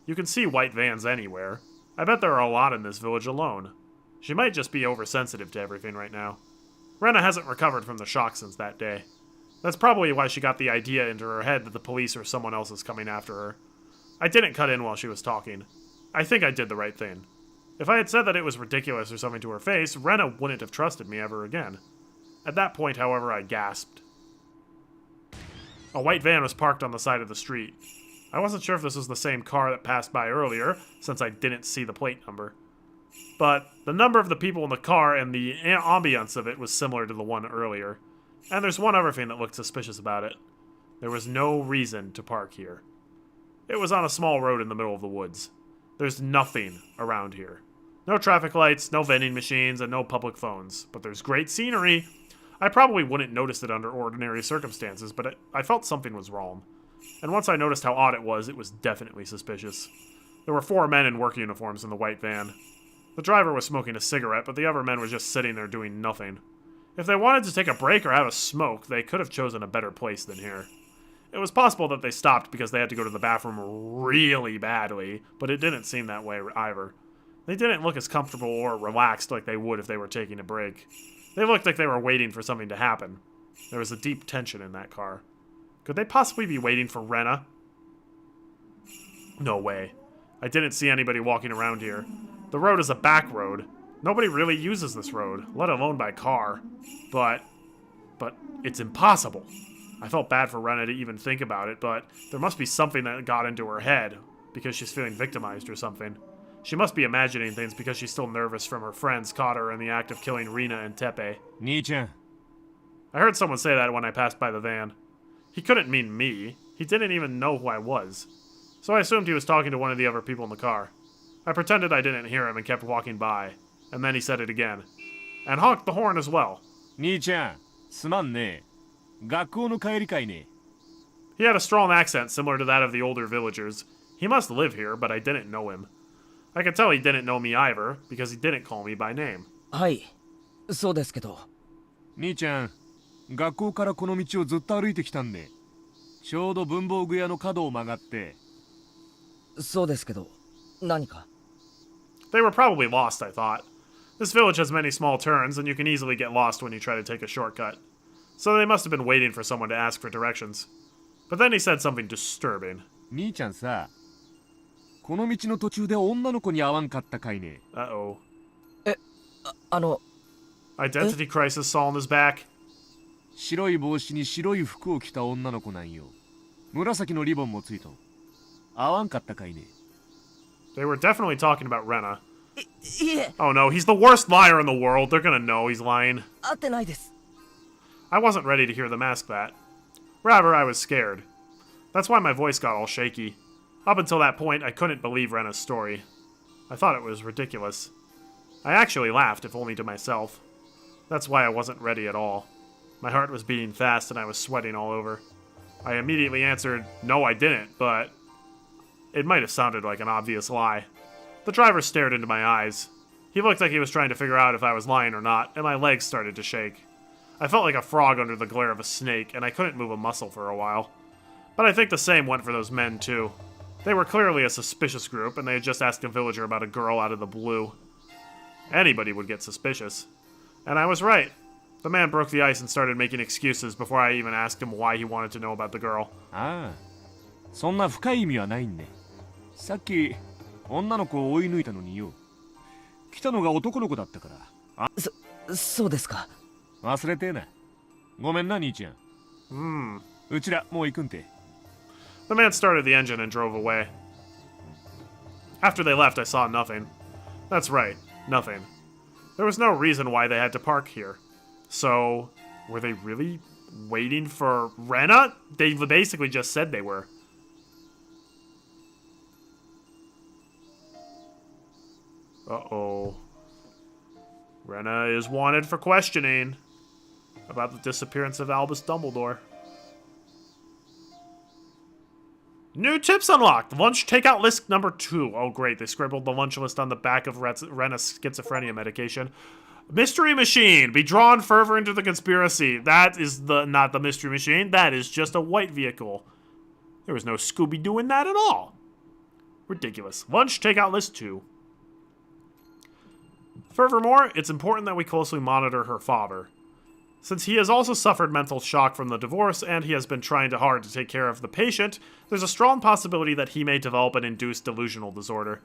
You can see white vans anywhere. I bet there are a lot in this village alone. She might just be oversensitive to everything right now. Rena hasn't recovered from the shock since that day. That's probably why she got the idea into her head that the police or someone else is coming after her. I didn't cut in while she was talking. I think I did the right thing. If I had said that it was ridiculous or something to her face, Rena wouldn't have trusted me ever again. At that point, however, I gasped. A white van was parked on the side of the street. I wasn't sure if this was the same car that passed by earlier, since I didn't see the plate number. But the number of the people in the car and the ambience of it was similar to the one earlier. And there's one other thing that looked suspicious about it. There was no reason to park here. It was on a small road in the middle of the woods. There's nothing around here. No traffic lights, no vending machines, and no public phones. But there's great scenery. I probably wouldn't notice it under ordinary circumstances, but I felt something was wrong. And once I noticed how odd it was definitely suspicious. There were 4 men in work uniforms in the white van. The driver was smoking a cigarette, but the other men were just sitting there doing nothing. If they wanted to take a break or have a smoke, they could have chosen a better place than here. It was possible that they stopped because they had to go to the bathroom really badly, but it didn't seem that way either. They didn't look as comfortable or relaxed like they would if they were taking a break. They looked like they were waiting for something to happen. There was a deep tension in that car. Could they possibly be waiting for Rena? No way. I didn't see anybody walking around here. The road is a back road. Nobody really uses this road, let alone by car. But it's impossible. I felt bad for Rena to even think about it, but there must be something that got into her head because she's feeling victimized or something. She must be imagining things because she's still nervous from her friends caught her in the act of killing Rina and Tepe. Nii-chan. I heard someone say that when I passed by the van. He couldn't mean me. He didn't even know who I was. So I assumed he was talking to one of the other people in the car. I pretended I didn't hear him and kept walking by. And then he said it again. And honked the horn as well. 兄ちゃん、すまんね。学校の帰りかいね。He had a strong accent similar to that of the older villagers. He must live here, but I didn't know him. I could tell he didn't know me either, because he didn't call me by name. はい、そうですけど。兄ちゃん、学校からこの道をずっと歩いてきたんで、ちょうど文房具屋の角を曲がって。そうですけど、何か？ They were probably lost, I thought. This village has many small turns, and you can easily get lost when you try to take a shortcut. So they must have been waiting for someone to ask for directions. But then he said something disturbing. 兄ちゃんさ、この道の途中で女の子に会わんかったかいね。Uh-oh. あの、 Identity crisis saw on his back. 白い帽子に白い服を着た女の子なんよ。紫のリボンもついと。会わんかったかいね。They were definitely talking about Rena. いえ、 Oh no, he's the worst liar in the world. They're gonna know he's lying. 会ってないです。 I wasn't ready to hear them ask that. Rather, I was scared. That's why my voice got all shaky. Up until that point, I couldn't believe Rena's story. I thought it was ridiculous. I actually laughed, if only to myself. That's why I wasn't ready at all. My heart was beating fast and I was sweating all over. I immediately answered, no, I didn't, but... It might have sounded like an obvious lie. The driver stared into my eyes. He looked like he was trying to figure out if I was lying or not, and my legs started to shake. I felt like a frog under the glare of a snake, and I couldn't move a muscle for a while. But I think the same went for those men, too. They were clearly a suspicious group, and they had just asked a villager about a girl out of the blue. Anybody would get suspicious. And I was right. The man broke the ice and started making excuses before I even asked him why he wanted to know about the girl. ああ、そんな深い意味はないんで。さっき女の子を追い抜いたのによ。来たのが男の子だったから。そうですか。忘れてえな。ごめんな兄ちゃHmm. ん。うちらもう行くんて。The man started the engine and drove away. After they left, I saw nothing. That's right, nothing. There was no reason why they had to park here. So, were they really waiting for Rena? They basically just said they were. Uh-oh. Rena is wanted for questioning about the disappearance of Albus Dumbledore. New tips unlocked. Lunch takeout list number 2. Oh, great. They scribbled the lunch list on the back of Rena's schizophrenia medication. Mystery machine. Be drawn further into the conspiracy. That is not the mystery machine. That is just a white vehicle. There was no Scooby-Doo in that at all. Ridiculous. Lunch takeout list 2. Furthermore, it's important that we closely monitor her father. Since he has also suffered mental shock from the divorce and he has been trying hard to take care of the patient, there's a strong possibility that he may develop an induced delusional disorder.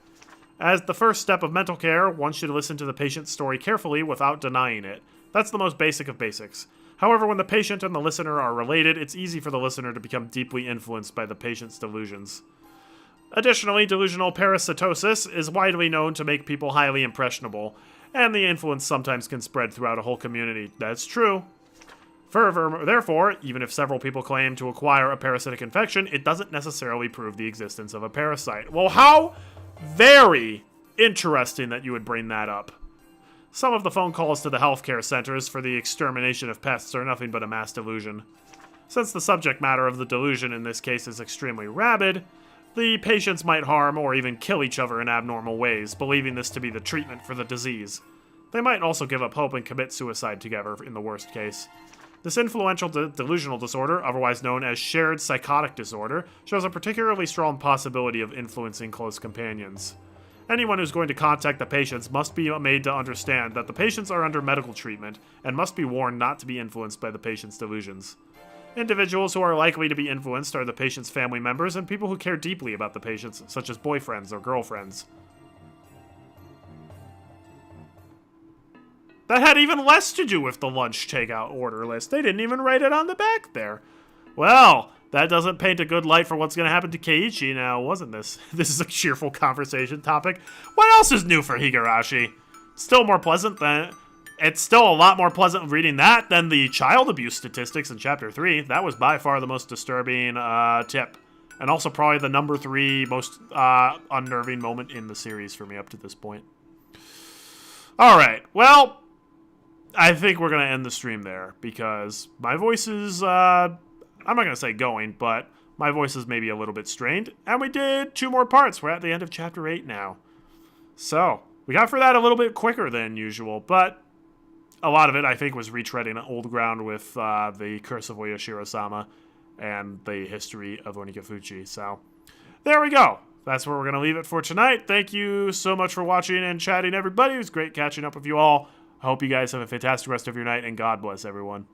As the first step of mental care, one should listen to the patient's story carefully without denying it. That's the most basic of basics. However, when the patient and the listener are related, it's easy for the listener to become deeply influenced by the patient's delusions. Additionally, delusional parasitosis is widely known to make people highly impressionable, and the influence sometimes can spread throughout a whole community. That's true. Therefore, even if several people claim to acquire a parasitic infection, it doesn't necessarily prove the existence of a parasite. Well, how very interesting that you would bring that up. Some of the phone calls to the healthcare centers for the extermination of pests are nothing but a mass delusion. Since the subject matter of the delusion in this case is extremely rabid, the patients might harm or even kill each other in abnormal ways, believing this to be the treatment for the disease. They might also give up hope and commit suicide together in the worst case. This influential delusional disorder, otherwise known as shared psychotic disorder, shows a particularly strong possibility of influencing close companions. Anyone who's going to contact the patients must be made to understand that the patients are under medical treatment and must be warned not to be influenced by the patient's delusions. Individuals who are likely to be influenced are the patient's family members and people who care deeply about the patients, such as boyfriends or girlfriends. That had even less to do with the lunch takeout order list. They didn't even write it on the back there. Well, that doesn't paint a good light for what's going to happen to Keiichi now, wasn't this? This is a cheerful conversation topic. What else is new for Higurashi? Still more pleasant than... It's still a lot more pleasant reading that than the child abuse statistics in Chapter 3. That was by far the most disturbing tip. And also probably the number 3 most unnerving moment in the series for me up to this point. Alright, well, I think we're going to end the stream there. Because my voice is, I'm not going to say going, but my voice is maybe a little bit strained. And we did 2 more parts. We're at the end of Chapter 8 now. So, we got through that a little bit quicker than usual, but... a lot of it, I think, was retreading old ground with the Curse of Oyashiro-sama and the history of Onikafuchi. So, there we go. That's where we're going to leave it for tonight. Thank you so much for watching and chatting, everybody. It was great catching up with you all. I hope you guys have a fantastic rest of your night, and God bless everyone.